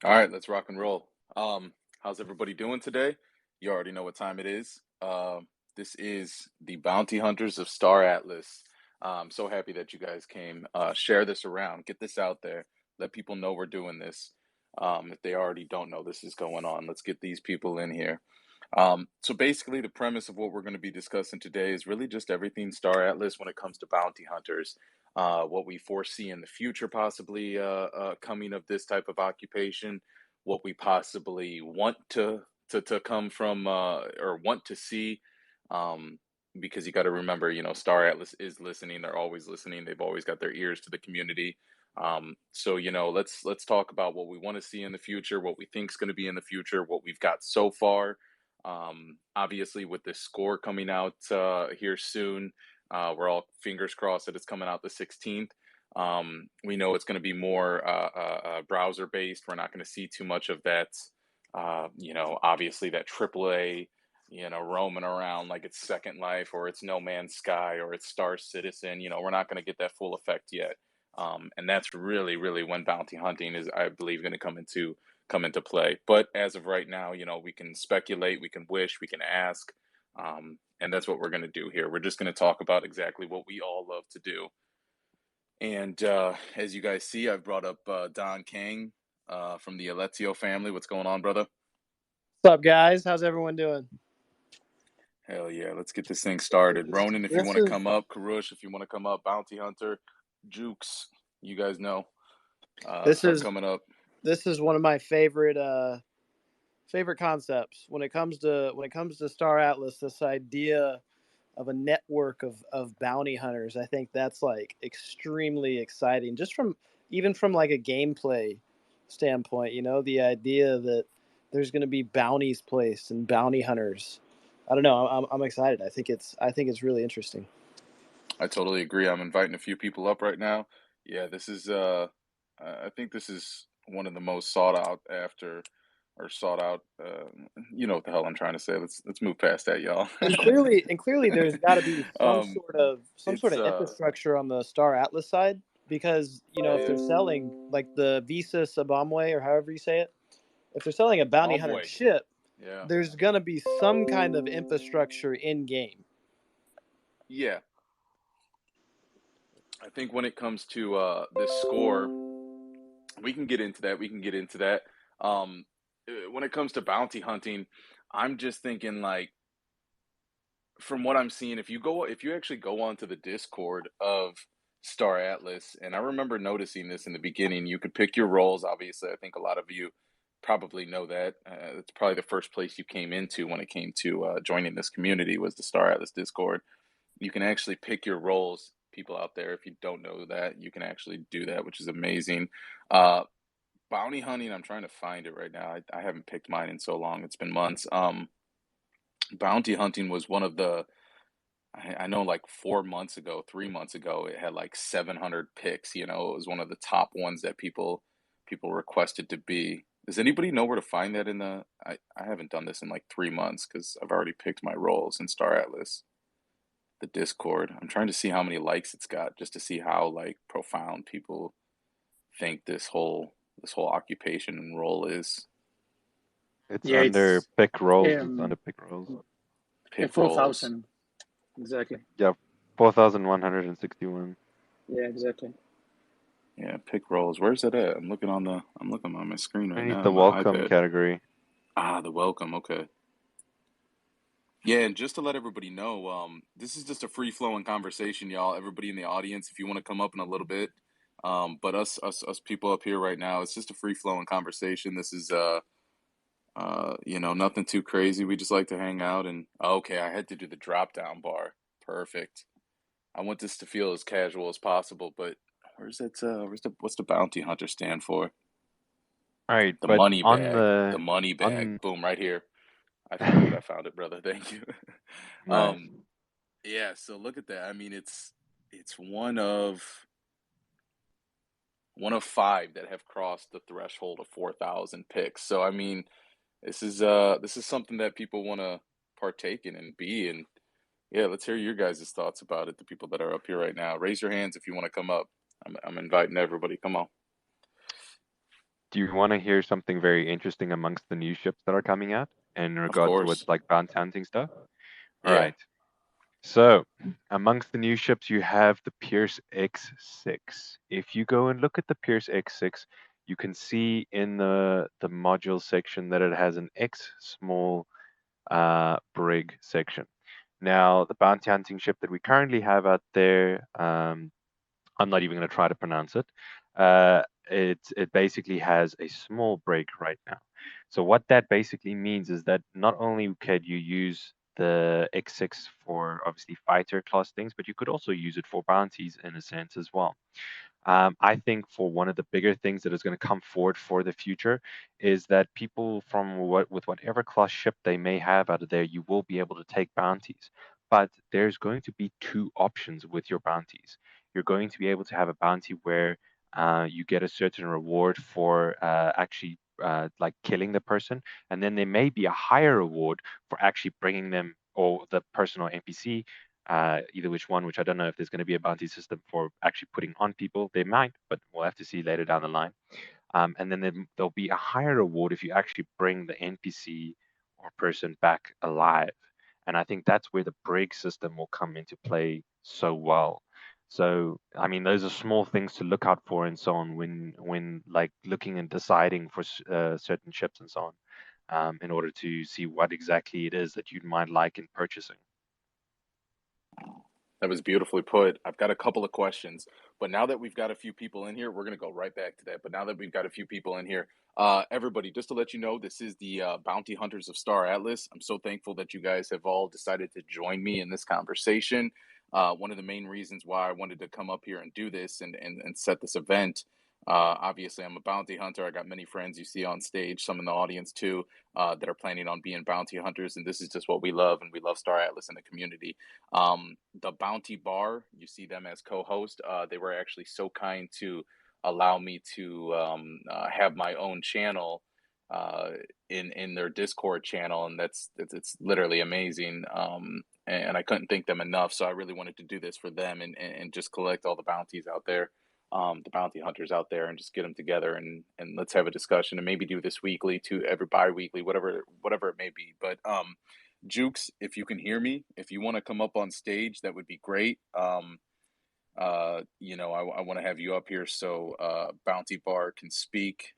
All right, let's rock and roll. How's everybody doing today? You already know what time it is. This is the Bounty Hunters of Star Atlas. I'm so happy that you guys came. Share this around, get this out there, let people know we're doing this. If they already don't know this is going on, let's get these people in here. So basically, the premise of what we're going to be discussing today is really just everything Star Atlas when it comes to bounty hunters. What we foresee in the future, possibly coming of this type of occupation, what we possibly want to come from or want to see. Um, because you got to remember, Star Atlas is listening. They're always listening. They've always got their ears to the community. So let's talk about what we want to see in the future, what we think is going to be in the future, what we've got so far. Obviously, with this score coming out here soon, we're all fingers crossed that it's coming out the 16th. We know it's going to be more browser based. We're not going to see too much of that. Obviously that AAA, roaming around like it's Second Life or it's No Man's Sky or it's Star Citizen. We're not going to get that full effect yet. And that's really, really when bounty hunting is, I believe, going to come into play. But as of right now, we can speculate, we can wish, we can ask, and that's what we're going to do here. We're just going to talk about exactly what we all love to do. And as you guys see, I've brought up Don Kang from the Alezio family. What's going on, brother? What's up, guys? How's everyone doing? Hell yeah, let's get this thing started. Ronan, if you This want to is come up, Karush, if you want to come up, Bounty Hunter, Jukes, you guys know. this Start is coming up. this is one of my favorite concepts when it comes to Star Atlas. This idea of a network of bounty hunters, I think that's like extremely exciting. Just from like a gameplay standpoint, the idea that there's going to be bounties placed and bounty hunters. I don't know. I'm excited. I think it's really interesting. I totally agree. I'm inviting a few people up right now. Yeah, this is I think this is one of the most sought out after or sought out you know what the hell I'm trying to say. Let's move past that, y'all. And clearly there's got to be some um sort of some sort it's of infrastructure on the Star Atlas side, because if they're yeah, selling like the Visa Sabamwe, or however you say it, if they're selling a bounty hunter Bombway. ship, Yeah. there's gonna be some kind of infrastructure in game. Yeah. I think when it comes to this score, we can get into that. We can get into that. When it comes to bounty hunting, I'm just thinking like from what I'm seeing, if you actually go onto the Discord of Star Atlas, and I remember noticing this in the beginning, you could pick your roles. Obviously, I think a lot of you probably know that. It's probably the first place you came into when it came to joining this community was the Star Atlas Discord. You can actually pick your roles. People out there, if you don't know that, you can actually do that, which is amazing. Uh, Bounty hunting, I'm trying to find it right now. I haven't picked mine in so long. It's been months. Bounty hunting was one of the I know like 4 months ago, 3 months ago, it had like 700 picks. It was one of the top ones that people requested to be. Does anybody know where to find that in the? I haven't done this in like 3 months because I've already picked my roles in Star Atlas, the Discord. I'm trying to see how many likes it's got just to see how like profound people think this whole occupation and role is. It's Yeah, under it's pick rolls. It's under um pick rolls. Pick four roles. thousand exactly. Yeah, 4,161. Yeah, exactly. Yeah, pick roles. Where's it at? I'm looking on my screen right Underneath now the on my welcome iPad. category. The welcome. Okay. Yeah, and just to let everybody know, this is just a free flowing conversation, y'all. Everybody in the audience, if you want to come up in a little bit, but us people up here right now, it's just a free flowing conversation. This is nothing too crazy. We just like to hang out and okay, I had to do the drop down bar. Perfect. I want this to feel as casual as possible, but what's the bounty hunter stand for? All right, The but money on bag. the The money bag. on Boom, right here. I found it. I found it, brother. Thank you. nice. um Yeah, so look at that. I mean, it's one of five that have crossed the threshold of 4,000 picks. So I mean, this is something that people want to partake in and be. And yeah, let's hear your guys' thoughts about it. The people that are up here right now, raise your hands if you want to come up. I'm inviting everybody. Come on. do you want to hear something very interesting amongst the new ships that are coming out in Of regards to with course. like bounty hunting stuff? All Yeah. right. So, amongst the new ships, you have the Pierce X6. If you go and look at the Pierce X6, you can see in the module section that it has an X small brig section. Now, the bounty hunting ship that we currently have out there, I'm not even going to try to pronounce it. It basically has a small brig right now. So what that basically means is that not only could you use the X6 for obviously fighter class things, but you could also use it for bounties in a sense as well. I think for one of the bigger things that is going to come forward for the future is that people from with whatever class ship they may have out of there, you will be able to take bounties. But there's going to be two options with your bounties. You're going to be able to have a bounty where you get a certain reward for actually like killing the person, and then there may be a higher reward for actually bringing them or the person or NPC, either which I don't know if there's going to be a bounty system for actually putting on people. They might, but we'll have to see later down the line. And then there'll be a higher reward if you actually bring the NPC or person back alive. And I think that's where the brig system will come into play so well. So, I mean, those are small things to look out for and so on when like looking and deciding for certain ships and so on, in order to see what exactly it is that you might like in purchasing. That was beautifully put. I've got a couple of questions, but now that we've got a few people in here, we're going to go right back to that. But now that we've got a few people in here, everybody, just to let you know, this is the Bounty Hunters of Star Atlas. I'm so thankful that you guys have all decided to join me in this conversation. One of the main reasons why I wanted to come up here and do this and set this event. Obviously, I'm a bounty hunter. I got many friends you see on stage, some in the audience too, that are planning on being bounty hunters. And this is just what we love. And we love Star Atlas in the community. The Bounty Bar, you see them as co-host. They were actually so kind to allow me to have my own channel uh, in their Discord channel, and it's literally amazing. And I couldn't thank them enough. So I really wanted to do this for them and just collect all the bounties out there, the bounty hunters out there, and just get them together and let's have a discussion and maybe do this weekly to every bi-weekly, whatever it may be. But Jukes, if you can hear me, if you want to come up on stage, that would be great. I want to have you up here so Bounty Bar can speak.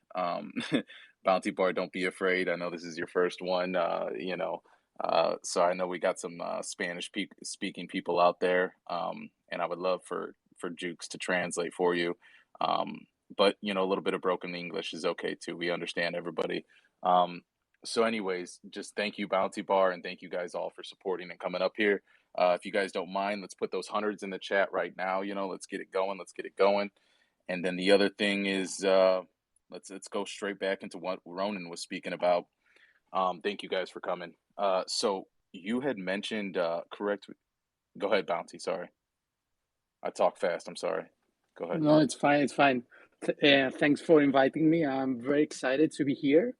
Bounty Bar, don't be afraid. I know this is your first one. So I know we got some Spanish speaking people out there, and I would love for Jukes to translate for you. But a little bit of broken English is okay too. We understand everybody. So, anyways, just thank you, Bounty Bar, and thank you guys all for supporting and coming up here. If you guys don't mind, let's put those hundreds in the chat right now. Let's get it going. Let's get it going. And then the other thing is, let's go straight back into what Ronan was speaking about. Thank you guys for coming. So you had mentioned, correct? Go ahead, Bounty. Sorry, I talk fast. I'm sorry. Go ahead. No, it's fine. It's fine. Thanks for inviting me. I'm very excited to be here.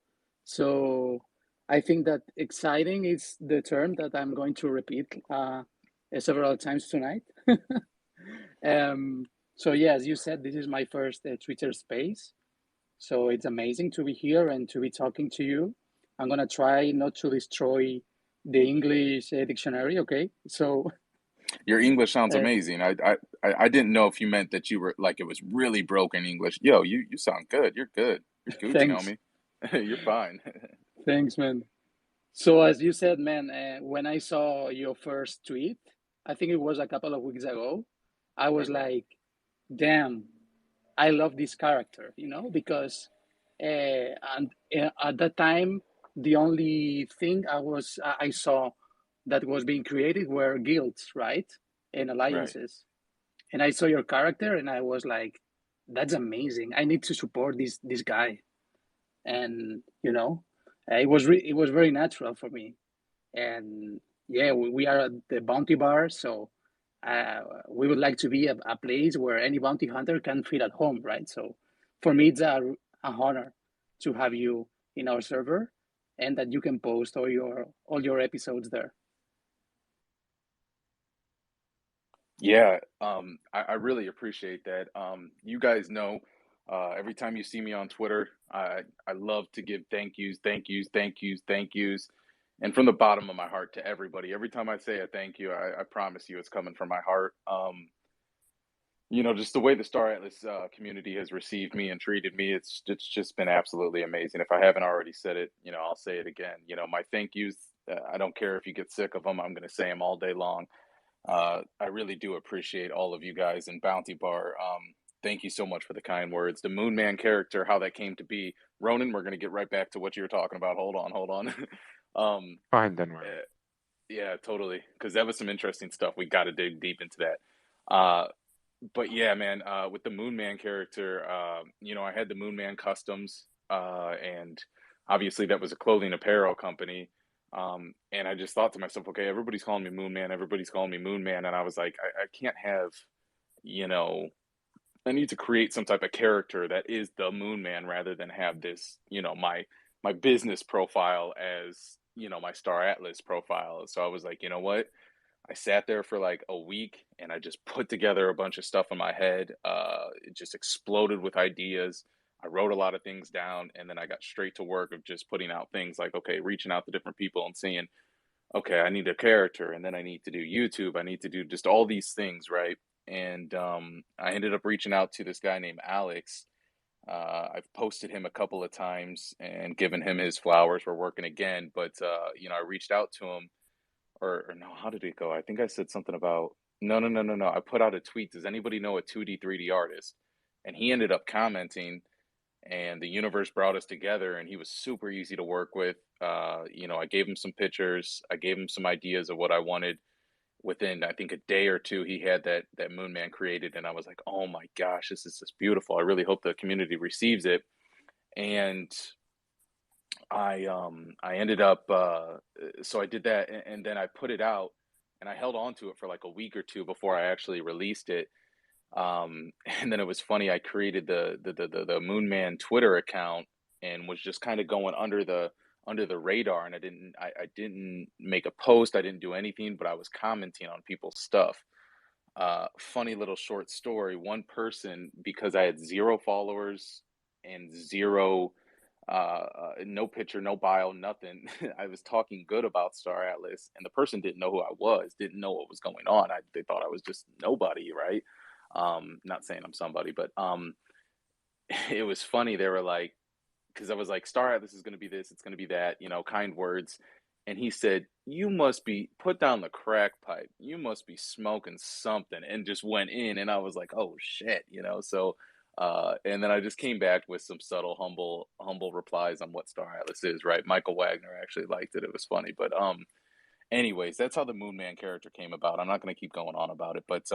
So I think that exciting is the term that I'm going to repeat several times tonight. So yeah, as you said, this is my first Twitter space. So it's amazing to be here and to be talking to you. I'm gonna try not to destroy the English dictionary. Okay, so Your English sounds uh, amazing. I didn't know if you meant that you were like it was really broken English. Yo, you sound good. You're good. You're Gucci, thanks, homie. You're fine. thanks, man. So as you said, man, when I saw your first tweet, I think it was a couple of weeks ago, I was Okay. like, damn, I love this character, because and at that time, the only thing I saw that was being created were guilds, right, and Right. alliances. And I saw your character, and I was like, that's amazing. I need to support this guy, and it was very natural for me. And yeah, we are at the bounty bar, so we would like to be a place where any bounty hunter can feel at home, right? So for me, it's a honor to have you in our server, and that you can post all your episodes there. Yeah, I really appreciate that. You guys know, Every time you see me on Twitter, I love to give thank yous, thank yous, thank yous, thank yous, and from the bottom of my heart to everybody. Every time I say a thank you, I promise you it's coming from my heart. Just the way the Star Atlas community has received me and treated me, it's just been absolutely amazing. If I haven't already said it, I'll say it again. My thank yous. I don't care if you get sick of them. I'm going to say them all day long. I really do appreciate all of you guys in Bounty Bar. Thank you so much for the kind words. The Moon Man character, how that came to be. Ronan, we're going to get right back to what you were talking about. Hold on. Fine, don't worry. Yeah, totally. Because that was some interesting stuff. We got to dig deep into that. But yeah, man, with the Moon Man character, I had the Moon Man Customs, and obviously that was a clothing apparel company. And I just thought to myself, okay, everybody's calling me Moon Man, everybody's calling me Moon Man, and I was like, I can't have, you know, I need to create some type of character that is the Moon Man rather than have this, my business profile as, my Star Atlas profile. So I was like, you know what? I sat there for like a week and I just put together a bunch of stuff in my head. It just exploded with ideas. I wrote a lot of things down and then I got straight to work of just putting out things like, okay, reaching out to different people and seeing, okay, I need a character and then I need to do YouTube. I need to do just all these things, right? And I ended up reaching out to this guy named Alex. I've posted him a couple of times and given him his flowers. We're working again, but I reached out to him or no, how did it go? I think I said something about no. I put out a tweet. Does anybody know a 2D 3D artist? And he ended up commenting, and the universe brought us together. And he was super easy to work with. I gave him some pictures. I gave him some ideas of what I wanted. Within I think a day or two, he had that Moon Man created, and I was like, oh my gosh, this is just beautiful. I really hope the community receives it. And I ended up so I did that and then I put it out and I held on to it for like a week or two before I actually released it. And then it was funny, I created the Moon Man Twitter account and was just kind of going under the radar, and I didn't make a post, I didn't do anything, but I was commenting on people's stuff. Funny little short story. One person, because I had zero followers and zero no picture, no bio, nothing. I was talking good about Star Atlas, and the person didn't know who I was, didn't know what was going on. They thought I was just nobody, right? Not saying I'm somebody, but it was funny. They were like, because I was like, Star Atlas is going to be this, it's going to be that, kind words. And he said, "You must be put down the crack pipe. You must be smoking something," and just went in. And I was like, "Oh shit." So and then I just came back with some subtle, humble replies on what Star Atlas is, right? Michael Wagner actually liked it. It was funny. But anyways, that's how the Moon Man character came about. I'm not gonna keep going on about it, but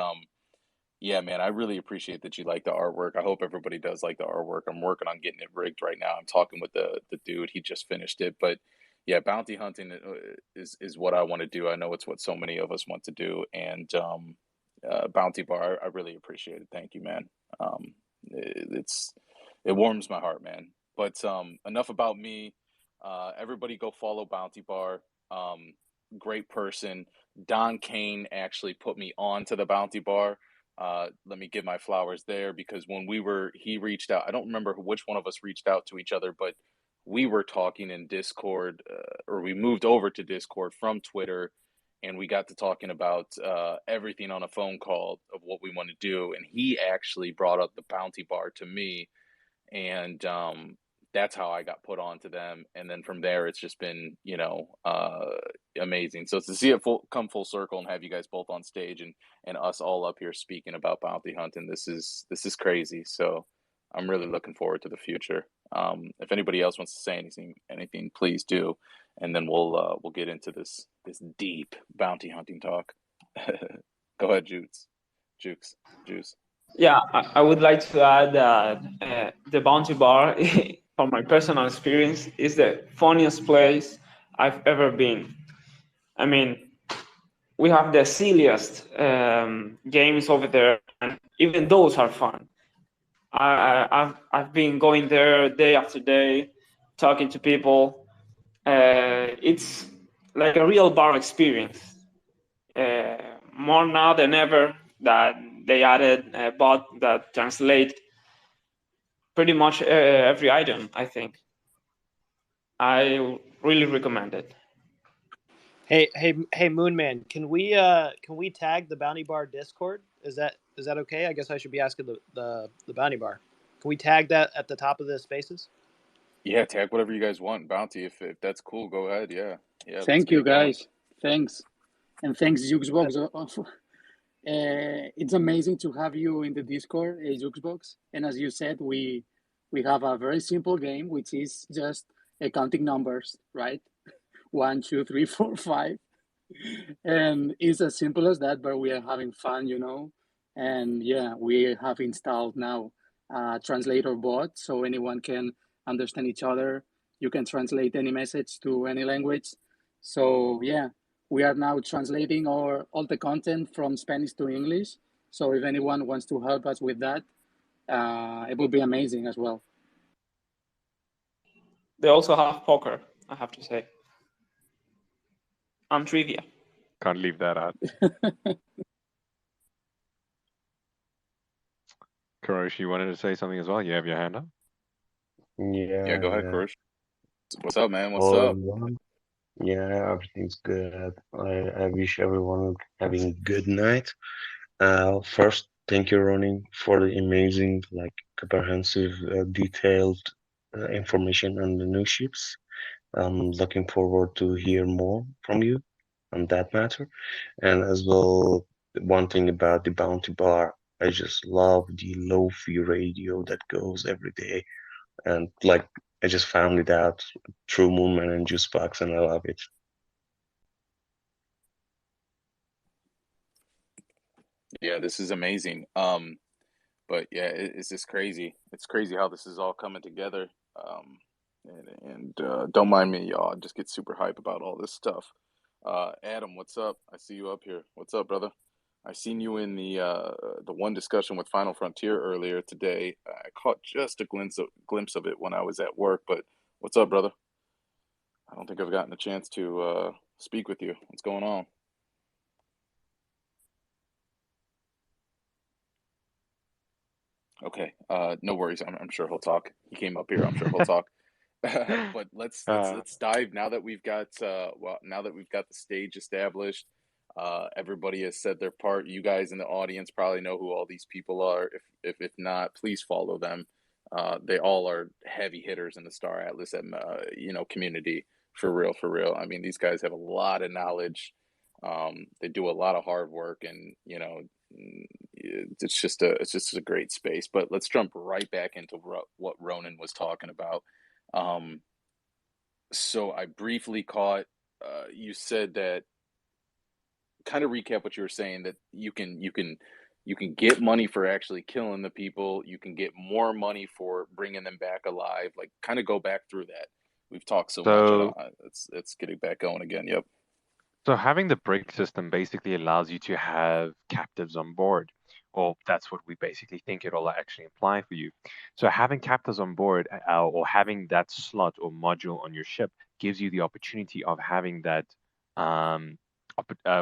yeah, man, I really appreciate that you like the artwork. I hope everybody does like the artwork. I'm working on getting it rigged right now. I'm talking with the dude. He just finished it, but yeah, bounty hunting is what I want to do. I know it's what so many of us want to do, and Bounty Bar, I really appreciate it. Thank you, man. It's it warms my heart, man. But enough about me. Everybody go follow Bounty Bar. Great person. Don Kane actually put me on to the Bounty Bar. Let me give my flowers there because he reached out. I don't remember which one of us reached out to each other, but we were talking in Discord, or we moved over to Discord from Twitter, and we got to talking about everything on a phone call of what we want to do. And he actually brought up the Bounty Bar to me, and that's how I got put on to them. And then from there, it's just been amazing. So to see it come full circle and have you guys both on stage and us all up here speaking about bounty hunting, this is crazy. So I'm really looking forward to the future. If anybody else wants to say anything, please do, and then we'll get into this deep bounty hunting talk. Go ahead, Jukes. Yeah, I would like to add that the Bounty Bar, from my personal experience, is the funniest place I've ever been. I mean, we have the silliest games over there, and even those are fun. I've been going there day after day, talking to people. It's like a real bar experience. More now than ever that they added a bot that translate pretty much every item. I think I really recommend it. Hey, Moonman, can we tag the Bounty Bar Discord? Is that okay? I guess I should be asking the Bounty Bar. Can we tag that at the top of the spaces? Yeah, tag whatever you guys want, Bounty. If that's cool, go ahead. Yeah, yeah. Let's Thank get you, it going. guys. Thanks. And thanks, Xbox. It's amazing to have you in the Discord, Xbox. And as you said, we have a very simple game, which is just counting numbers, right? 1, 2, 3, 4, 5. And it's as simple as that, but we are having fun, And yeah, we have installed now a translator bot so anyone can understand each other. You can translate any message to any language. So yeah, we are now translating all the content from Spanish to English. So if anyone wants to help us with that, it would be amazing as well. They also have poker, I have to say, and trivia. Can't leave that out. Kurosh, you wanted to say something as well? You have your hand up? Yeah, go ahead, Krush. What's up, man? What's Hello, up? everyone. Yeah, everything's good. I wish everyone having a good night. First, thank you, Ronnie, for the amazing, comprehensive, detailed information on the new ships. I'm looking forward to hear more from you on that matter. And as well, one thing about the Bounty Bar, I just love the low-fi radio that goes every day. And I just found it out through Moonman and Juicebox, and I love it. Yeah, this is amazing. But yeah, it's just crazy. It's crazy how this is all coming together. And don't mind me, y'all. I just get super hype about all this stuff. Adam, what's up? I see you up here. What's up, brother? I seen you in the one discussion with Final Frontier earlier today. I caught just a glimpse of it when I was at work. But what's up, brother? I don't think I've gotten a chance to speak with you. What's going on? Okay. No worries. I'm sure he'll talk. He came up here. I'm sure he'll talk. But let's dive now that we've got now that we've got the stage established. Everybody has said their part. You guys in the audience probably know who all these people are. If not, please follow them. They all are heavy hitters in the Star Atlas community, for real, for real. I mean, these guys have a lot of knowledge. They do a lot of hard work, and it's just a great space. But let's jump right back into what Ronan was talking about. Um, so I briefly caught you said that, kind of recap what you were saying, that you can get money for actually killing the people. You can get more money for bringing them back alive. Like, kind of go back through that. We've talked so much. So, Let's get it back going again. Yep. so having the brig system basically allows you to have captives on board. Well, that's what we basically think it'll actually imply for you. So having captives on board, or having that slot or module on your ship, gives you the opportunity of having that.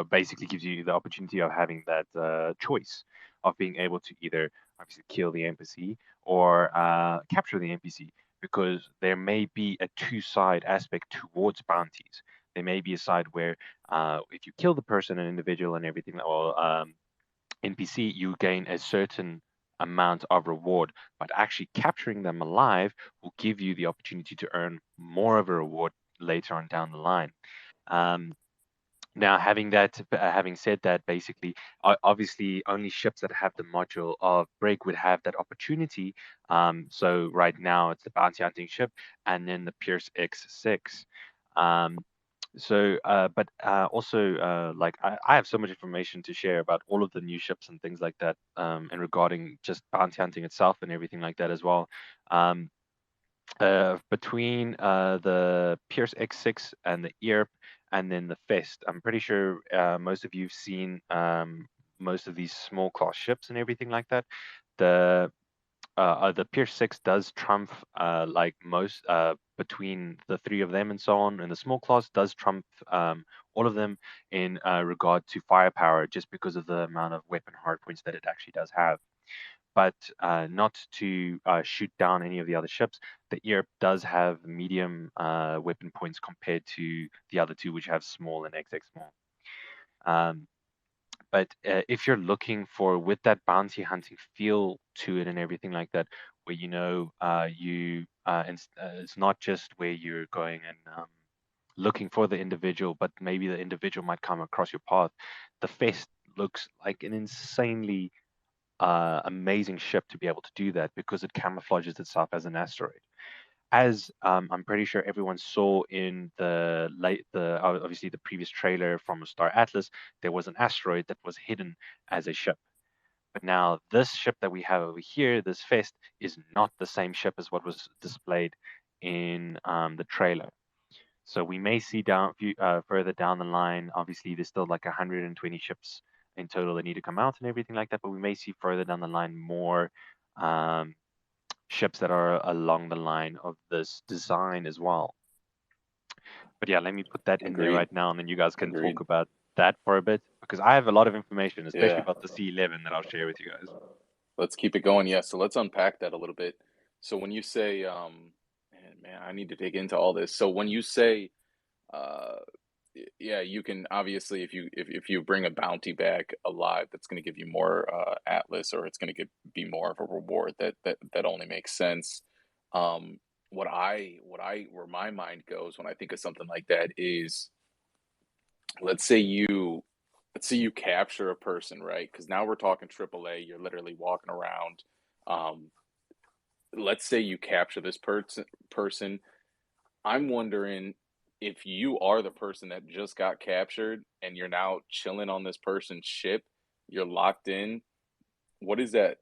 Basically gives you the opportunity of having that choice of being able to either obviously kill the NPC or capture the NPC, because there may be a two-side aspect towards bounties. There may be a side where if you kill the person, an individual, and everything, or NPC, you gain a certain amount of reward. But actually capturing them alive will give you the opportunity to earn more of a reward later on down the line. Now, having said that, basically, obviously, only ships that have the module of break would have that opportunity. So right now, it's the bounty hunting ship, and then the Pierce X6. But also, I have so much information to share about all of the new ships and things like that, and regarding just bounty hunting itself and everything like that as well. Between the Pierce X6 and the ERP and then the Fest, I'm pretty sure most of you've seen most of these small class ships and everything like that. The Pierce 6 does trump like most between the three of them and so on, and the small class does trump all of them in regard to firepower, just because of the amount of weapon hardpoints that it actually does have. but not to shoot down any of the other ships. The Earp does have medium weapon points compared to the other two, which have small and XX small. But if you're looking for with that bounty hunting feel to it and everything like that, where it's not just where you're going and looking for the individual, but maybe the individual might come across your path. The Fest looks like an insanely amazing ship to be able to do that because it camouflages itself as an asteroid. As I'm pretty sure everyone saw in obviously the previous trailer from Star Atlas, there was an asteroid that was hidden as a ship. But now this ship that we have over here, this Fest, is not the same ship as what was displayed in the trailer. So we may see further down the line. Obviously, there's still like 120 ships in total that need to come out and everything like that. But we may see further down the line more ships that are along the line of this design as well. But yeah, let me put that in there right now, and then you guys can talk about that for a bit, because I have a lot of information, especially about the C11 that I'll share with you guys. Let's keep it going. Yeah, so let's unpack that a little bit. So when you say, man, I need to dig into all this. So when you say, yeah, you can obviously if you bring a bounty back alive, that's going to give you more Atlas, or it's going to be more of a reward. That only makes sense. Where my mind goes when I think of something like that is, let's say you capture a person, right? Because now we're talking AAA. You're literally walking around. Let's say you capture this person. I'm wondering if you are the person that just got captured and you're now chilling on this person's ship, you're locked in. What is that?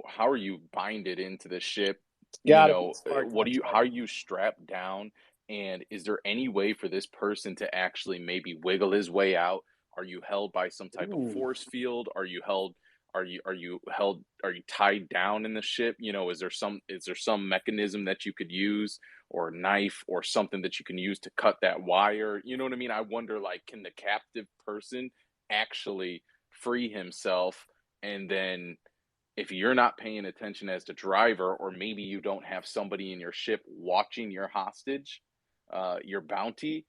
How are you binded into the ship? How How are you strapped down? And is there any way for this person to actually maybe wiggle his way out? Are you held by some type of force field? Are you tied down in the ship? Is there some mechanism that you could use, or a knife or something that you can use to cut that wire? You know what I mean? I wonder, like, can the captive person actually free himself? And then if you're not paying attention as the driver, or maybe you don't have somebody in your ship watching your hostage, your bounty,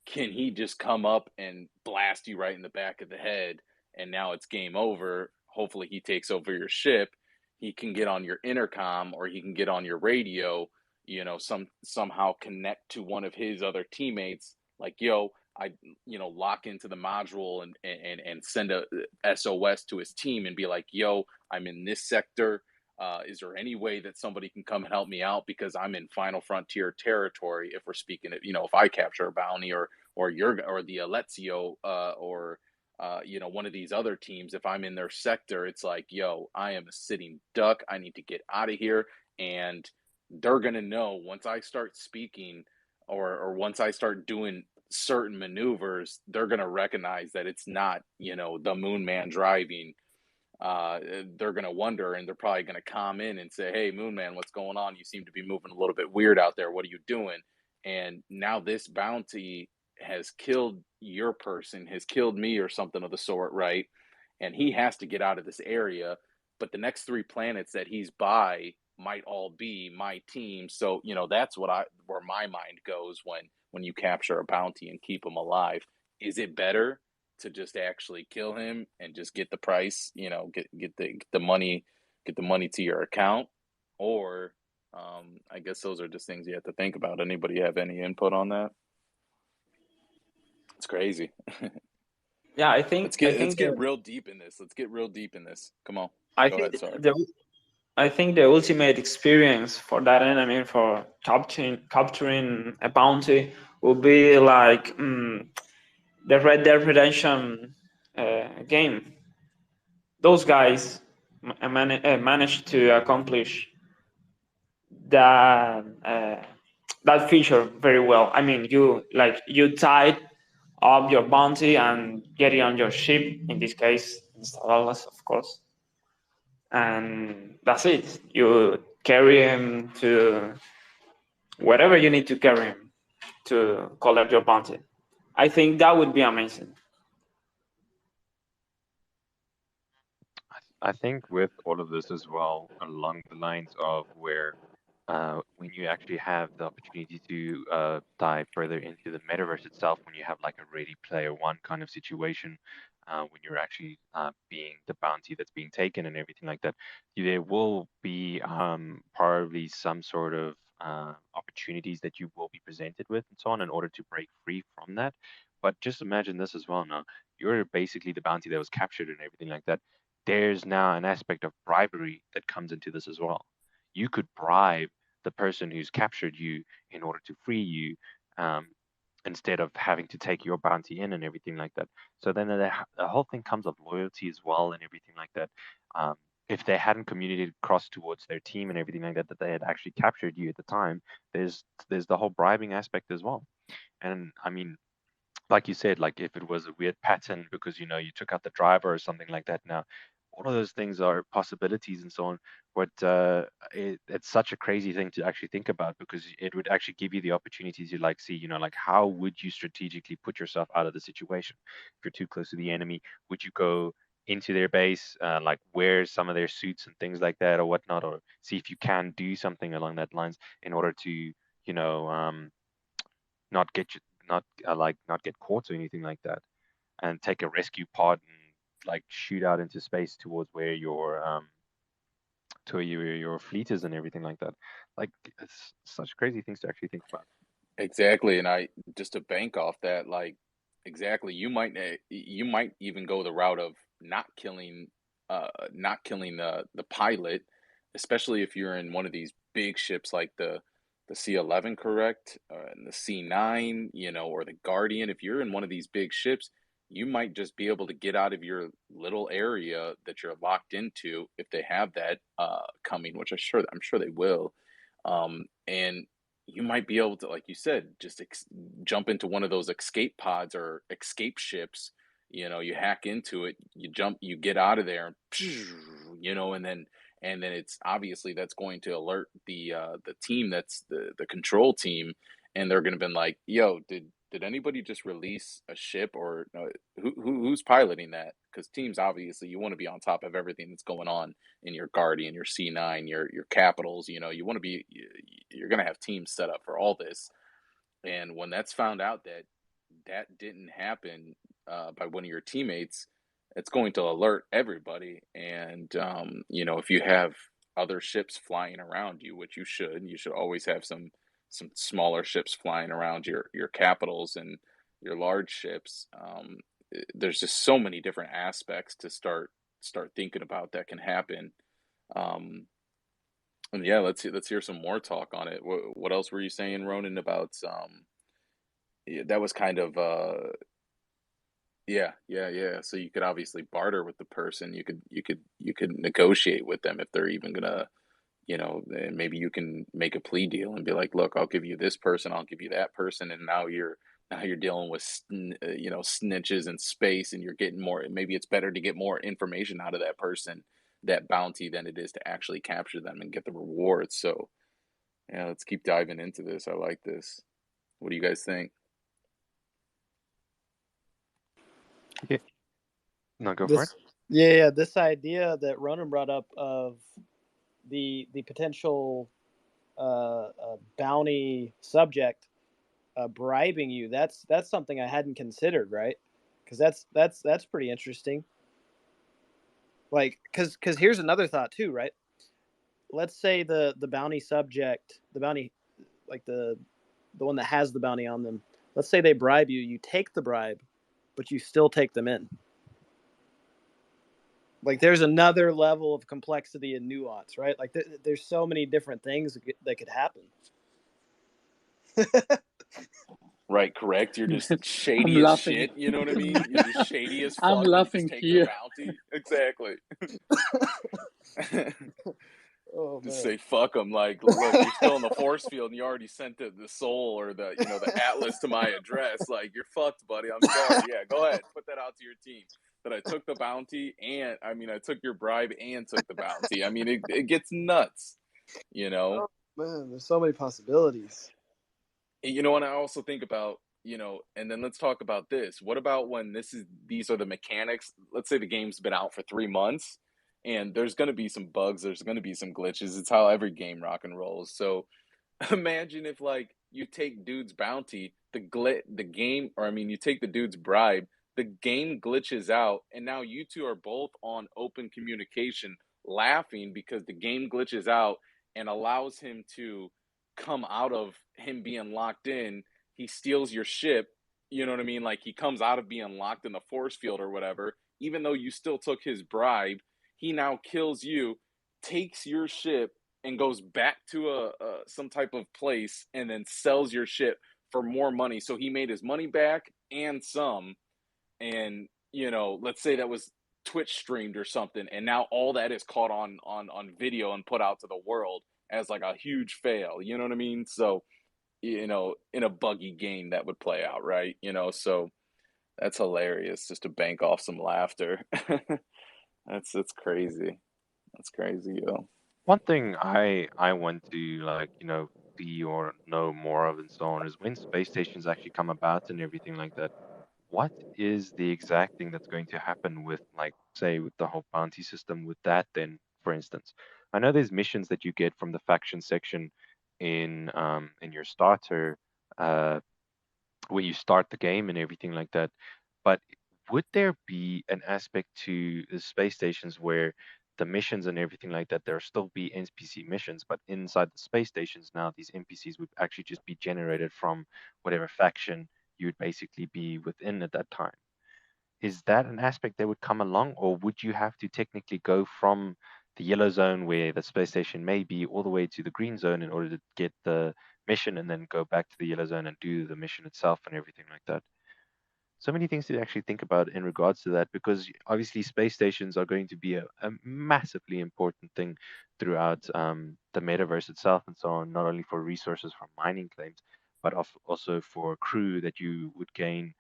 can he just come up and blast you right in the back of the head, and now it's game over? Hopefully he takes over your ship. He can get on your intercom, or he can get on your radio, somehow connect to one of his other teammates, like, yo, I lock into the module and send a SOS to his team and be like, yo, I'm in this sector. Is there any way that somebody can come and help me out, because I'm in Final Frontier territory? If we're speaking of, if I capture a bounty, or the Alezio, or one of these other teams, if I'm in their sector, it's like, yo, I am a sitting duck. I need to get out of here. And they're gonna know once I start speaking, or once I start doing certain maneuvers, they're gonna recognize that it's not, the Moon Man driving. They're going to wonder, and they're probably going to come in and say, hey, Moon Man, what's going on? You seem to be moving a little bit weird out there. What are you doing? And now this bounty has killed your person, has killed me, or something of the sort, right? And he has to get out of this area. But the next 3 planets that he's by might all be my team. So, that's where my mind goes when you capture a bounty and keep him alive. Is it better to just actually kill him and just get the price, get the money to your account? Or I guess those are just things you have to think about. Anybody have any input on that? It's crazy. Yeah, I think let's get real deep in this. Come on. Go ahead, sorry. I think the ultimate experience for that enemy, for capturing a bounty, will be like the Red Dead Redemption game. Those guys managed to accomplish that feature very well. I mean, you tied up your bounty and get it on your ship. In this case, Star Atlas, of course, and that's it. You carry him to wherever you need to carry him to collect your bounty. I think that would be amazing. I think with all of this as well, along the lines of where when you actually have the opportunity to dive further into the metaverse itself, when you have like a Ready Player One kind of situation, when you're actually being the bounty that's being taken and everything like that, there will be probably some sort of opportunities that you will be presented with and so on in order to break free from that. But just imagine this as well now. You're basically the bounty that was captured and everything like that. There's now an aspect of bribery that comes into this as well. You could bribe the person who's captured you in order to free you, um, instead of having to take your bounty in and everything like that. So then the whole thing comes of loyalty as well and everything like that. Um, if they hadn't communicated across towards their team and everything like that, that they had actually captured you at the time, there's the whole bribing aspect as well. And I mean, like you said, like if it was a weird pattern because you took out the driver or something like that. Now, all of those things are possibilities and so on. But it's such a crazy thing to actually think about because it would actually give you the opportunity to like see, like how would you strategically put yourself out of the situation? If you're too close to the enemy, would you go into their base, like wear some of their suits and things like that or whatnot, or see if you can do something along that lines in order to, not get you, not like not get caught or anything like that, and take a rescue pod and like shoot out into space towards where your fleet is and everything like that. Like it's such crazy things to actually think about. Exactly, and I just to bank off that, like exactly, you might even go the route of not killing the pilot, especially if you're in one of these big ships like the C-11, correct, and the C-9, or the Guardian. If you're in one of these big ships, you might just be able to get out of your little area that you're locked into if they have that coming, which I'm sure they will, and you might be able to, like you said, just jump into one of those escape pods or escape ships. You hack into it, you jump, you get out of there, and and then it's obviously that's going to alert the team, that's the control team, and they're going to be like, "Yo, did anybody just release a ship or who's piloting that?" Because teams, obviously, you want to be on top of everything that's going on in your Guardian, your C9, your Capitals. You want to be, you're going to have teams set up for all this. And when that's found out that that didn't happen by one of your teammates, it's going to alert everybody. And if you have other ships flying around you, which you should always have some smaller ships flying around your capitals and your large ships. There's just so many different aspects to start thinking about that can happen. Um, and yeah, let's hear some more talk on it. What else were you saying, Ronan, about yeah, that was kind of yeah, yeah, yeah. So you could obviously barter with the person. You could negotiate with them if they're even gonna, then maybe you can make a plea deal and be like, look, I'll give you this person, I'll give you that person, and now you're dealing with snitches in space, and you're getting more. Maybe it's better to get more information out of that person, that bounty, than it is to actually capture them and get the rewards. So yeah, let's keep diving into this. I like this. What do you guys think? Okay, no, go for it. This, yeah, this idea that Ronan brought up of the potential bounty subject bribing you. That's something I hadn't considered, right? Because that's pretty interesting. Like, because here's another thought too, right? Let's say the bounty subject, the bounty, like the one that has the bounty on them. Let's say they bribe you. You take the bribe, but you still take them in. Like, there's another level of complexity and nuance, right? Like, there's so many different things that could happen. Right, correct. You're just I'm shady as laughing. shit. You know what I mean? You're just shady as I'm fuck, and you just laughing take their here. bounty. Exactly. Oh Just man. say fuck them. Like, look, you're still in the force field, and you already sent the soul or the atlas to my address. Like, you're fucked, buddy. I'm sorry. Yeah, go ahead, put that out to your team. That I took the bounty, and I mean, I took your bribe and took the bounty. I mean, it gets nuts. You know. Oh man, there's so many possibilities. And I also think about, and then let's talk about this. What about when these are the mechanics? Let's say the game's been out for 3 months, and there's going to be some bugs, there's going to be some glitches. It's how every game rock and rolls. So imagine if like you take dude's bounty, the game, or I mean, you take the dude's bribe, the game glitches out, and now you two are both on open communication, laughing because the game glitches out and allows him to come out of him being locked in. He steals your ship. You know what I mean? Like he comes out of being locked in the force field or whatever, even though you still took his bribe. He now kills you, takes your ship, and goes back to a some type of place and then sells your ship for more money. So he made his money back and some. And let's say that was Twitch streamed or something, and now all that is caught on video and put out to the world as like a huge fail. You know what I mean? So in a buggy game that would play out, right? So that's hilarious just to bank off some laughter. That's crazy. That's crazy, yo. One thing I want to see or know more of and so on is when space stations actually come about and everything like that. What is the exact thing that's going to happen with, like, say, with the whole bounty system with that then, for instance? I know there's missions that you get from the faction section in your starter, uh when you start the game and everything like that. But would there be an aspect to the space stations where the missions and everything like that, there'll still be NPC missions, but inside the space stations now, these NPCs would actually just be generated from whatever faction you would basically be within at that time? Is that an aspect that would come along, or would you have to technically go from the yellow zone where the space station may be all the way to the green zone in order to get the mission and then go back to the yellow zone and do the mission itself and everything like that? So many things to actually think about in regards to that, because obviously space stations are going to be a massively important thing throughout the metaverse itself and so on, not only for resources from mining claims, but also for crew that you would gain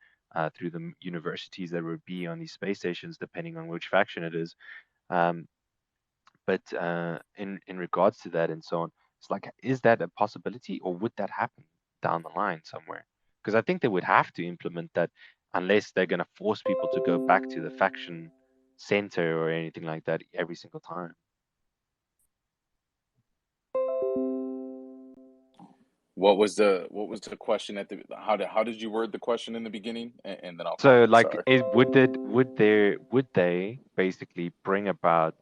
through the universities that would be on these space stations, depending on which faction it is. Um, but in regards to that and so on, it's like, is that a possibility, or would that happen down the line somewhere? Because I think they would have to implement that unless they're going to force people to go back to the faction center or anything like that every single time. What was the question at the how did you word the question in the beginning? And then I'll come So, in. like, Sorry. would they basically bring about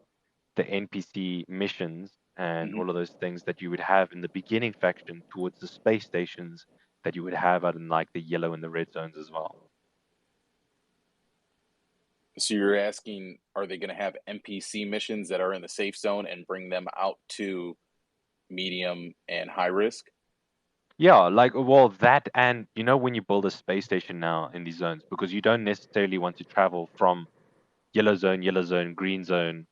the NPC missions and hmm all of those things that you would have in the beginning faction towards the space stations that you would have out in like the yellow and the red zones as well? So you're asking, are they going to have NPC missions that are in the safe zone and bring them out to medium and high risk? Yeah, like, well, that, and when you build a space station now in these zones, because you don't necessarily want to travel from yellow zone, green zone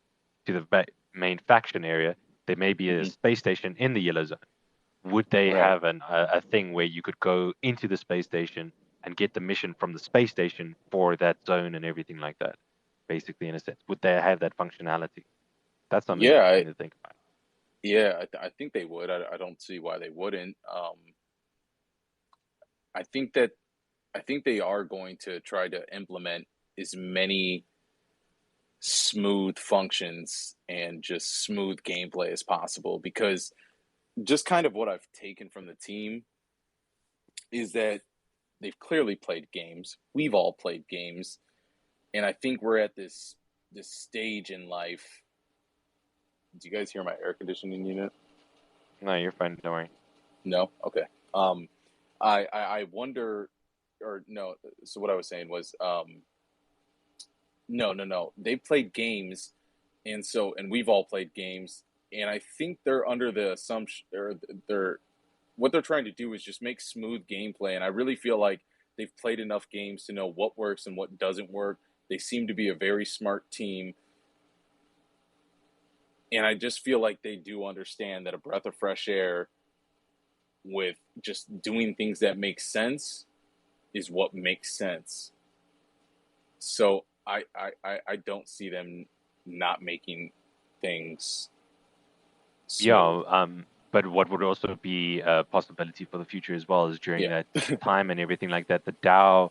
to the main faction area, there may be a hmm space station in the yellow zone. Would they Right. have a thing where you could go into the space station and get the mission from the space station for that zone and everything like that? Basically, in a sense, would they have that functionality? That's something Yeah. interesting to think about. I think they would. I don't see why they wouldn't. I think that I think they are going to try to implement as many smooth functions and just smooth gameplay as possible, because just kind of what I've taken from the team is that they've clearly played games. We've all played games, and I think we're at this stage in life. Do you guys hear my air conditioning unit? No, you're fine. Don't worry. No? Okay. Um, I wonder, or no. So what I was saying was, no, no, no. They've played games, and we've all played games, and I think they're under the assumption, or they're what they're trying to do is just make smooth gameplay, and I really feel like they've played enough games to know what works and what doesn't work. They seem to be a very smart team, and I just feel like they do understand that a breath of fresh air with just doing things that make sense is what makes sense. So I don't see them not making things smooth. Yeah, but what would also be a possibility for the future as well is during Yeah. that time and everything like that, the DAO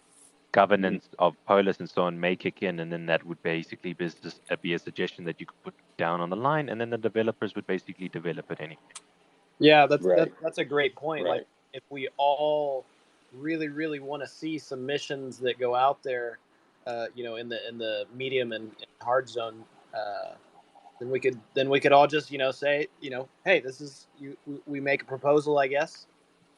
governance of Polis and so on may kick in, and then that would basically be a suggestion that you could put down on the line, and then the developers would basically develop it anyway. Yeah, Right. that's a great point. Like, Right. if we all really want to see some missions that go out there, in the medium and hard zone, then we could all just say, hey, this is we make a proposal, I guess,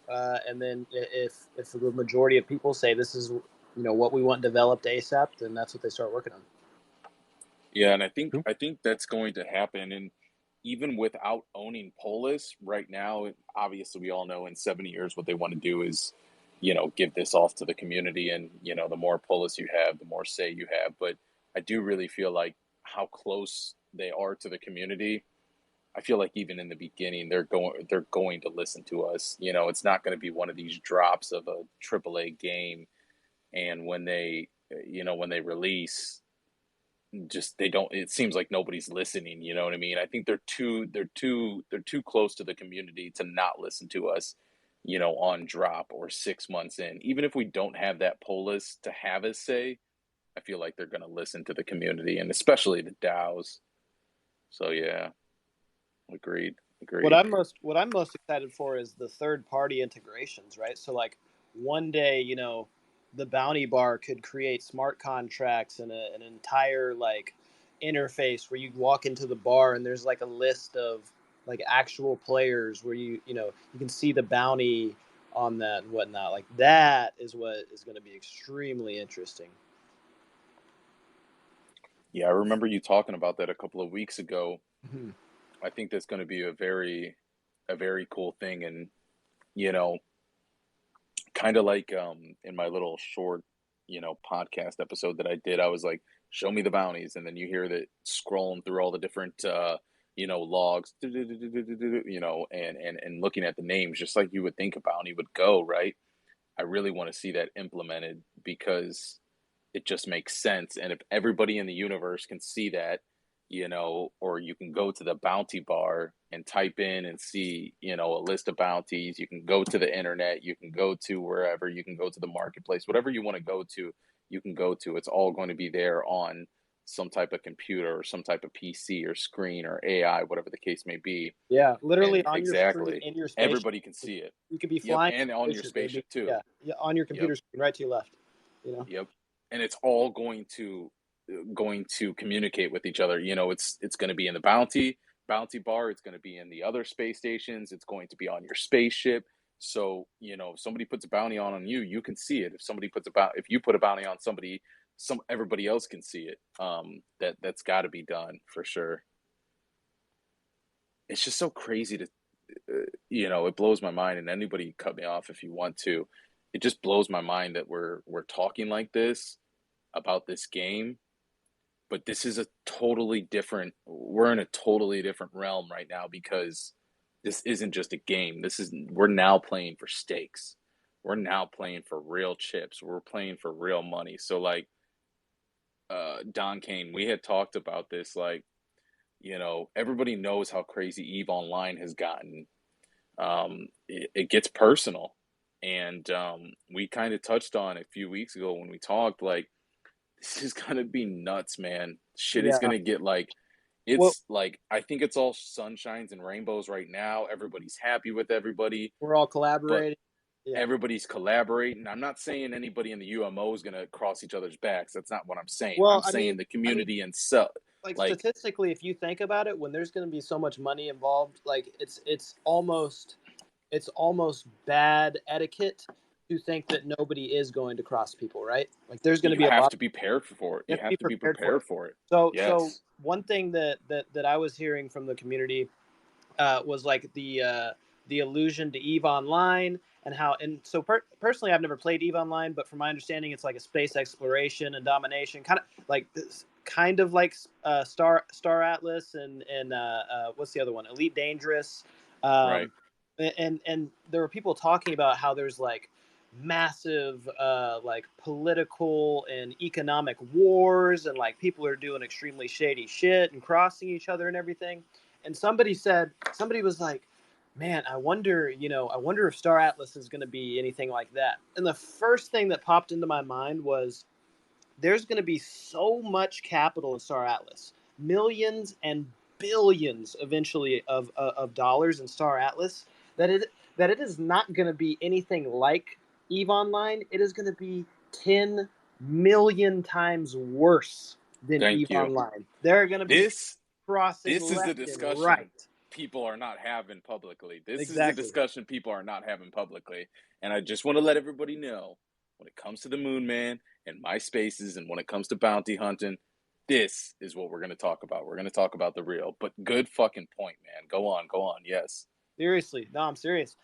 and then if the majority of people say this is what we want developed ASAP, then that's what they start working on. Yeah, and I Cool. think that's going to happen. And even without owning Polis right now, obviously we all know in 7 years what they want to do is, give this off to the community. And, the more Polis you have, the more say you have. But I do really feel like how close they are to the community. I feel like even in the beginning, they're going to listen to us. It's not going to be one of these drops of a AAA game. And when they release, just they don't, it seems like nobody's listening, you know what I mean? I think they're too close to the community to not listen to us, on drop or 6 months in. Even if we don't have that Polis to have us say, I feel like they're going to listen to the community, and especially the DAOs. So yeah, agreed. What Agreed. I'm most excited for is the third party integrations, right? So like one day, the bounty bar could create smart contracts and an entire like interface where you walk into the bar and there's like a list of like actual players where you can see the bounty on that and whatnot. Like that is what is going to be extremely interesting. Yeah, I remember you talking about that a couple of weeks ago. Mhm. I think that's going to be a very cool thing. And, you know, kind of like in my little short, podcast episode that I did, I was like, show me the bounties, and then you hear that scrolling through all the different logs, and looking at the names, just like you would think a bounty would go, right? I really want to see that implemented because it just makes sense. And if everybody in the universe can see that, or you can go to the bounty bar and type in and see, a list of bounties. You can go to the internet, you can go to wherever, you can go to the marketplace, whatever you want to go to, you can go to. It's all going to be there on some type of computer or some type of PC or screen or AI, whatever the case may be. Yeah, literally And on your screen exactly, in your spaceship. everybody can see it. You could be Yep, flying and on your spaceship, it'd be, spaceship too. yeah, on your Yep. computer screen, right to your left. Yep. And it's all going to communicate with each other. It's going to be in the bounty bar, it's going to be in the other space stations, it's going to be on your spaceship. So, if somebody puts a bounty on you, you can see it. If you put a bounty on somebody, everybody else can see it. That's got to be done for sure. It's just so crazy to it blows my mind, and anybody cut me off if you want to. It just blows my mind that we're talking like this about this game, but this is we're in a totally different realm right now, because this isn't just a game. We're now playing for stakes. We're now playing for real chips. We're playing for real money. So like Don Kane, we had talked about this, like, everybody knows how crazy EVE Online has gotten. It gets personal. And we kind of touched on it a few weeks ago when we talked, like, this is gonna be nuts, man. Shit is Yeah. gonna get like, Well, it's like, I think it's all sunshines and rainbows right now. Everybody's happy with everybody, we're all but collaborating. Yeah. everybody's collaborating. I'm not saying anybody in the UMO is gonna cross each other's backs. That's not what I'm saying. Well, I'm saying the community and so, like like, statistically, if you think about it, when there's going to be so much money involved, like it's almost bad etiquette to think that nobody is going to cross people, right? Like there's going to you be a have lot. to be prepared for it. You You have to have be to be prepared for it. prepared for it. So Yes. one thing that I was hearing from the community was like the allusion to Eve Online and how, and so personally I've never played Eve Online, but from my understanding it's like a space exploration and domination, kind of like Star Atlas and what's the other one, Elite Dangerous, Right. um, and there were people talking about how there's like massive like political and economic wars, and like people are doing extremely shady shit and crossing each other and everything. And somebody was like, man, I wonder, I wonder if Star Atlas is going to be anything like that. And the first thing that popped into my mind was there's going to be so much capital in Star Atlas, millions and billions eventually of dollars in Star Atlas that it is not going to be anything like Eve Online. It is going to be 10 million times worse than Thank Eve you. Online. There are going to be This crossing this is the left and discussion right. people are not having publicly. This is the Exactly. discussion people are not having publicly. And I just want to let everybody know when it comes to the Moon Man and my spaces and when it comes to bounty hunting, this is what we're going to talk about. We're going to talk about the real. But good fucking point, man. Go on, go on. Yes. Seriously, no, I'm serious.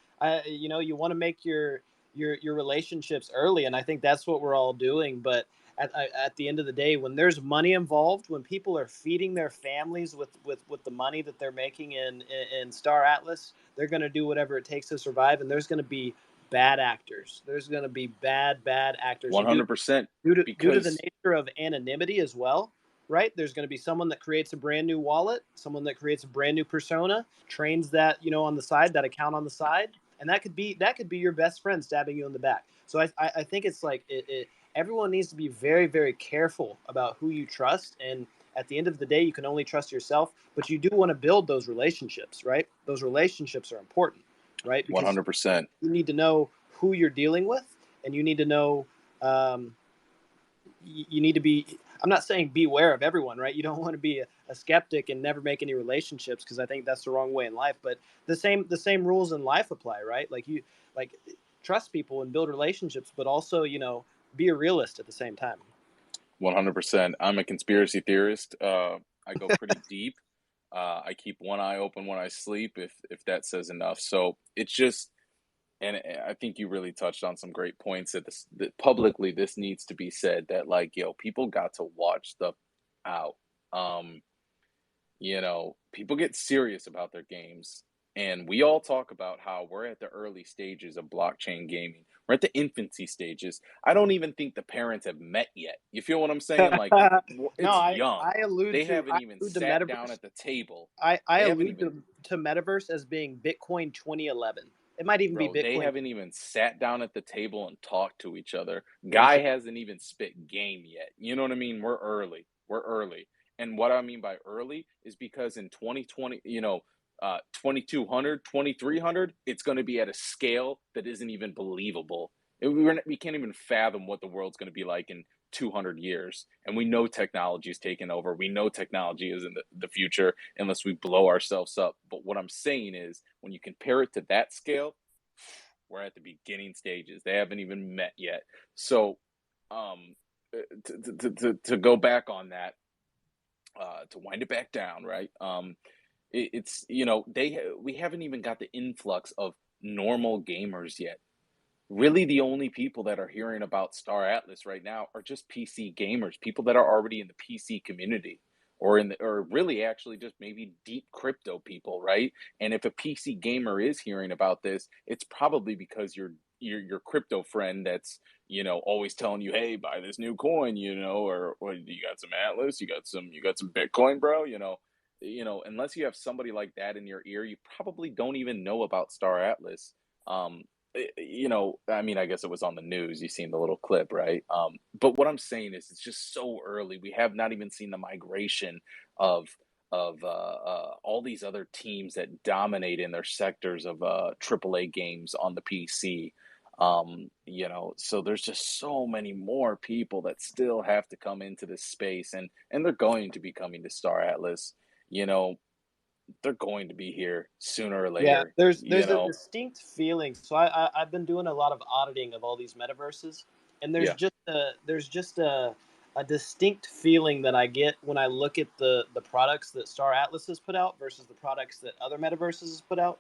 You want to make your relationships early, and I think that's what we're all doing. But at the end of the day, when there's money involved, when people are feeding their families with the money that they're making in Star Atlas, they're going to do whatever it takes to survive. And there's going to be bad actors. There's going to be bad actors, and 100% due to the because nature of anonymity as well, right? There's going to be someone that creates a brand new wallet, someone that creates a brand new persona, trains that, on the side, that account on the side, and that could be your best friend stabbing you in the back. So I think it's like everyone needs to be very, very careful about who you trust. And at the end of the day, you can only trust yourself, but you do want to build those relationships, right? Those relationships are important, right? Because 100%. you need to know who you're dealing with, and you need to know um, you need to be, I'm not saying beware of everyone, right? You don't want to be a skeptic and never make any relationships, because I think that's the wrong way in life. But the same rules in life apply, right? Like trust people and build relationships, but also be a realist at the same time. 100%. I'm a conspiracy theorist. I go pretty deep. I keep one eye open when I sleep, if that says enough. So it's just, and I think you really touched on some great points that publicly this needs to be said that like, yo, people got to watch stuff out. Um, people get serious about their games. And we all talk about how we're at the early stages of blockchain gaming. We're at the infancy stages. I don't even think the parents have met yet. You feel what I'm saying? Like, No, it's I young. I allude They to haven't I even allude to sat down metaverse. at the table. I They haven't allude even, to metaverse as being Bitcoin 2011. It might even be bro, they Bitcoin. haven't even sat down at the table and talked to each other. No Guy shit. hasn't even spit game yet. You know what I mean? We're early. We're early. And what I mean by early is because in 2020, 2200, 2300, it's going to be at a scale that isn't even believable. We can't even fathom what the world's going to be like in 200 years. And we know technology is taking over. We know technology is in the future unless we blow ourselves up. But what I'm saying is, when you compare it to that scale, we're at the beginning stages. They haven't even met yet. So, um, to go back on that, to wind it back down, right? It's we haven't even got the influx of normal gamers yet. Really, the only people that are hearing about Star Atlas right now are just PC gamers, people that are already in the PC community, or really actually just maybe deep crypto people, right? And if a PC gamer is hearing about this, it's probably because your crypto friend that's always telling you, hey, buy this new coin, or you got some Atlas, you got some Bitcoin, bro, unless you have somebody like that in your ear, you probably don't even know about Star Atlas. Um, I mean, I guess it was on the news. You seen the little clip, right? But what I'm saying is, it's just so early. We have not even seen the migration of all these other teams that dominate in their sectors of AAA games on the PC. So there's just so many more people that still have to come into this space, and they're going to be coming to Star Atlas. You know, they're going to be here sooner or Yeah, later. there's a distinct feeling. So I've been doing a lot of auditing of all these metaverses, and Yeah. there's just a distinct feeling that I get when I look at the products that Star Atlas has put out versus the products that other metaverses has put out.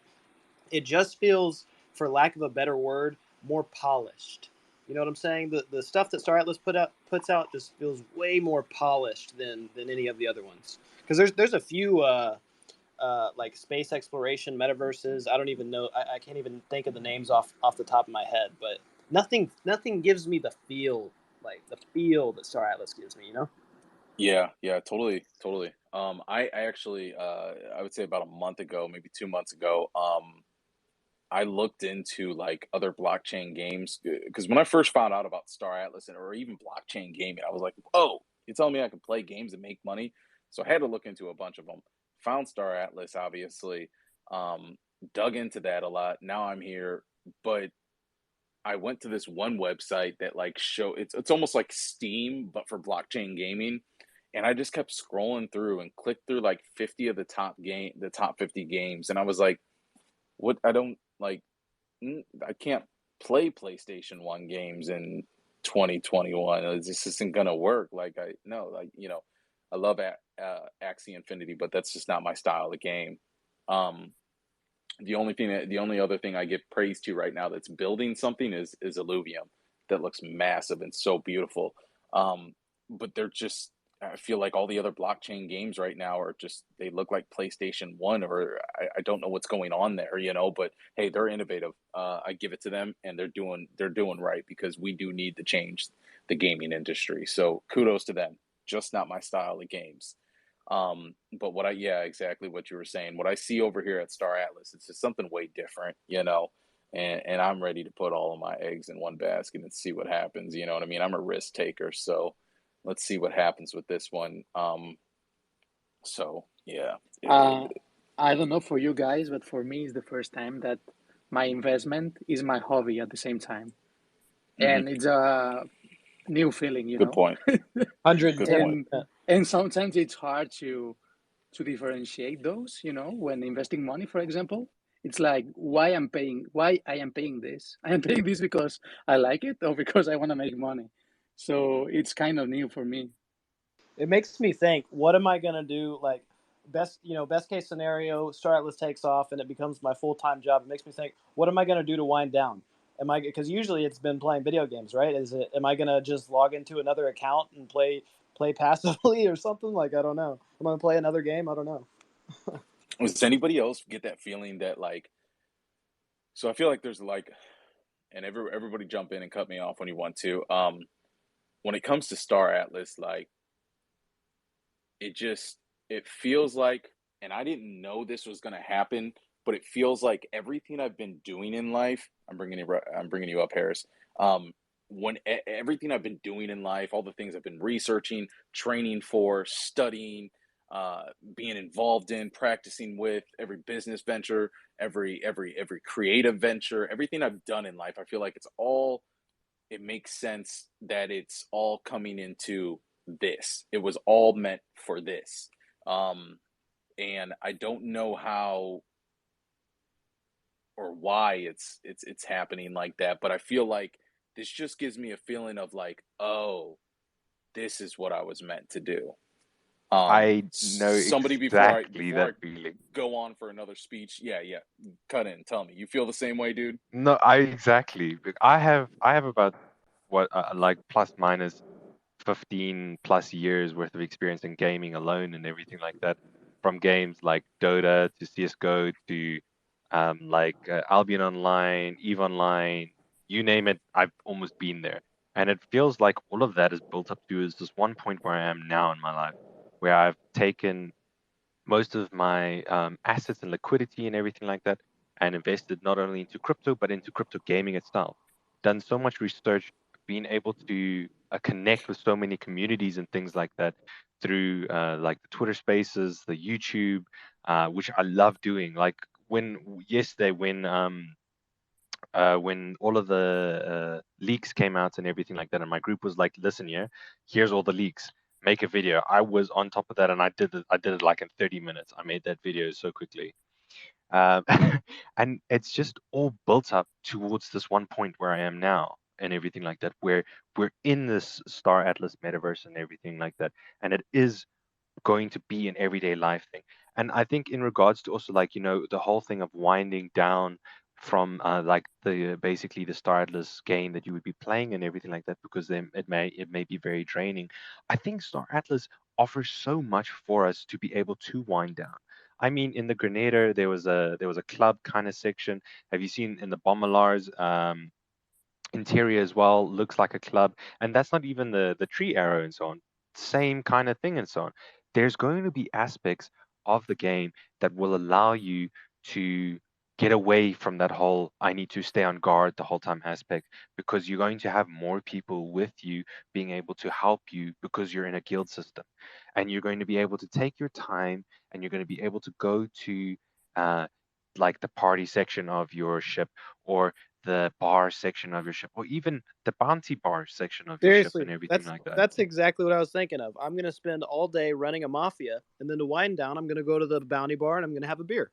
It just feels, for lack of a better word, more polished. You know what I'm saying? The stuff that Star Atlas puts out just feels way more polished than any of the other ones. Because there's a few like space exploration metaverses. I don't even know. I can't even think of the names off the top of my head. But nothing gives me the feel, like the feel that Star Atlas gives me. Yeah, yeah, totally, totally. I actually, I would say about a month ago, maybe 2 months ago, I looked into like other blockchain games because when I first found out about Star Atlas or even blockchain gaming, I was like, "Oh, you're telling me I can play games and make money?" So I had to look into a bunch of them. Found Star Atlas, obviously, um, dug into that a lot. Now I'm here, but I went to this one website that like it's almost like Steam but for blockchain gaming, and I just kept scrolling through and clicked through like 50 of the top 50 games, and I was like, "What? I don't like." I can't play PlayStation 1 games in 2021. This isn't gonna work. Like I no, like I love Axie Infinity, but that's just not my style of game. Um, the only other thing I give praise to right now that's building something is Illuvium that looks massive and so beautiful. Um, but they're just I feel like all the other blockchain games right now are just they look like PlayStation 1 or I don't know what's going on there, but hey, they're innovative. I give it to them and they're doing right because we do need to change the gaming industry. So kudos to them. Just not my style of games. But yeah, exactly what you were saying. What I see over here at Star Atlas, it's just something way different, and I'm ready to put all of my eggs in one basket and see what happens. You know what I mean? I'm a risk taker, so let's see what happens with this one. So yeah, Uh, I don't know for you guys, but for me, it's the first time that my investment is my hobby at the same time, mhm, and it's a new feeling, good point. Good point. and 110%. and sometimes it's hard to differentiate those, when investing money, for example. It's like why I am paying this. I am paying this because I like it or because I want to make money. So it's kind of new for me. It makes me think, what am I gonna do? Like, best case scenario, Star Atlas takes off and it becomes my full time job. It makes me think, what am I gonna do to wind down? Because usually it's been playing video games, right? Am I gonna just log into another account and play passively or something? Like, I don't know. I'm gonna play another game. I don't know. Does anybody else get that feeling that like? So I feel like there's like, and everybody jump in and cut me off when you want to. When it comes to Star Atlas, like it just it feels like and I didn't know this was going to happen, but it feels like everything I've been doing in life, I'm bringing you up, Harris. um when everything I've been doing in life, all the things I've been researching, training for, studying, uh being involved in, practicing with, every business venture, every creative venture, everything I've done in life, I feel like it makes sense that it's all coming into this. It was all meant for this. Um, and I don't know how or why it's happening like that, but I feel like this just gives me a feeling of like, oh, this is what I was meant to do. I know Somebody exactly before I that feeling. go on for another speech, yeah, cut in, tell me. You feel the same way, dude? No, I exactly. I have about what like plus minus 15 plus years worth of experience in gaming alone and everything like that, from games like Dota to CS:GO to like Albion Online, Eve Online, you name it, I've almost been there. And it feels like all of that is built up to is this one point where I am now in my life, where I've taken most of my assets and liquidity and everything like that, and invested not only into crypto but into crypto gaming itself. Done so much research, been able to connect with so many communities and things like that through like the Twitter Spaces, the YouTube, which I love doing. Like when yesterday when all of the leaks came out and everything like that, and my group was like, "Listen, yeah, here's all the leaks. Make a video." I was on top of that, and I did it. I did it like in 30 minutes. I made that video so quickly, um, and it's just all built up towards this one point where I am now, and everything like that, where we're in this Star Atlas metaverse and everything like that, and it is going to be an everyday life thing. And I think in regards to also like, the whole thing of winding down from like the basically the Star Atlas game that you would be playing and everything like that, because then it may be very draining. I think Star Atlas offers so much for us to be able to wind down. I mean, in the Grenadier, there was a club kind of section. Have you seen in the Bommalars? Interior as well looks like a club, and that's not even the tree arrow and so on, same kind of thing and so on. There's going to be aspects of the game that will allow you to get away from that whole I need to stay on guard the whole time aspect, because you're going to have more people with you being able to help you because you're in a guild system, and you're going to be able to take your time, and you're going to be able to go to uh, like the party section of your ship, or the bar section of your ship, or even the bounty bar section of your ship, Seriously, and everything that's like that. that's exactly what I was thinking of. I'm gonna spend all day running a mafia, and then to wind down, I'm gonna go to the bounty bar and I'm gonna have a beer.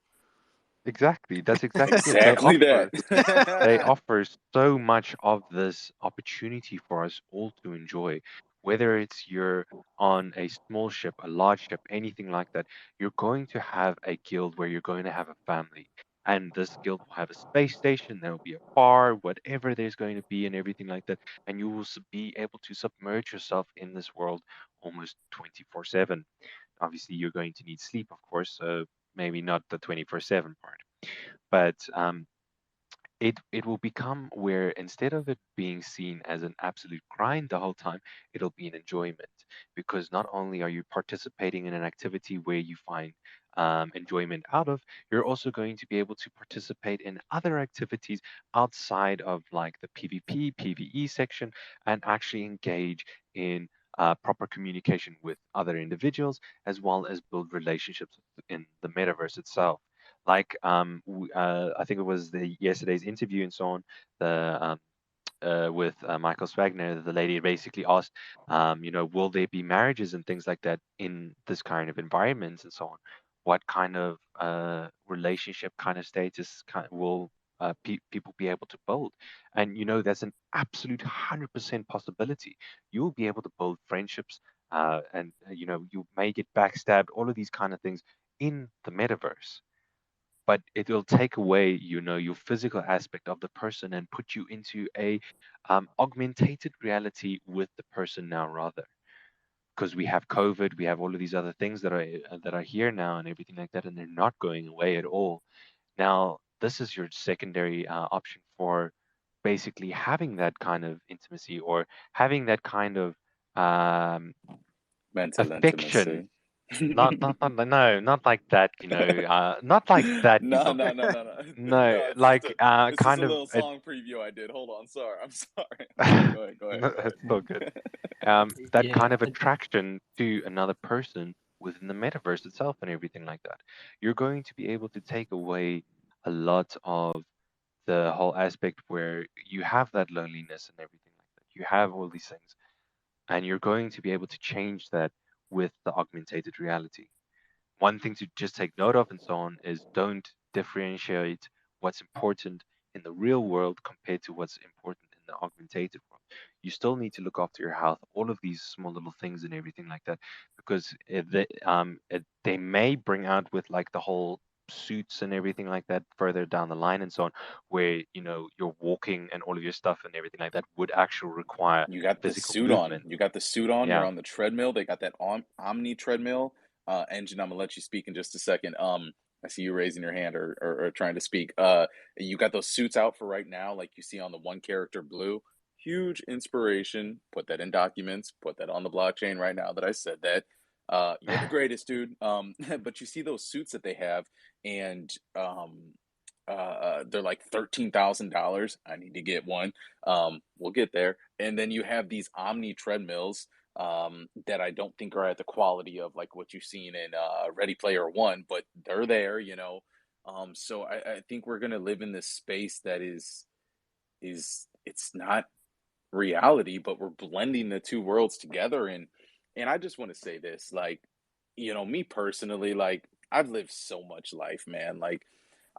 Exactly, that's exactly it. Exactly that. They offer so much of this opportunity for us all to enjoy. Whether it's you're on a small ship, a large ship, anything like that, you're going to have a guild where you're going to have a family. And this guild will have a space station, there will be a bar, whatever there's going to be, and everything like that. And you will be able to submerge yourself in this world almost 24/7. Obviously, you're going to need sleep, of course, so maybe not the 24/7 part. But it will become where instead of it being seen as an absolute grind the whole time, it'll be an enjoyment, because not only are you participating in an activity where you find enjoyment out of, you're also going to be able to participate in other activities outside of like the PvP, PvE section, and actually engage in proper communication with other individuals, as well as build relationships in the metaverse itself. Like I think it was the yesterday's interview and so on. The with Michael Swagner, the lady basically asked, will there be marriages and things like that in this kind of environments and so on? What kind of relationship kind of status will people be able to build? And that's an absolute 100% possibility. You'll be able to build friendships, and you may get backstabbed, all of these kind of things in the metaverse, but it will take away your physical aspect of the person and put you into a augmented reality with the person now, rather, because we have COVID, we have all of these other things that are here now and everything like that, and they're not going away at all. Now this is your secondary option for basically having that kind of intimacy, or having that kind of um, Mental affection. intimacy. No, not like that, not like that, No, no, no, but no, no. no, No, it's just like a this is kind a of little a, song preview I did. Hold on, sorry. I'm sorry. I'm sorry. Go ahead. Go ahead. Go it's so good. That Yeah, kind of attraction to another person within the metaverse itself and everything like that. You're going to be able to take away a lot of the whole aspect where you have that loneliness and everything like that. You have all these things, and you're going to be able to change that with the augmented reality. One thing to just take note of and so on is don't differentiate what's important in the real world compared to what's important in the augmented world. You still need to look after your health, all of these small little things and everything like that, because they may bring out with like the whole suits and everything like that further down the line and so on, where you're walking and all of your stuff and everything like that would actually require You got the physical suit on. movement. You got the suit on. You're Yeah. on the treadmill. They got that Omni treadmill engine. I'm gonna let you speak in just a second. I see you raising your hand or trying to speak. You got those suits out for right now, like you see on the one character blue. Huge inspiration. Put that in documents. Put that on the blockchain right now that I said that. You're the greatest, dude. But you see those suits that they have, and they're like $13,000. I need to get one. We'll get there. And then you have these Omni treadmills that I don't think are at the quality of like what you've seen in Ready Player One, but they're there. So I think we're gonna live in this space that is it's not reality, but we're blending the two worlds together. And I just want to say this, like, me personally, like, I've lived so much life, man. Like,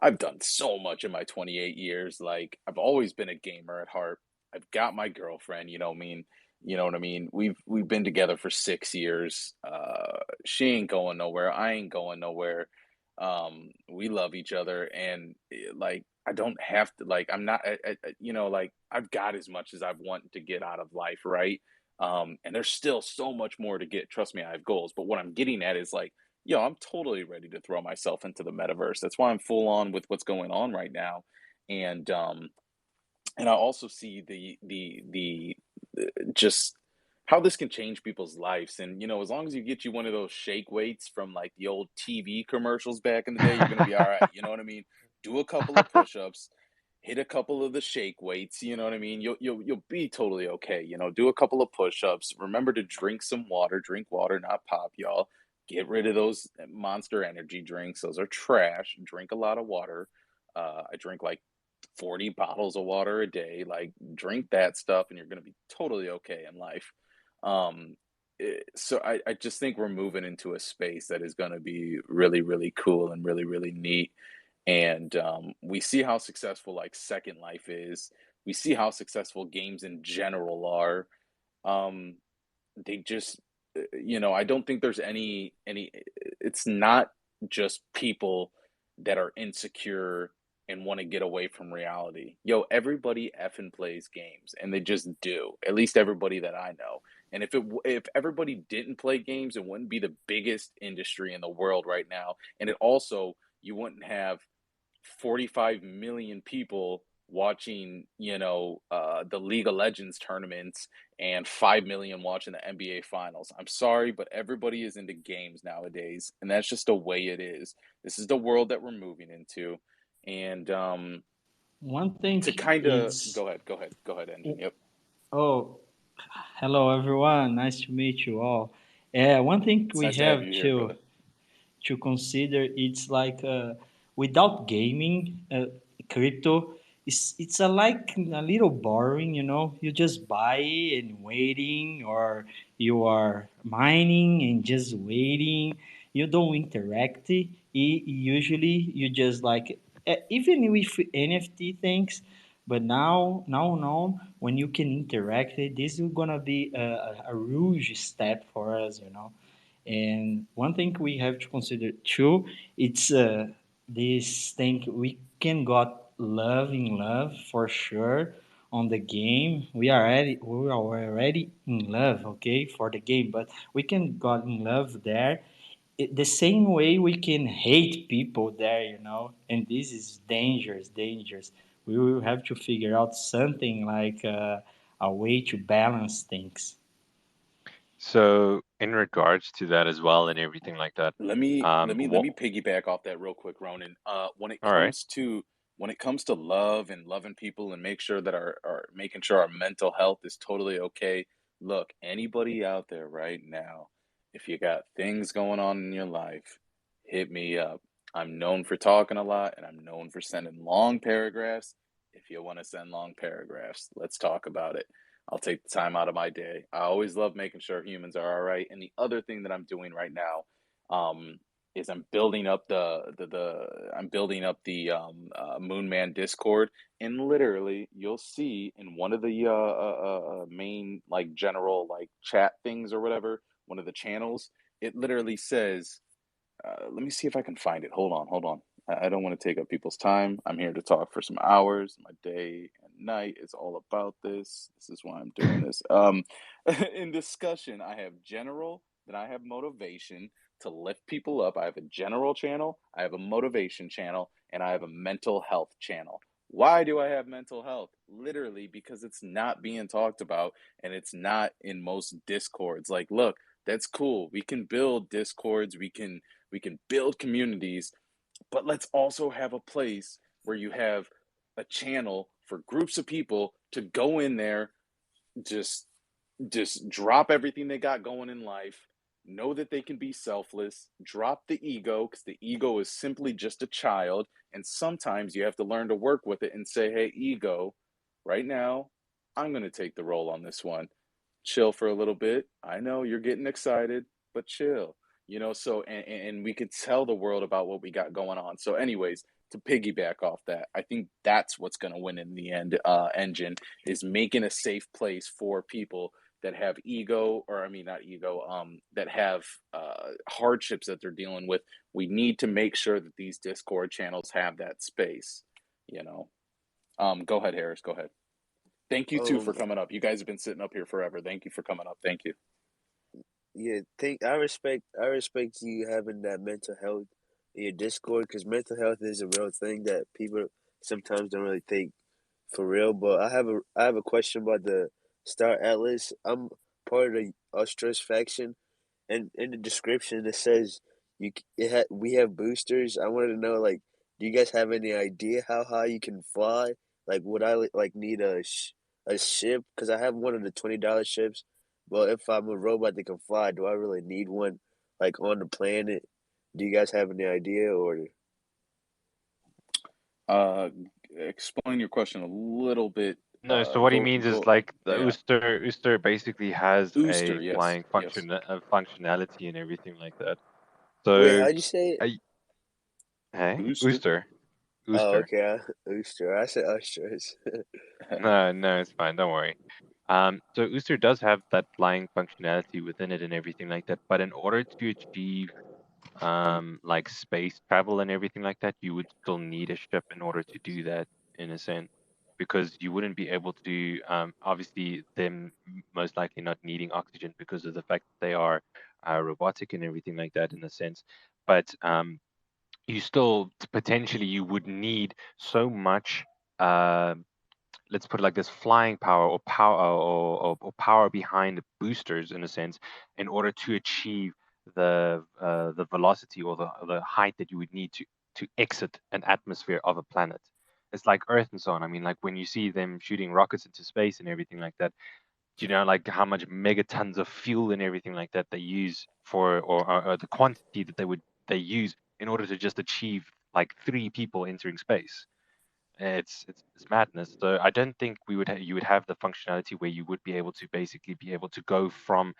I've done so much in my 28 years. Like, I've always been a gamer at heart. I've got my girlfriend, you know what I mean? We've been together for 6 years. She ain't going nowhere. I ain't going nowhere. We love each other, and like I don't have to like I'm not like I've got as much as I've wanted to get out of life, right? And there's still so much more to get. Trust me, I have goals. But what I'm getting at is like, I'm totally ready to throw myself into the metaverse. That's why I'm full on with what's going on right now. And I also see just how this can change people's lives. And as long as you get you one of those shake weights from like the old TV commercials back in the day, you're gonna be all right. You know what I mean? do a couple of push-ups, hit a couple of the shake weights, you know what I mean? You'll be totally okay, you know, do a couple of push-ups, remember to drink some water, drink water, not pop, y'all. Get rid of those Monster Energy drinks, those are trash. Drink a lot of water. I drink like 40 bottles of water a day. Like, drink that stuff, and you're gonna be totally okay in life. So I just think we're moving into a space that is gonna be really, really cool and really, really neat. And we see how successful like Second Life is. We see how successful games in general are. Um, they just you know, I don't think there's any it's not just people that are insecure and want to get away from reality. Yo, everybody effing plays games and they just do. At least everybody that I know. And if everybody didn't play games, it wouldn't be the biggest industry in the world right now. And it also you wouldn't have 45 million people watching, you know, the League of Legends tournaments and 5 million watching the NBA finals. I'm sorry, but everybody is into games nowadays, and that's just the way it is. This is the world that we're moving into. And One thing to kind of is, go ahead, Engine. Yep. oh, hello everyone. Nice to meet you all. One thing It's we nice to have have you here, brother. to consider it's like without gaming, crypto it's a like a little boring. You just buy and waiting, or you are mining and just waiting. You don't interact. Usually you just like even with NFT things. But now, when you can interact, this is gonna be a huge step for us. And one thing we have to consider too, it's this thing we can got love in love for sure on the game. We are already in love, okay, for the game, but we can got in love there. The same way we can hate people there. And this is dangerous, dangerous. We will have to figure out something like a way to balance things. So, in regards to that as well and everything like that, Let what? me piggyback off that real quick, Ronan. All right. When it comes to love and loving people and make sure that our making sure our mental health is totally okay. Look, anybody out there right now, if you got things going on in your life, hit me up. I'm known for talking a lot and I'm known for sending long paragraphs. If you want to send long paragraphs, let's talk about it. I'll take the time out of my day. I always love making sure humans are all right. And the other thing that I'm doing right now, um, is I'm building up the Moon Man Discord, and literally you'll see in one of the main like general like chat things or whatever, one of the channels, it literally says let me see if I can find it. Hold on. I don't want to take up people's time. I'm here to talk for some hours. My day and night is all about this. This is why I'm doing this. In discussion, I have general, then I have motivation to lift people up. I have a general channel, I have a motivation channel, and I have a mental health channel. Why do I have mental health? Literally because it's not being talked about and it's not in most discords. Like, look, that's cool. We can build discords, we can build communities, but let's also have a place where you have a channel for groups of people to go in there, just drop everything they got going in life, know that they can be selfless, drop the ego because the ego is simply just a child, and sometimes you have to learn to work with it and say, hey, ego, right now I'm going to take the role on this one. Chill for a little bit. I know you're getting excited, but chill. So and we could tell the world about what we got going on. So anyways, to piggyback off that, I think that's what's going to win in the end. Engine is making a safe place for people that have ego, or I mean not ego, that have hardships that they're dealing with. We need to make sure that these Discord channels have that space. You know. Go ahead, Harris. Go ahead. Thank you too Um, for coming up. You guys have been sitting up here forever. Thank you for coming up. Thank you. yeah, I respect you having that mental health in your Discord because mental health is a real thing that people sometimes don't really take for real. But I have a question about the Star Atlas. I'm part of the Austrus faction, and in the description it says we have boosters. I wanted to know like Do you guys have any idea how high you can fly? Like, would I like need a ship? Because I have one of the $20 ships. But if I'm a robot that can fly, do I really need one like on the planet? Do you guys have any idea or? Uh, Explain your question a little bit. No, so what he Go means is go. like the Yeah, Ooster basically has Ooster. a Yes, flying yes. functionality and everything like that. Wait, So, how'd you say it? I, hey, Ooster. Oh, Ooster. okay. Oyster. I said oysters. No, no, it's fine. Don't worry. So Ooster does have that flying functionality within it and everything like that. But in order to achieve like space travel and everything like that, you would still need a ship in order to do that, in a sense, because you wouldn't be able to obviously them most likely not needing oxygen because of the fact that they are robotic and everything like that, in a sense. But you still potentially you would need so much uh, let's put it like this, flying power or power behind boosters, in a sense, in order to achieve the velocity or the height that you would need to exit an atmosphere of a planet. It's like Earth and so on. I mean, like when you see them shooting rockets into space and everything like that, do you know like how much megatons of fuel and everything like that they use for, or the quantity that they use in order to just achieve like 3 people entering space? It's madness. So I don't think you would have the functionality where you would be able to basically be able to go from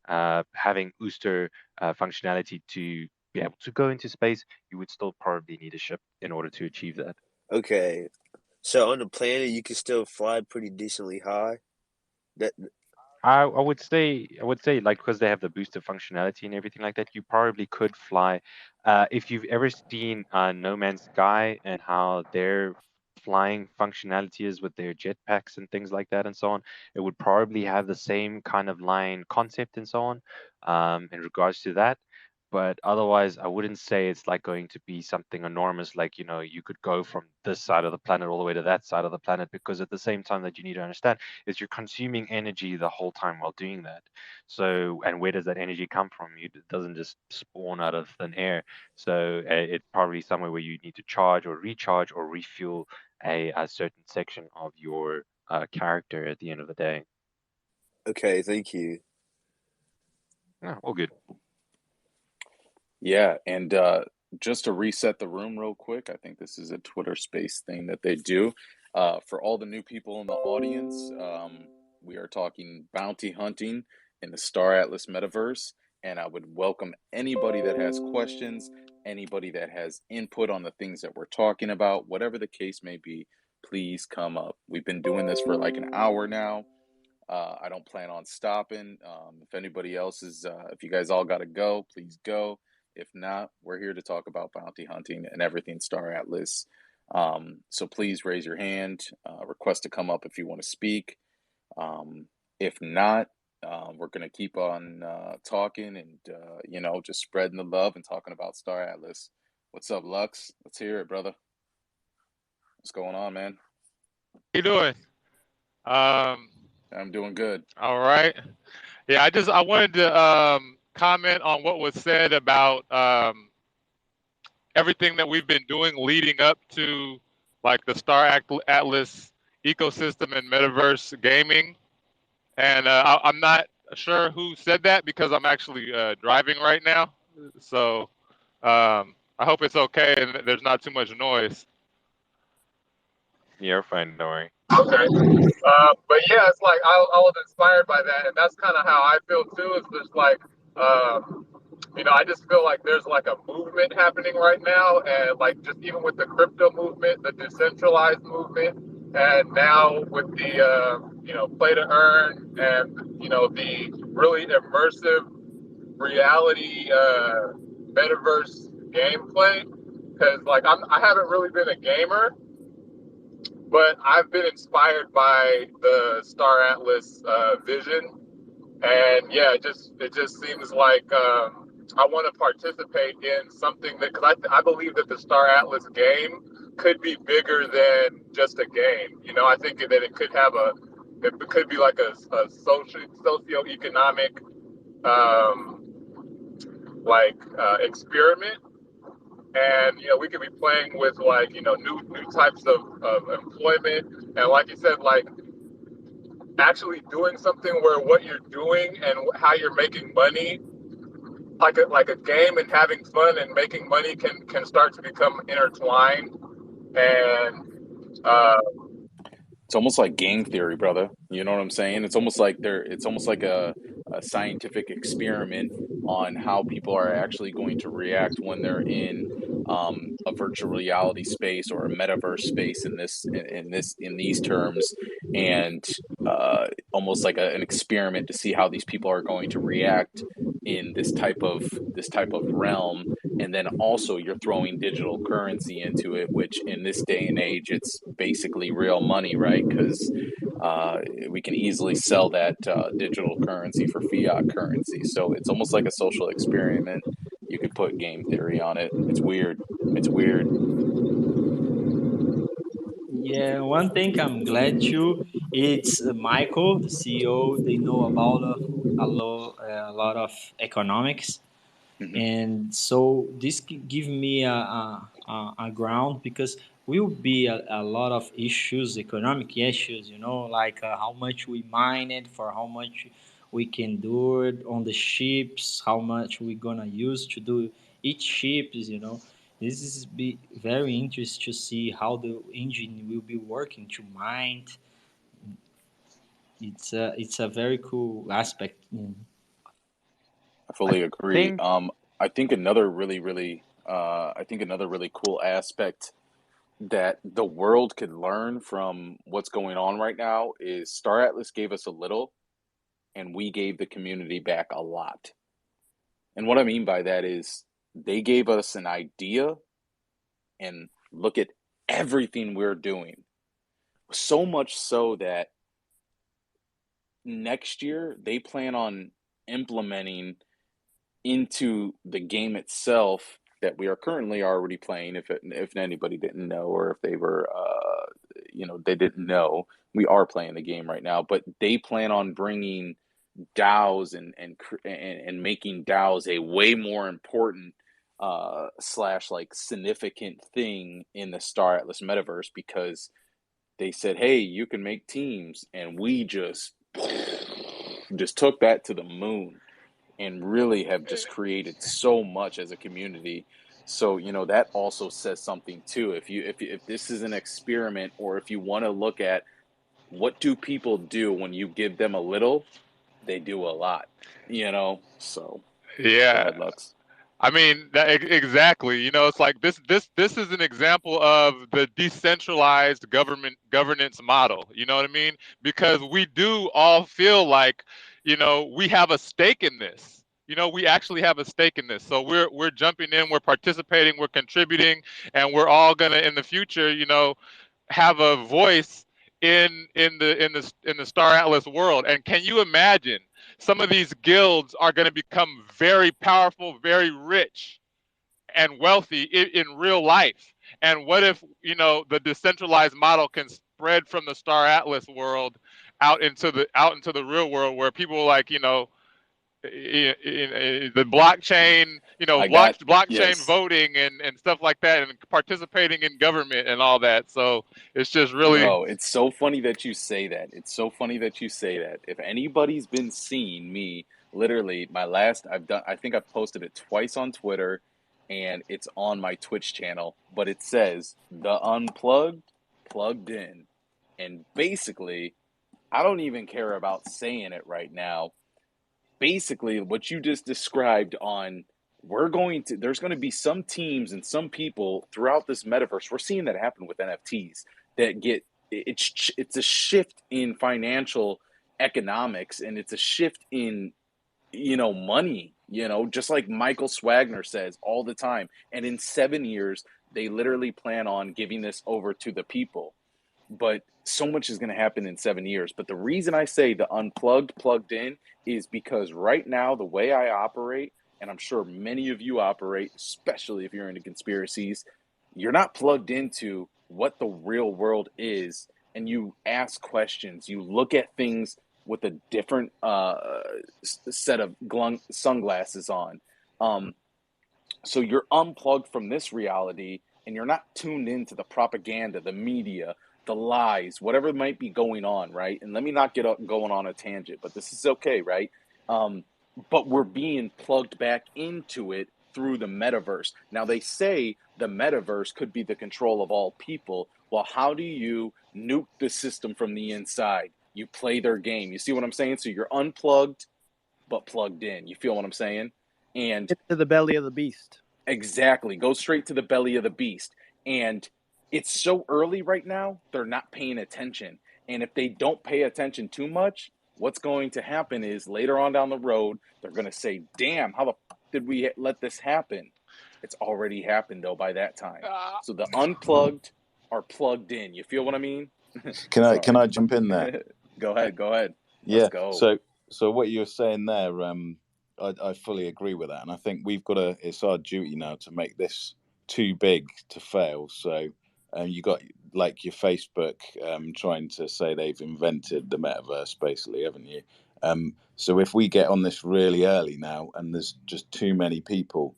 having Ooster functionality to be able to go into space. You would still probably need a ship in order to achieve that. Okay. So on the planet, you can still fly pretty decently high. That I would say like because they have the booster functionality and everything like that, you probably could fly. If you've ever seen No Man's Sky and how their flying functionality is with their jetpacks and things like that and so on, it would probably have the same kind of line concept and so on in regards to that. But otherwise, I wouldn't say it's like going to be something enormous, like, you could go from this side of the planet all the way to that side of the planet, because at the same time that you need to understand is you're consuming energy the whole time while doing that. So, and where does that energy come from? It doesn't just spawn out of thin air. So, it's probably somewhere where you need to charge or recharge or refuel a certain section of your character at the end of the day. okay? Thank you. Yeah, all good. Yeah, and just to reset the room real quick, I think this is a Twitter Space thing that they do. For all the new people in the audience, we are talking bounty hunting in the Star Atlas Metaverse, and I would welcome anybody that has questions, anybody that has input on the things that we're talking about, whatever the case may be, please come up. We've been doing this for like an hour now. I don't plan on stopping. If anybody else is, if you guys all got to go, please go. If not, we're here to talk about bounty hunting and everything Star Atlas. So please raise your hand, request to come up if you want to speak. If not, we're going to keep on talking and, just spreading the love and talking about Star Atlas. What's up, Lux? Let's hear it, brother. What's going on, man? How you doing? Um, I'm doing good. all right. Yeah, I wanted to comment on what was said about everything that we've been doing leading up to like the Atlas ecosystem and metaverse gaming. And I'm not sure who said that because I'm actually driving right now. So I hope it's okay and there's not too much noise. Yeah, fine, don't worry. Okay. But yeah, it's like I was inspired by that, and that's kind of how I feel too. It's just like, I just feel like there's like a movement happening right now, and like just even with the crypto movement, the decentralized movement, and now with the play to earn, and the really immersive reality metaverse gameplay. Because like I haven't really been a gamer, but I've been inspired by the Star Atlas vision, and yeah, it just seems like I want to participate in something that, because I believe that the Star Atlas game could be bigger than just a game. I think that it could be like a socioeconomic experiment, and we could be playing with like new types of employment, and like you said, like actually doing something where what you're doing and how you're making money, like a game, and having fun and making money can start to become intertwined. And It's almost like game theory, brother. You know what I'm saying? It's almost like a scientific experiment on how people are actually going to react when they're in a virtual reality space or a metaverse space in these terms, and almost like an experiment to see how these people are going to react in this type of realm. And then also you're throwing digital currency into it, which in this day and age it's basically real money, right? Because we can easily sell that digital currency for fiat currency. So it's almost like a social experiment. You could put game theory on it. It's weird. It's weird. Yeah, one thing I'm glad to, it's Michael, the CEO. They know about a lot of economics, Hmm. and so this give me a ground because will be a lot of issues, economic issues, like how much we mine it, for how much we can do it on the ships, how much we gonna use to do each ships. This is be very interesting to see how the engine will be working to mine. It's a very cool aspect. I I fully agree. think I think another I think another really cool aspect that the world could learn from what's going on right now is Star Atlas gave us a little and we gave the community back a lot. And what I mean by that is they gave us an idea, and look at everything we're doing. So much so that next year they plan on implementing into the game itself that we are currently already playing. If anybody didn't know, or if they were, they didn't know, we are playing the game right now. But they plan on bringing DAOs and making DAOs a way more important slash like significant thing in the Star Atlas Metaverse, because they said, hey, you can make teams, and we just took that to the moon and really have just created so much as a community. So, that also says something too. If this is an experiment, or if you want to look at what do people do when you give them a little, they do a lot. So go yeah, ahead, Lux. I mean, exactly. It's like this is an example of the decentralized governance model. You know what I mean? Because we do all feel like, we have a stake in this. We actually have a stake in this. So we're jumping in, we're participating, we're contributing, and we're all gonna in the future, have a voice in the Star Atlas world. And can you imagine? Some of these guilds are going to become very powerful, very rich, and wealthy in real life. And what if, the decentralized model can spread from the Star Atlas world out into the real world, where people like, the blockchain, I got blockchain yes. voting and stuff like that, and participating in government and all that. So it's just really, Bro, it's so funny that you say that. It's so funny that you say that. If anybody's been seeing me, literally, I think I've posted it twice on Twitter, and it's on my Twitch channel, but it says the unplugged, plugged in. And basically, I don't even care about saying it right now. Basically, what you just described on there's going to be some teams and some people throughout this metaverse. We're seeing that happen with NFTs that get it's a shift in financial economics, and it's a shift in money, just like Michael Swagner says all the time. And in 7 years they literally plan on giving this over to the people, but so much is going to happen in 7 years. But the reason I say the unplugged, plugged in is because right now, the way I operate, and I'm sure many of you operate, especially if you're into conspiracies, you're not plugged into what the real world is, and you ask questions. You look at things with a different set of sunglasses on. Um, So you're unplugged from this reality and you're not tuned into the propaganda, the media, the lies, whatever might be going on, right? And let me not get going on a tangent, but this is okay, right? Um, but we're being plugged back into it through the metaverse. Now, they say the metaverse could be the control of all people. Well, how do you nuke the system from the inside? You play their game. You see what I'm saying? So you're unplugged, but plugged in. You feel what I'm saying? And Into the belly of the beast. exactly, go straight to the belly of the beast. And it's so early right now, they're not paying attention. And if they don't pay attention too much, what's going to happen is later on down the road, they're going to say, damn, how the f did we let this happen? It's already happened though by that time. So the unplugged are plugged in. You feel what I mean? Can I Sorry. jump in there? Go ahead. Go ahead. Let's Yeah. go. So what you're saying there, I fully agree with that, and I think it's our duty now to make this too big to fail. So, you got like your Facebook trying to say they've invented the metaverse, basically, haven't you? So if we get on this really early now, and there's just too many people,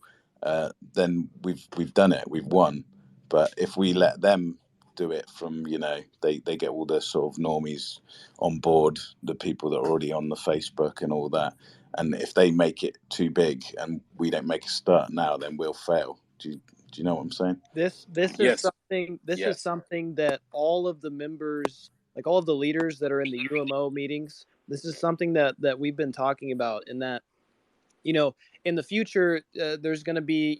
then we've done it, we've won. But if we let them do it from, they get all the sort of normies on board, the people that are already on the Facebook and all that. And if they make it too big and we don't make a start now, then we'll fail. Do you know what I'm saying? This is Yes. something. This is Yes. something that all of the members, like all of the leaders that are in the UMO meetings, this is something that we've been talking about. In that, in the future, there's going to be,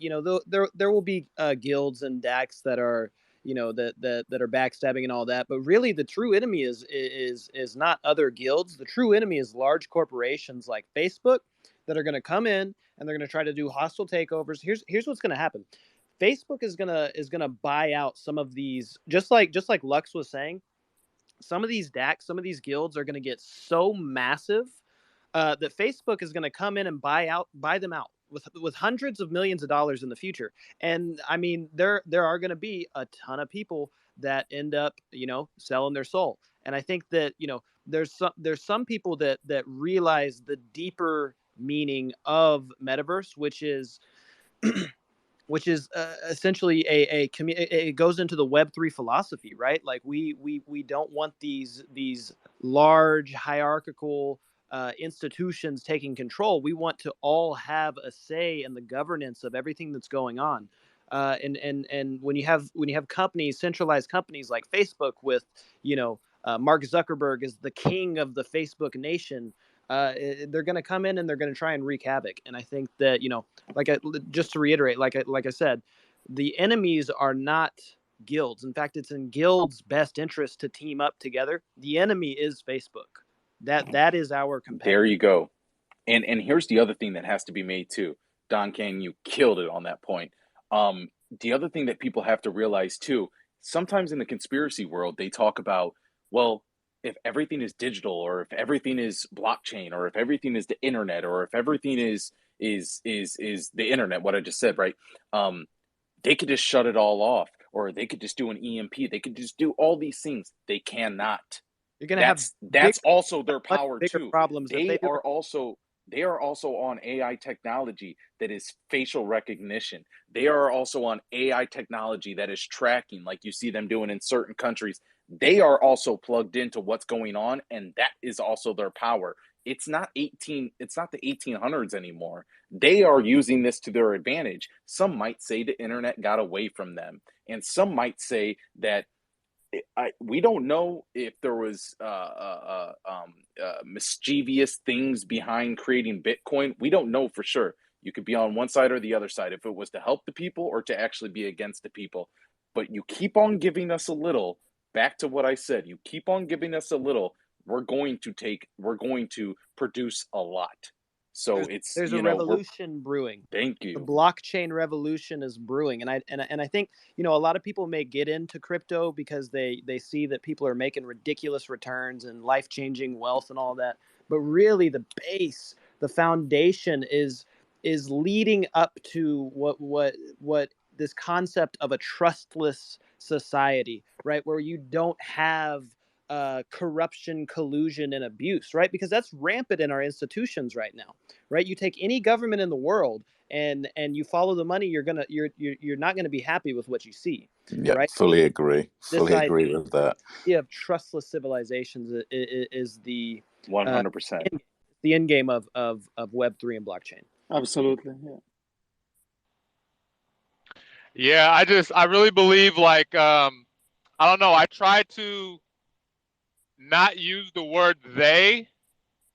there will be guilds and DACs that are, that are backstabbing and all that. But really, the true enemy is not other guilds. The true enemy is large corporations like Facebook that are going to come in and they're going to try to do hostile takeovers. Here's what's going to happen. Facebook is gonna buy out some of these, just like Lux was saying. Some of these DACs, some of these guilds are gonna get so massive that Facebook is gonna come in and buy them out with hundreds of millions of dollars in the future. And I mean, there are gonna be a ton of people that end up, selling their soul. And I think that there's some people that realize the deeper meaning of metaverse, which is essentially it goes into the Web3 philosophy, right? Like we don't want these large hierarchical institutions taking control. We want to all have a say in the governance of everything that's going on. And when you have companies, centralized companies like Facebook, with Mark Zuckerberg is the king of the Facebook nation. They're going to come in and they're going to try and wreak havoc. And I think that just to reiterate, like I said, the enemies are not guilds. In fact, it's in guilds' best interest to team up together. The enemy is Facebook. That is our competitor. There you go. And here's the other thing that has to be made too. Don Kang, you killed it on that point. The other thing that people have to realize too, sometimes in the conspiracy world, they talk about, well, if everything is digital, or if everything is blockchain, or if everything is the internet, or if everything is the internet, what I just said, right? They could just shut it all off, or they could just do an EMP. They could just do all these things. They cannot. You're going to have That's also their power bigger too. problems if they do They are also on AI technology that is facial recognition. They are also on AI technology that is tracking, like you see them doing in certain countries. They are also plugged into what's going on, and that is also their power. It's not the 1800s anymore. They are using this to their advantage. Some might say the internet got away from them, and some might say that we don't know if there was mischievous things behind creating Bitcoin. We don't know for sure. You could be on one side or the other side, if it was to help the people or to actually be against the people. But you keep on giving us a little. Back to what I said. You keep on giving us a little. We're going to produce a lot. So there's a revolution brewing. Thank you. The blockchain revolution is brewing, and I think a lot of people may get into crypto because they see that people are making ridiculous returns and life-changing wealth and all that. But really, the base, the foundation is leading up to what this concept of a trustless society, right? Where you don't have corruption, collusion, and abuse, right? Because that's rampant in our institutions right now, right? You take any government in the world and you follow the money, you're not gonna be happy with what you see, Yeah, right? fully agree. This Fully agree with that. idea of trustless civilizations is the 100%. the end game of Web3 and blockchain. Absolutely. Yeah. Yeah, I really believe like I don't know, I try to not use the word they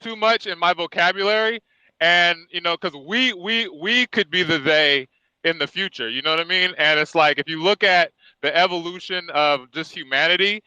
too much in my vocabulary, and you know, because we could be the they in the future, you know what I mean? And it's like if you look at the evolution of just humanity,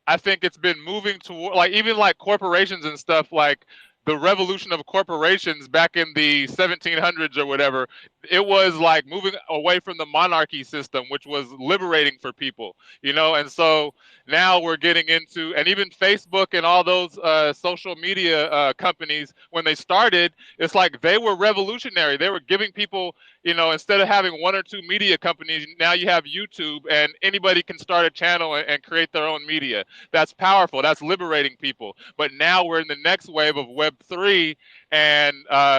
I think it's been moving toward like even like corporations and stuff, like the revolution of corporations back in the 1700s or whatever. It was like moving away from the monarchy system, which was liberating for people, you know. And so now we're getting into, and even Facebook and all those social media companies, when they started, it's like they were revolutionary. They were giving people, you know, instead of having one or two media companies, now you have YouTube and anybody can start a channel and create their own media. That's powerful. That's liberating people. But now we're in the next wave of Web3 and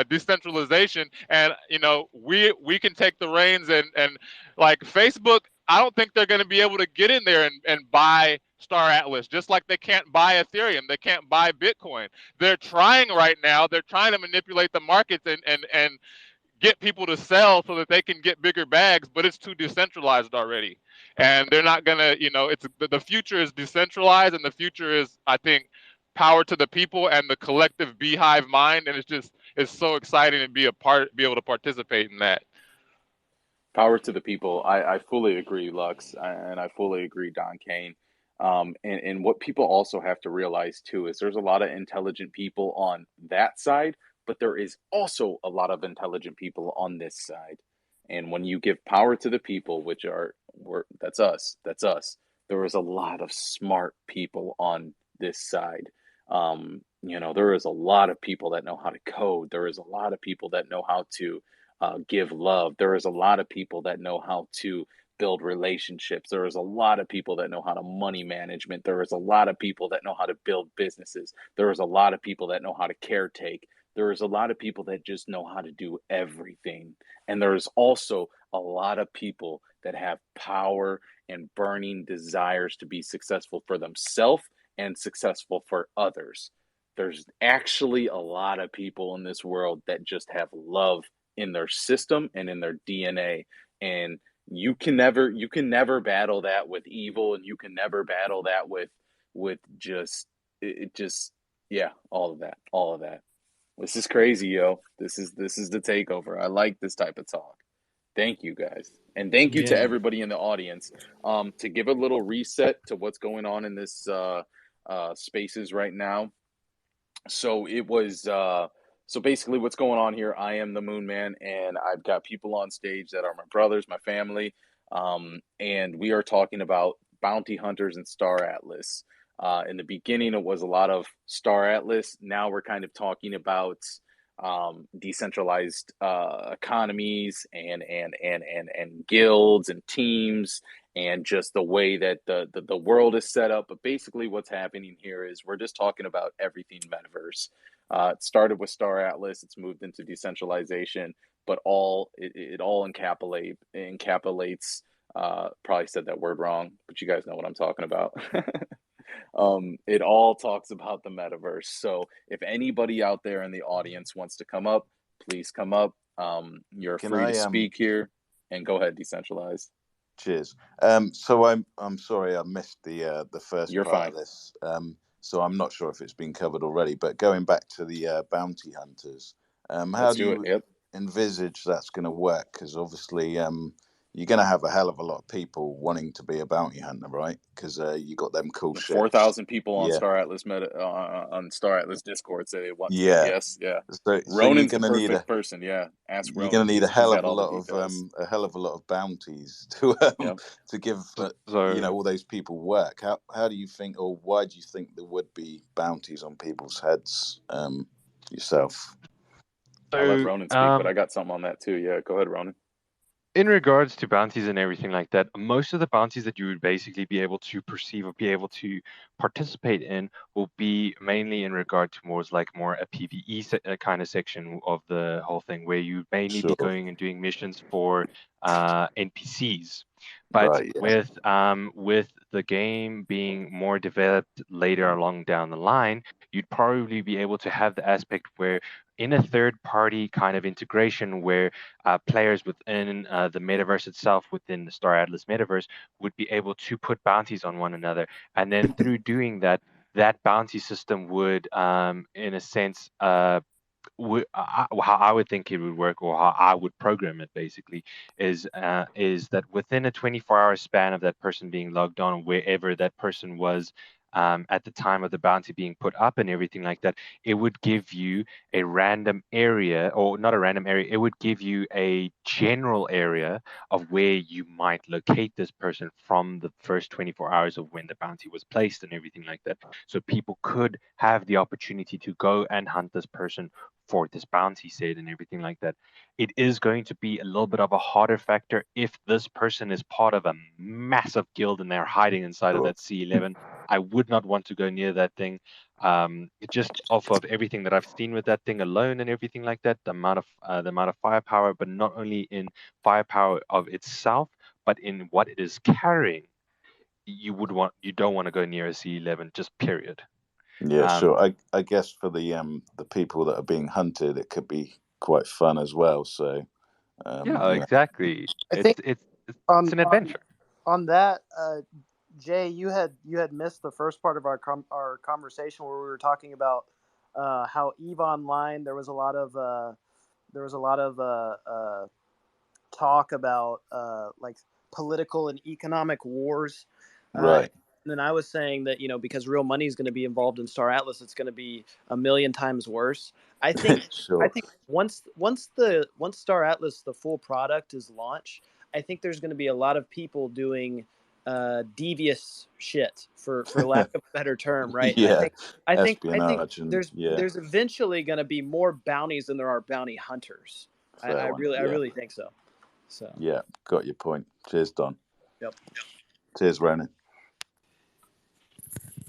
decentralization. And, you know, we can take the reins and like Facebook, I don't think they're going to be able to get in there and buy Star Atlas, just like they can't buy Ethereum. They can't buy Bitcoin. They're trying right now. They're trying to manipulate the markets and get people to sell so that they can get bigger bags, but it's too decentralized already. And they're not going to, you know, it's the future is decentralized, and the future is, I think, power to the people and the collective beehive mind. And it's so exciting to be able to participate in that. Power to the people. I fully agree, Lux, and I fully agree, Don Kane. And what people also have to realize too is there's a lot of intelligent people on that side, but there is also a lot of intelligent people on this side. And when you give power to the people, which that's us. There is a lot of smart people on this side. You know, there is a lot of people that know how to code. There is a lot of people that know how to give love. There is a lot of people that know how to build relationships. There is a lot of people that know how to money management. There is a lot of people that know how to build businesses. There is a lot of people that know how to caretake. There is a lot of people that just know how to do everything. And there's also a lot of people that have power and burning desires to be successful for themselves and successful for others. There's actually a lot of people in this world that just have love in their system and in their DNA. And you can never battle that with evil, and you can never battle that with just it just yeah, all of that. This is crazy, yo. This is the takeover. I like this type of talk. Thank you guys. And thank you to Yeah. everybody in the audience. To give a little reset to what's going on in this spaces right now. So it was so basically what's going on here, I am the Moon Man, and I've got people on stage that are my brothers, my family, and we are talking about bounty hunters and Star Atlas. In the beginning it was a lot of Star Atlas. Now we're kind of talking about decentralized economies and guilds and teams, and just the way that the world is set up. But basically what's happening here is we're just talking about everything metaverse. It started with Star Atlas, it's moved into decentralization, but it all encapsulates, probably said that word wrong, but you guys know what I'm talking about. It all talks about the metaverse. So if anybody out there in the audience wants to come up, please come up. You're Can free I to speak here, and go ahead, decentralized. cheers. So I'm sorry I missed the first You're part fine. of this. So I'm not sure if it's been covered already, but going back to the bounty hunters, how Let's do do it. you Yep. envisage that's going to work? Because obviously, you're going to have a hell of a lot of people wanting to be a bounty hunter, right? Because you got them cool ships. 4,000 people on Yeah, Star Atlas on Star Atlas Discord say they want to. yeah. Yes, yeah. So you're Ronan's the going to need perfect person. Yeah, ask you're going Ronan. to need a He's hell got of a all the lot details. of bounties to Yep. to give So all those people work. How do you think, or why do you think there would be bounties on people's heads? Yourself. I'll let so Ronan speak, but I got something on that too. Yeah, go ahead, Ronan. In regards to bounties and everything like that, most of the bounties that you would basically be able to perceive or be able to participate in will be mainly in regard to more a PvE kind of section of the whole thing, where you mainly be Sure. going and doing missions for NPCs. But Right. Yeah. with the game being more developed later along down the line, you'd probably be able to have the aspect where in a third party kind of integration where players within the metaverse itself, within the Star Atlas Metaverse, would be able to put bounties on one another. And then through doing that, that bounty system would, in a sense, how I would think it would work, or how I would program it, basically, is that within a 24-hour span of that person being logged on, wherever that person was at the time of the bounty being put up and everything like that, it would give you a random area, or not a random area, it would give you a general area of where you might locate this person from the first 24 hours of when the bounty was placed and everything like that. So people could have the opportunity to go and hunt this person for this bounty set and everything like that. It is going to be a little bit of a harder factor if this person is part of a massive guild and they're hiding inside of Sure. that C11. I would not want to go near that thing. Just off of everything that I've seen with that thing alone and everything like that, the amount of firepower, but not only in firepower of itself, but in what it is carrying. You don't want to go near a C11, just period. Yeah, sure. I guess for the people that are being hunted, it could be quite fun as well. So Yeah, you know, exactly. I It's think it's it's on an adventure. on that, Jay, you had missed the first part of our conversation where we were talking about how Eve Online. There was a lot of talk about like political and economic wars. Uh, right? and then I was saying that because real money is going to be involved in Star Atlas, it's going to be a million times worse. I think I Sure. think once Star Atlas the full product is launched, I think there's going to be a lot of people doing devious shit for lack of a better term, right? And Yeah, I think espionage and yeah, there's eventually going to be more bounties than there are bounty hunters. fair one. I Yeah, really think so. So, yeah, got your point. Cheers, Don. yep. Cheers, Ronan.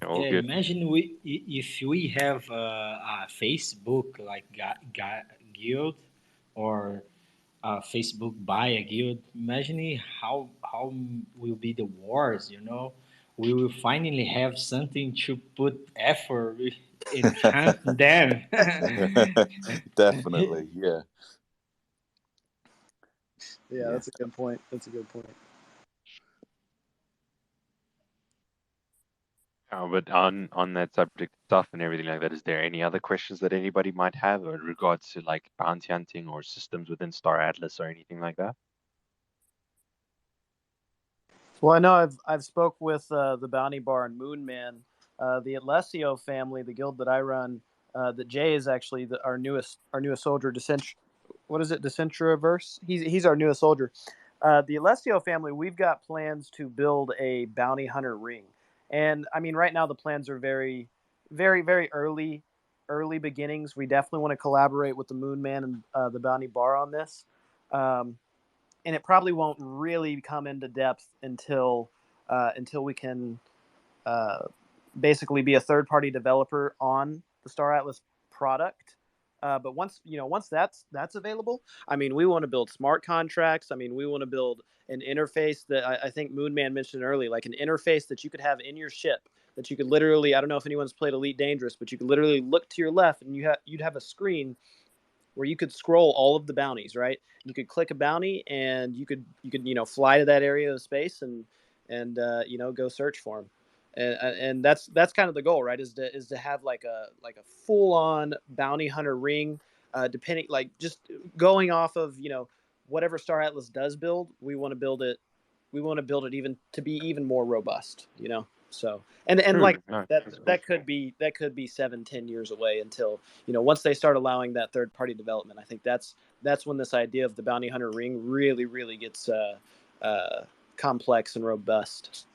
All Yeah, good. imagine if we have a Facebook like guild or Facebook buy a guild. Imagine how will be the wars. We will finally have something to put effort in hunt them. Definitely, yeah. Yeah, Yeah. that's a good point. That's a good point. But on that subject stuff and everything like that, is there any other questions that anybody might have in regards to like bounty hunting or systems within Star Atlas or anything like that? Well, I know I've spoke with the Bounty Bar and Moon Man, the Atlesio family, the guild that I run. That Jay is actually our newest soldier. What is it? Decentraverse. He's our newest soldier. The Alessio family, we've got plans to build a bounty hunter ring, and I mean, right now the plans are very, very, very early beginnings. We definitely want to collaborate with the Moon Man and the Bounty Bar on this, um, and it probably won't really come into depth until we can uh, basically be a third party developer on the Star Atlas product. But once that's available, I mean, we want to build smart contracts. I mean, we want to build an interface that I think Moonman mentioned earlier, like an interface that you could have in your ship that you could literally. I don't know if anyone's played Elite Dangerous, but you could literally look to your left and you'd have a screen where you could scroll all of the bounties, right? You could click a bounty and you could fly to that area of space and go search for them. And that's kind of the goal, right? Is to have like a full on bounty hunter ring, depending like just going off of whatever Star Atlas does build, we want to build it. We want to build it even to be even more robust, So and like True. No, that that's cool. that could be 7-10 years away until once they start allowing that third party development. I think that's when this idea of the bounty hunter ring really gets complex and robust.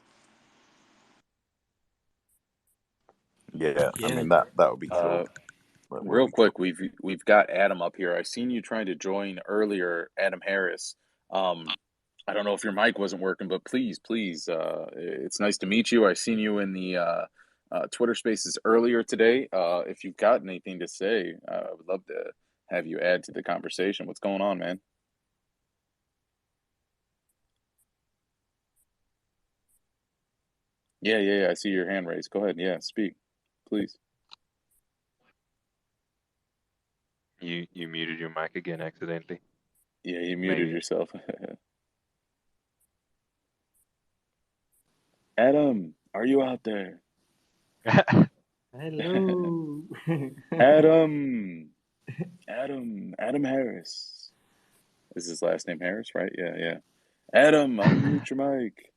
Yeah, I Yeah, mean that would be cool. Uh, That would Real be cool. quick, we've got Adam up here. I seen you trying to join earlier, Adam Harris. I don't know if your mic wasn't working, but please, it's nice to meet you. I seen you in the Twitter Spaces earlier today. If you've got anything to say, I would love to have you add to the conversation. What's going on, man? Yeah. I see your hand raised. Go ahead. Yeah, speak, please. You muted your mic again accidentally. Yeah, you muted Maybe. yourself. Adam, are you out there? Hello. Adam, Adam Harris. Is his last name Harris, right? Yeah. Adam, unmute your mic.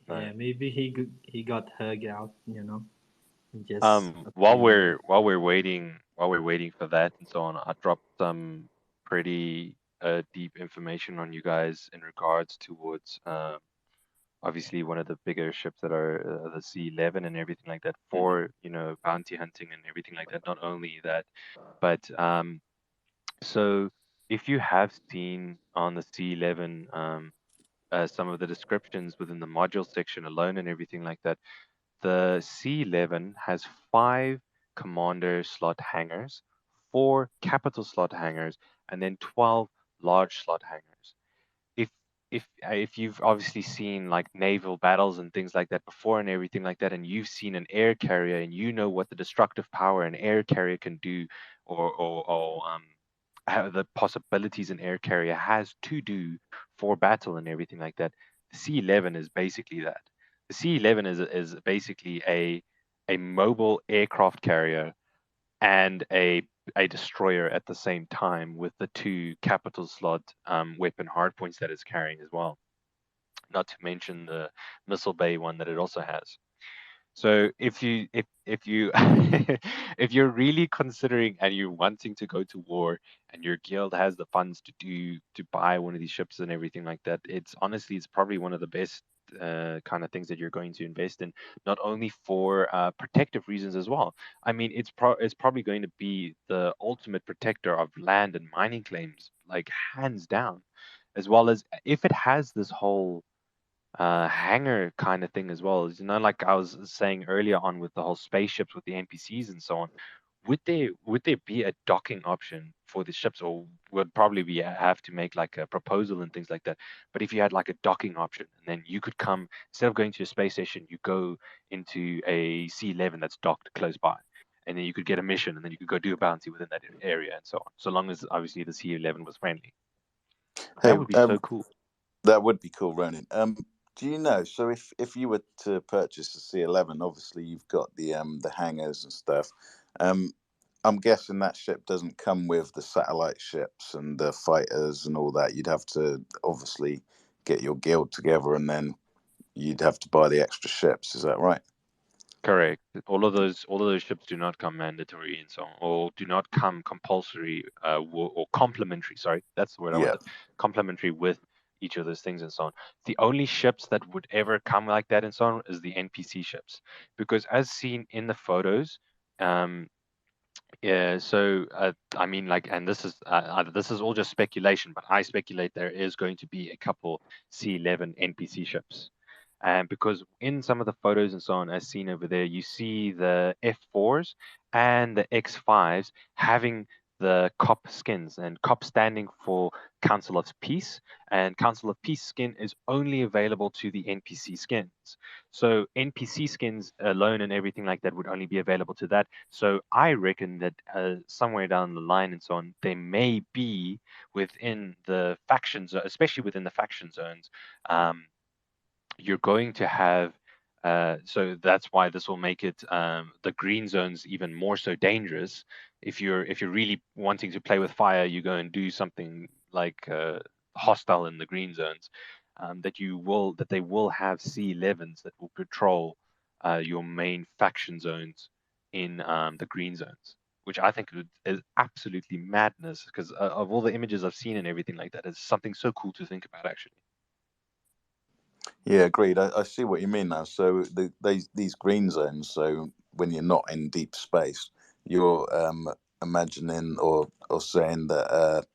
Yeah, maybe he got hugged out, you know. Just While appeared. we're waiting for that and so on, I dropped some pretty deep information on you guys in regards towards obviously one of the bigger ships that are the C11 and everything like that for bounty hunting and everything like that. Not only that, but so if you have seen on the C11 some of the descriptions within the module section alone and everything like that, the C11 has 5 commander slot hangars, 4 capital slot hangars, and then 12 large slot hangars. If if you've obviously seen like naval battles and things like that before and everything like that, and you've seen an air carrier and you know what the destructive power an air carrier can do, or how the possibilities an air carrier has to do for battle and everything like that, the C11 is basically that. The C11 is basically a mobile aircraft carrier and a destroyer at the same time, with the 2 capital slot weapon hardpoints that it's carrying as well. Not to mention the missile bay one that it also has. So if you if you're really considering and you're wanting to go to war and your guild has the funds to buy one of these ships and everything like that, it's probably one of the best kind of things that you're going to invest in, not only for protective reasons as well. I mean, it's probably going to be the ultimate protector of land and mining claims, like hands down, as well as if it has this whole hangar kind of thing as well. Like I was saying earlier on with the whole spaceships with the NPCs and so on. Would there be a docking option for the ships, or would probably be have to make like a proposal and things like that? But if you had like a docking option, and then you could come, instead of going to a space station, you go into a C11 that's docked close by, and then you could get a mission, and then you could go do a bounty within that area and so on. So long as obviously the C11 was friendly, Hey, that would be so cool. that would be cool, Ronan. Do you know? So if you were to purchase a C11, obviously you've got the hangars and stuff. I'm guessing that ship doesn't come with the satellite ships and the fighters and all that. You'd have to obviously get your guild together, and then you'd have to buy the extra ships. Is that right? Correct. All of those ships do not come mandatory and so on, or do not come compulsory, or complementary. Sorry, that's the word I Yeah. wanted. Complementary with each of those things and so on. The only ships that would ever come like that and so on is the NPC ships, because as seen in the photos, um, yeah. So I mean, like, and this is all just speculation, but I speculate there is going to be a couple C11 NPC ships. And because in some of the photos and so on, as seen over there, you see the F4s and the X5s having the COP skins, and COP standing for Council of Peace, and Council of Peace skin is only available to the NPC skins. So NPC skins alone and everything like that would only be available to that. So I reckon that somewhere down the line and so on, there may be within the factions, especially within the faction zones, you're going to have so that's why this will make it the green zones even more so dangerous. If you're really wanting to play with fire, you go and do something like hostile in the green zones. That they will have C11s that will patrol your main faction zones in the green zones, which I think is absolutely madness, because of all the images I've seen and everything like that, it's something so cool to think about actually. Yeah, agreed. I see what you mean now. So these green zones. So when you're not in deep space, you're imagining or saying that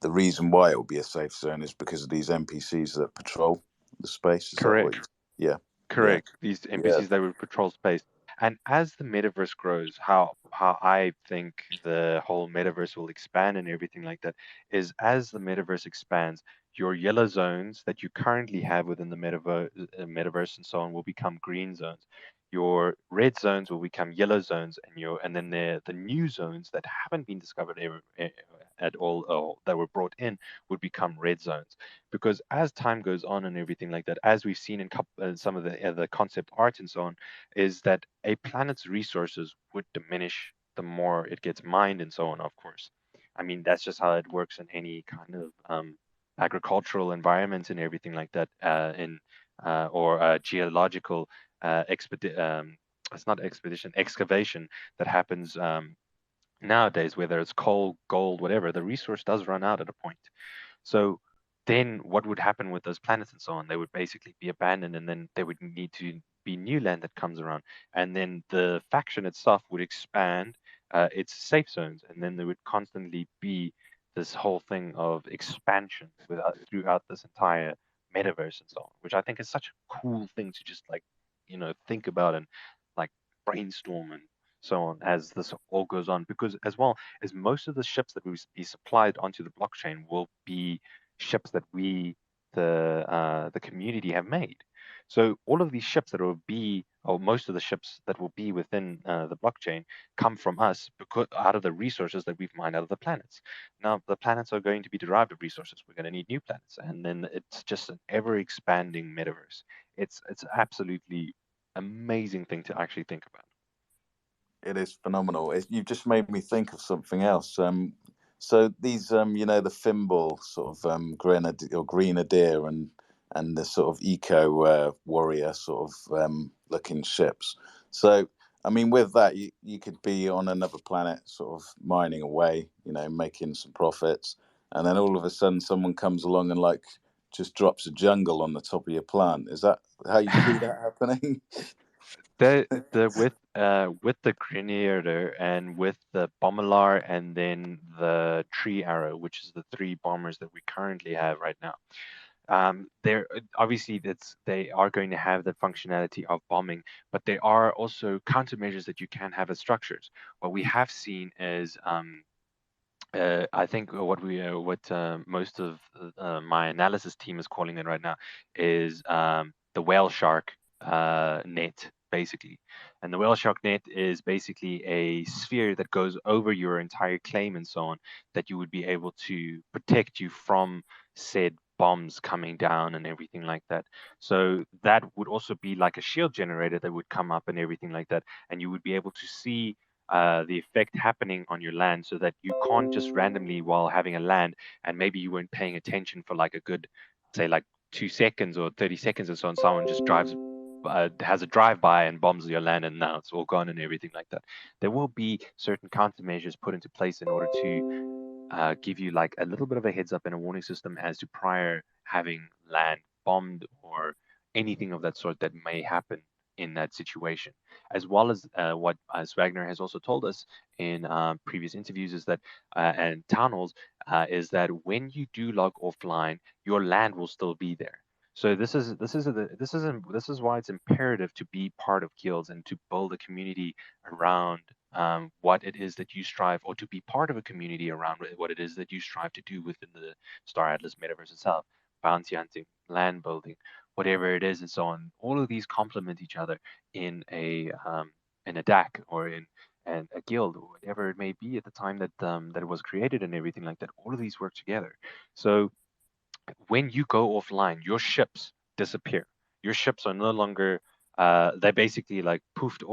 the reason why it will be a safe zone is because of these NPCs that patrol the space. Is that what? Correct. Yeah, yeah, Correct. These yeah. NPCs that would patrol space. And as the metaverse grows, how I think the whole metaverse will expand and everything like that is as the metaverse expands, your yellow zones that you currently have within the metaverse and so on will become green zones. Your red zones will become yellow zones, and then the new zones that haven't been discovered at all, or that were brought in, would become red zones. Because as time goes on and everything like that, as we've seen in some of the other concept art and so on, is that a planet's resources would diminish the more it gets mined and so on, of course. I mean, that's just how it works in any kind of agricultural environment and everything like that, or geological it's not expedition, excavation that happens nowadays, whether it's coal, gold, whatever, the resource does run out at a point. So then what would happen with those planets and so on? They would basically be abandoned, and then there would need to be new land that comes around. And then the faction itself would expand its safe zones, and then there would constantly be this whole thing of expansion throughout this entire metaverse and so on, which I think is such a cool thing to just like, think about and like brainstorm and so on as this all goes on. Because as well as most of the ships that will be supplied onto the blockchain will be ships that the community have made. So all of these ships that will be, or most of the ships that will be within the blockchain, come from us because out of the resources that we've mined out of the planets. Now the planets are going to be derived of resources. We're going to need new planets, and then it's just an ever expanding metaverse. It's absolutely amazing thing to actually think about. It is phenomenal. You've just made me think of something else. So these, the Fimbul sort of grenadier or grenadier and the sort of eco warrior sort of looking ships. So I mean, with that, you could be on another planet, sort of mining away, making some profits, and then all of a sudden, someone comes along and like just drops a jungle on the top of your plant. Is that how you see that happening? With the Grenadier and with the Bombalar and then the Tree Arrow, which is the three bombers that we currently have right now. They're obviously they are going to have the functionality of bombing, but there are also countermeasures that you can have as structures. What we have seen is I think what most of my analysis team is calling it right now is the whale shark net, basically. And the whale shark net is basically a sphere that goes over your entire claim and so on, that you would be able to protect you from said bombs coming down and everything like that. So that would also be like a shield generator that would come up and everything like that, and you would be able to see the effect happening on your land, so that you can't just randomly, while having a land and maybe you weren't paying attention for like a good, say, like 2 seconds or 30 seconds or so, and someone just has a drive-by and bombs your land, and now it's all gone and everything like that. There will be certain countermeasures put into place in order to give you like a little bit of a heads up and a warning system as to prior having land bombed or anything of that sort that may happen in that situation, as well as what Swagner has also told us in previous interviews is that and town halls is that when you do log offline, your land will still be there. So this is why it's imperative to be part of guilds and to build a community around what it is that you strive, or to be part of a community around what it is that you strive to do within the Star Atlas metaverse itself: bounty hunting, land building, whatever it is, and so on. All of these complement each other in a DAC or in and a guild or whatever it may be at the time that it was created and everything like that. All of these work together. So when you go offline, your ships disappear. Your ships are no longer they're basically like poofed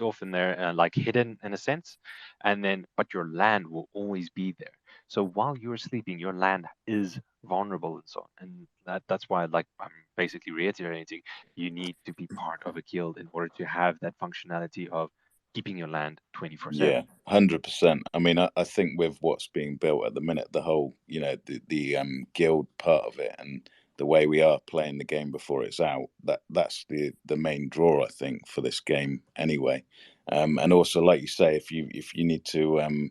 off in there, like hidden in a sense, and then but your land will always be there. So while you're sleeping, your land is vulnerable and so on, and that's why like I'm basically reiterating, you need to be part of a guild in order to have that functionality of keeping your land 24/7. Yeah, 100%. I mean, I think with what's being built at the minute, the whole, the guild part of it, and the way we are playing the game before it's out, that's the main draw, I think, for this game anyway. And also, like you say, if you need to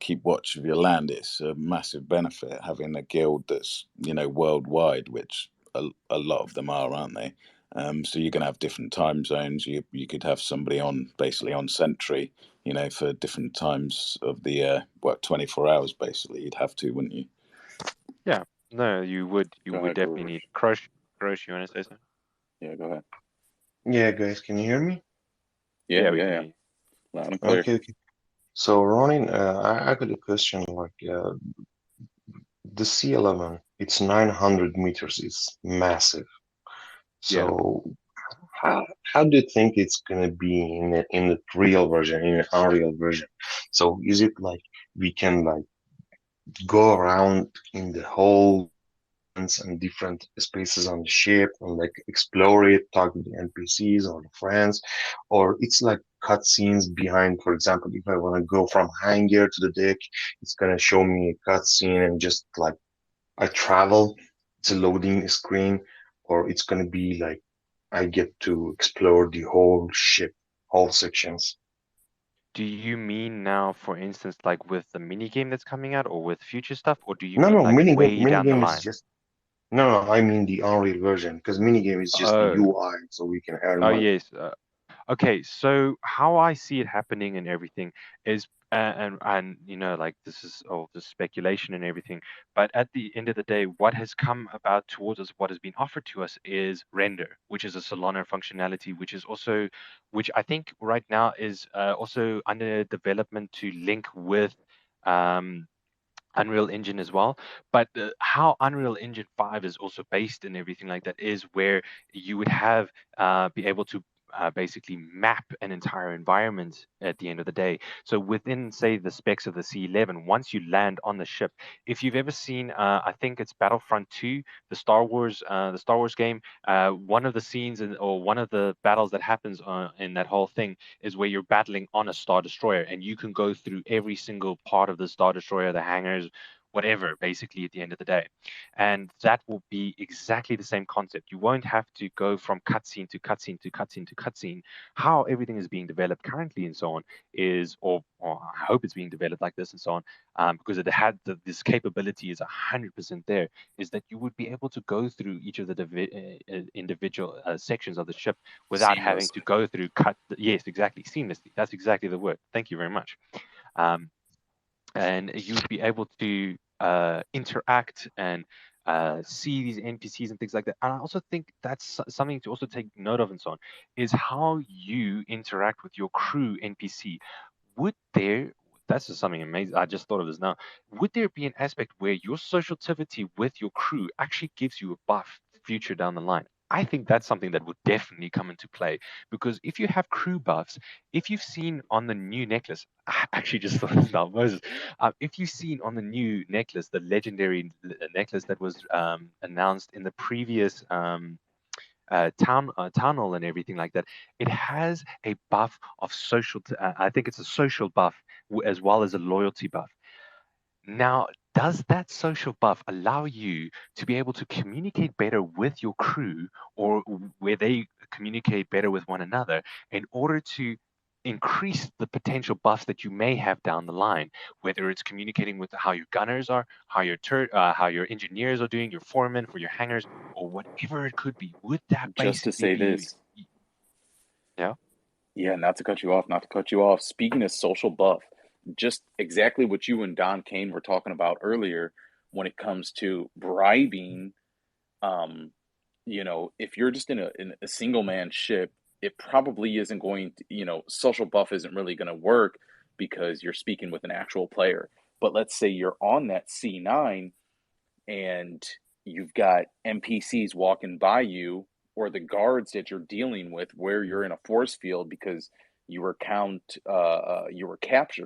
keep watch of your land. It's a massive benefit having a guild that's worldwide, which a lot of them are, aren't they? So you're going to have different time zones. You could have somebody on basically on sentry, for different times of the 24 hours basically. You'd have to, wouldn't you? Yeah, no, you would Go ahead, definitely need Karush. Crush. You want to say something? Yeah, go ahead. Yeah, guys, can you hear me? Yeah, Yeah, we yeah, can yeah. hear you. Loud and clear. Okay, okay. So, Ronin, I got a question. Like, the sea level, it's 900 meters. It's massive. Yeah. So, how do you think it's gonna be in the real version, in an Unreal version? So, is it like we can like go around in the whole and different spaces on the ship and like explore it, talk with the NPCs or the friends, or it's like cutscenes behind. For example, if I want to go from hangar to the deck, it's gonna show me a cutscene and just like I travel. It's a loading screen, or it's gonna be like I get to explore the whole ship, all sections. Do you mean now, for instance, like with the mini game that's coming out, or with future stuff, or do you No, mean no, like way down the minigame is line? just no, no. I mean the Unreal version because minigame is just the Oh, UI, so we can earn oh money. yes. Okay, so how I see it happening and everything is, and like this is all just speculation and everything. But at the end of the day, what has come about towards us, what has been offered to us, is render, which is a Solana functionality, which I think right now is also under development to link with. Um, Unreal Engine as well. But how Unreal Engine 5 is also based and everything like that is where you would have be able to basically map an entire environment at the end of the day. So within, say, the specs of the C11, once you land on the ship, if you've ever seen, I think it's Battlefront 2, the Star Wars game, one of the scenes or one of the battles that happens in that whole thing is where you're battling on a Star Destroyer, and you can go through every single part of the Star Destroyer, the hangars, whatever, basically at the end of the day. And that will be exactly the same concept. You won't have to go from cutscene to cutscene to cutscene to cutscene. How everything is being developed currently and so on is, or I hope it's being developed like this and so on, because it had this capability is 100% there, is that you would be able to go through each of the individual sections of the ship without having to Seamlessly. go through cut. Yes, exactly, seamlessly. That's exactly the word. Thank you very much. Um, and you'd be able to interact and see these NPCs and things like that. And I also think that's something to also take note of and so on, is how you interact with your crew NPC. Would there, that's just something amazing. I just thought of this now. Would there be an aspect where your sociality with your crew actually gives you a buff future down the line? I think that's something that would definitely come into play, because if you have crew buffs, if you've seen on the new necklace, I actually just thought this now, Moses. If you've seen on the new necklace, the legendary necklace that was announced in the previous town hall and everything like that, it has a buff of social. I think it's a social buff as well as a loyalty buff. Now, does that social buff allow you to be able to communicate better with your crew, or where they communicate better with one another in order to increase the potential buffs that you may have down the line, whether it's communicating with how your gunners are, how your engineers are doing, your foremen for your hangars, or whatever it could be? Would that Just to basically say be, this, yeah? yeah, not to cut you off, not to cut you off. Speaking of social buff, just exactly what you and Don Kane were talking about earlier when it comes to bribing. Um, if you're just in a single man ship, it probably isn't going to, social buff isn't really going to work because you're speaking with an actual player. But let's say you're on that C9 and you've got NPCs walking by you, or the guards that you're dealing with where you're in a force field because you were captured,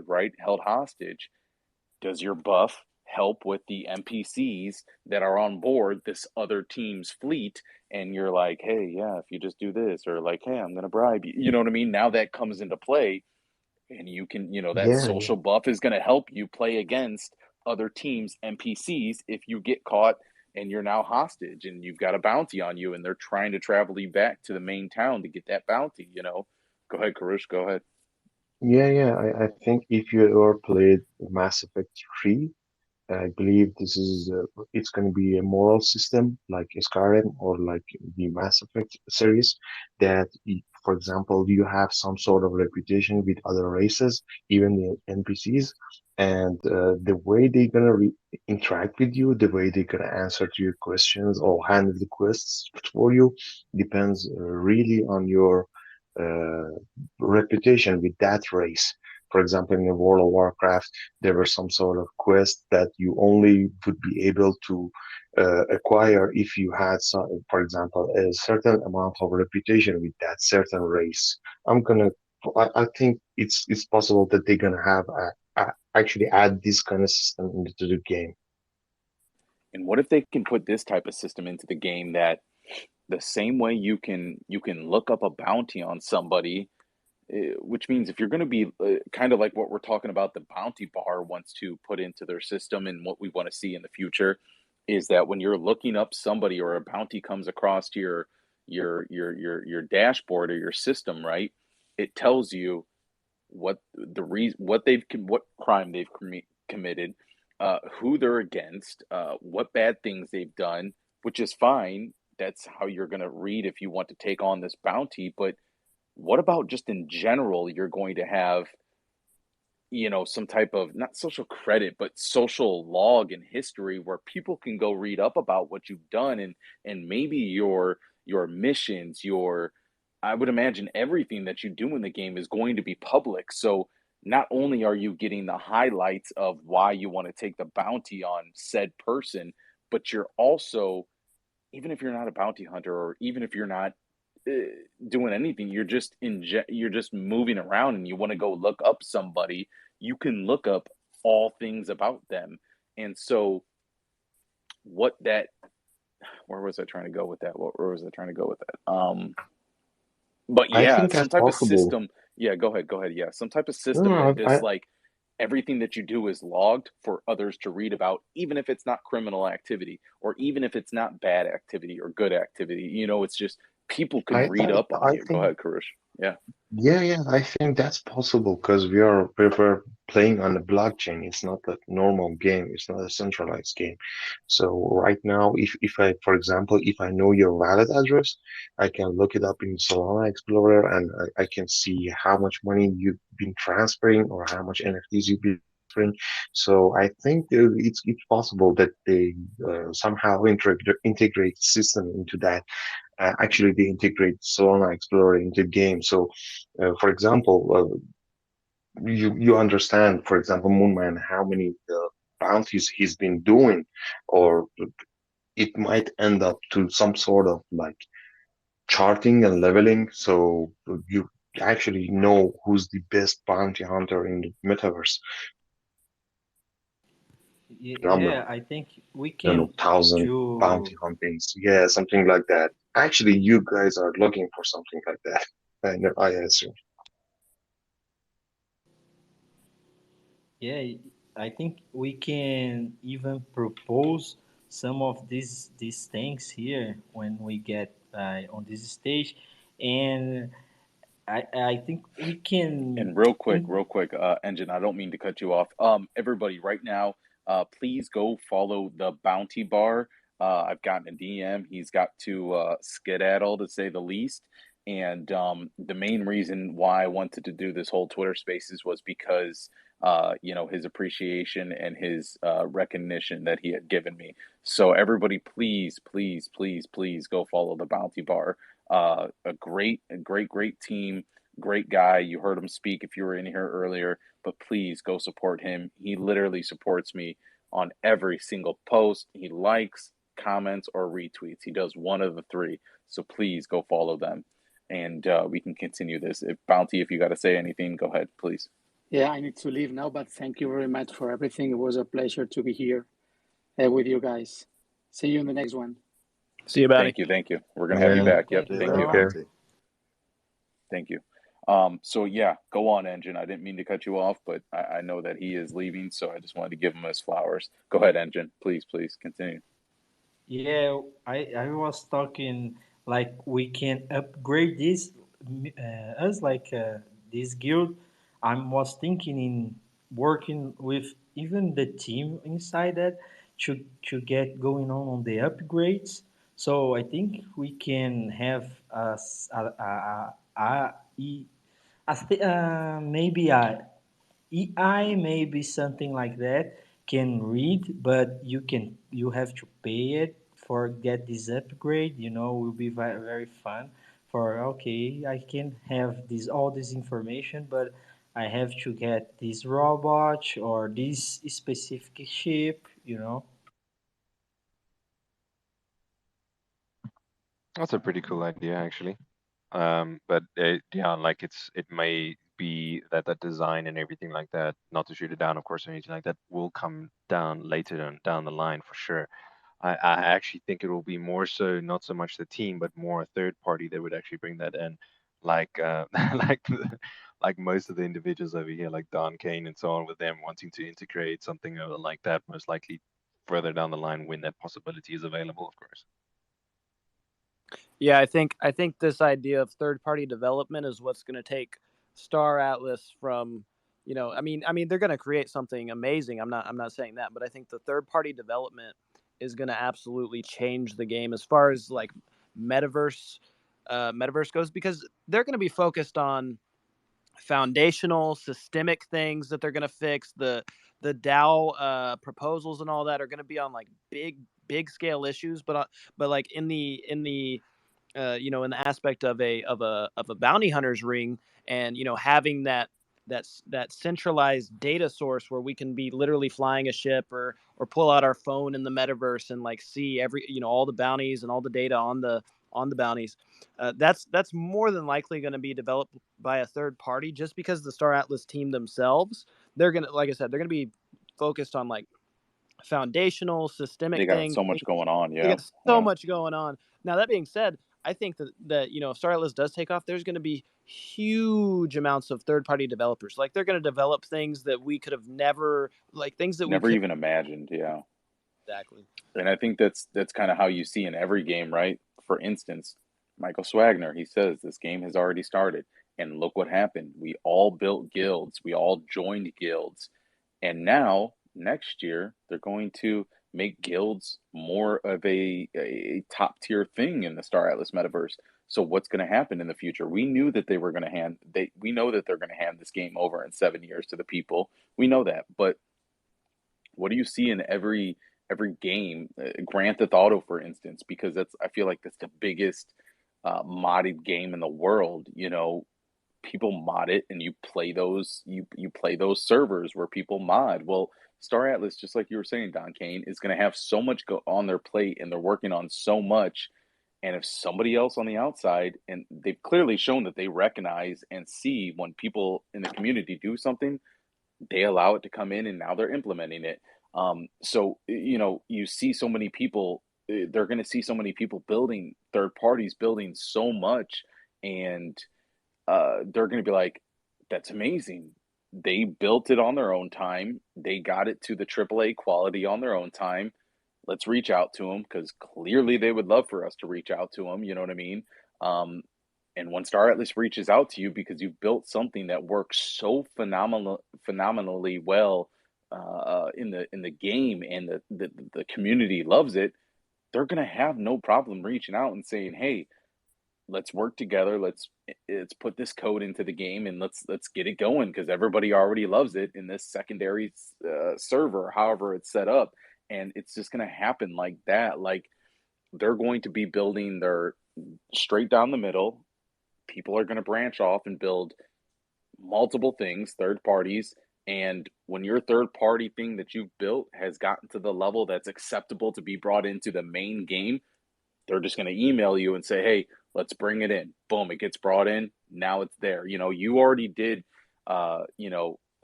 right? Held hostage. Does your buff help with the NPCs that are on board this other team's fleet? And you're like, hey, yeah, if you just do this, or like, hey, I'm gonna bribe you. You know what I mean? Now that comes into play, and you can, that Yeah, yeah. social buff is gonna help you play against other teams' NPCs if you get caught and you're now hostage and you've got a bounty on you and they're trying to travel you back to the main town to get that bounty. Go ahead, Karush, go ahead. Yeah. I think if you ever played Mass Effect 3, I believe this is it's going to be a moral system like Skyrim or like the Mass Effect series that, for example, you have some sort of reputation with other races, even the NPCs, and the way they're going to interact with you, the way they're going to answer to your questions or handle the quests for you depends really on your uh, reputation with that race. For example, in the World of Warcraft, there were some sort of quest that you only would be able to acquire if you had some, for example, a certain amount of reputation with that certain race. I'm gonna, I think it's possible that they're gonna have actually add this kind of system into the game. And what if they can put this type of system into the game that the same way you can look up a bounty on somebody, which means if you're going to be kind of like what we're talking about, the bounty bar wants to put into their system, and what we want to see in the future is that when you're looking up somebody or a bounty comes across your dashboard or your system, right? It tells you what crime they've committed, who they're against, what bad things they've done, which is fine. That's how you're going to read if you want to take on this bounty. But what about just in general? You're going to have, some type of not social credit, but social log in history where people can go read up about what you've done, and maybe your missions, I would imagine everything that you do in the game is going to be public. So not only are you getting the highlights of why you want to take the bounty on said person, but you're also, even if you're not a bounty hunter, or even if you're not uh, doing anything, you're just moving around and you want to go look up somebody, you can look up all things about them. And so what that where was I trying to go with that? Where was I trying to go with that? But I yeah, think some that's type of possible. system. Yeah, go ahead. Yeah, some type of No, system that no, just like everything that you do is logged for others to read about, even if it's not criminal activity, or even if it's not bad activity or good activity. It's just people can read up on I you. Go think ahead, Karush. Yeah. Yeah, I think that's possible because we're playing on the blockchain. It's not a normal game. It's not a centralized game. So right now, if I, for example, if I know your wallet address, I can look it up in Solana Explorer and I can see how much money you've been transferring or how much NFTs you've been transferring. So I think it's possible that they somehow integrate system into that. Actually they integrate Solana Explorer into the game. So, for example, you understand, for example, Moonman, how many bounties he's been doing, or it might end up to some sort of like charting and leveling. So you actually know who's the best bounty hunter in the metaverse. Number, Yeah, I think we I don't know, can 1,000 bounty do. huntings. Yeah, something like that. Actually, you guys are looking for something like that. I know, I assume. Yeah, I think we can even propose some of these things here when we get on this stage, and I think we can. And real quick, Engine, I don't mean to cut you off. Everybody, right now, please go follow the Bounty Bar. I've gotten a DM. He's got to skedaddle, to say the least. And the main reason why I wanted to do this whole Twitter Spaces was because, his appreciation and his recognition that he had given me. So everybody, please, please, please, please go follow the Bounty Bar. A great team, great guy. You heard him speak if you were in here earlier, but please go support him. He literally supports me on every single post. He likes, comments, or retweets. He does one of the three. So please go follow them, and we can continue this. If Bounty, if you got to say anything, go ahead, please. Yeah, I need to leave now, but thank you very much for everything. It was a pleasure to be here with you guys. See you in the next one. See you, Bounty. Thank you, thank you. We're gonna have you Yeah, Yeah, back. Yep, thank you, See you thank later, you, bro. okay. Bounty. thank you. So yeah, go on, Engine. I didn't mean to cut you off, but I know that he is leaving, so I just wanted to give him his flowers. Go ahead, Engine. Please continue. Yeah, I was talking like we can upgrade this us like this guild. I was thinking in working with even the team inside that to get going on the upgrades. So I think we can have maybe a EI, maybe something like that, can read, but you have to pay it for get this upgrade. Will be very, very fun. For okay, I can have this all this information, but I have to get this robot or this specific ship. That's a pretty cool idea, actually. But yeah, like it may be that that design and everything like that, not to shoot it down, of course, or anything like that, will come down later down the line for sure. I actually think it will be more so not so much the team, but more a third party that would actually bring that in, like like like most of the individuals over here, like Don Kane and so on, with them wanting to integrate something like that, most likely further down the line when that possibility is available, of course. Yeah, I think this idea of third party development is what's going to take Star Atlas from, I mean they're going to create something amazing. I'm not saying that, but I think the third party development is going to absolutely change the game as far as like metaverse metaverse goes, because they're going to be focused on foundational systemic things that they're going to fix. The DAO proposals and all that are going to be on like big scale issues, but like in the aspect of a bounty hunter's ring, and having that centralized data source where we can be literally flying a ship or pull out our phone in the metaverse and like see every all the bounties and all the data on the bounties. That's more than likely going to be developed by a third party, just because the Star Atlas team themselves, they're gonna, like I said, they're gonna be focused on like foundational They systemic got things. so much going on. They Yeah, got so yeah. much going on. Now that being said, I think that if Star Atlas does take off, there's going to be huge amounts of third party developers. Like they're going to develop things that we could have never, like things that we Never could even imagined. Yeah. exactly. And I think that's kind of how you see in every game, right? For instance, Michael Swagner, he says this game has already started, and look what happened. We all built guilds, we all joined guilds, and now next year they're going to make guilds more of a top tier thing in the Star Atlas metaverse. So what's going to happen in the future? We knew that they were going to we know that they're going to hand this game over in 7 years to the people. We know that, but what do you see in every game? Grand Theft Auto, for instance, because I feel like that's the biggest modded game in the world. People mod it, and you play those servers where people mod. Well, Star Atlas, just like you were saying, Don Kane, is going to have so much go on their plate, and they're working on so much. And if somebody else on the outside, and they've clearly shown that they recognize and see when people in the community do something, they allow it to come in, and now they're implementing it. So you see so many people. They're going to see so many people building, third parties building so much, and they're going to be like, "That's amazing. They built it on their own time. They got it to the AAA quality on their own time. Let's reach out to them, because clearly they would love for us to reach out to them. You know what I mean? Um, and when Star Atlas reaches out to you because you've built something that works so phenomenally well in the game, and the community loves it, they're gonna have no problem reaching out and saying, "Hey, let's work together. Let's put this code into the game, and let's get it going, because everybody already loves it in this secondary server, however it's set up." And it's just gonna happen like that. Like they're going to be building their straight down the middle. People are going to branch off and build multiple things, third parties. And when your third party thing that you've built has gotten to the level that's acceptable to be brought into the main game, they're just going to email you and say, "Hey, let's bring it in." Boom, it gets brought in. Now it's there. You already did,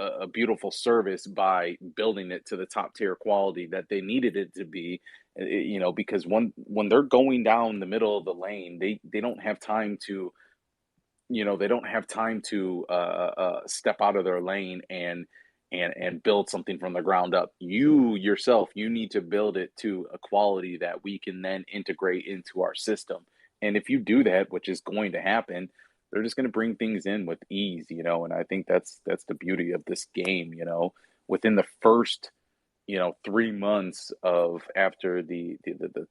a beautiful service by building it to the top tier quality that they needed it to be. Because when they're going down the middle of the lane, they don't have time to step out of their lane and build something from the ground up. You yourself, you need to build it to a quality that we can then integrate into our system. And if you do that, which is going to happen, they're just going to bring things in with ease, you know, and I think that's the beauty of this game, you know. Within the first, you know, 3 months of after the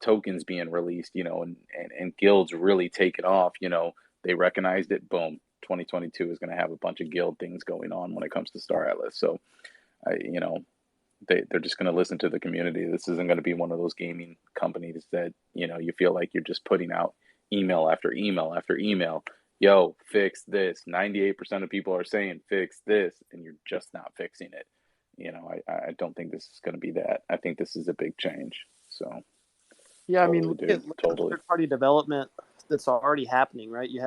tokens being released, you know, and guilds really taking off, you know, they recognized it. Boom, 2022 is going to have a bunch of guild things going on when it comes to Star Atlas. So you know, they're just going to listen to the community. This isn't going to be one of those gaming companies that, you know, you feel like you're just putting out email after email after email. Yo, fix this. 98% of people are saying fix this, and you're just not fixing it. You know, I don't think this is going to be that. I think this is a big change. So, Yeah, I mean, totally, dude. look at the Totally. third party development that's already happening, right? You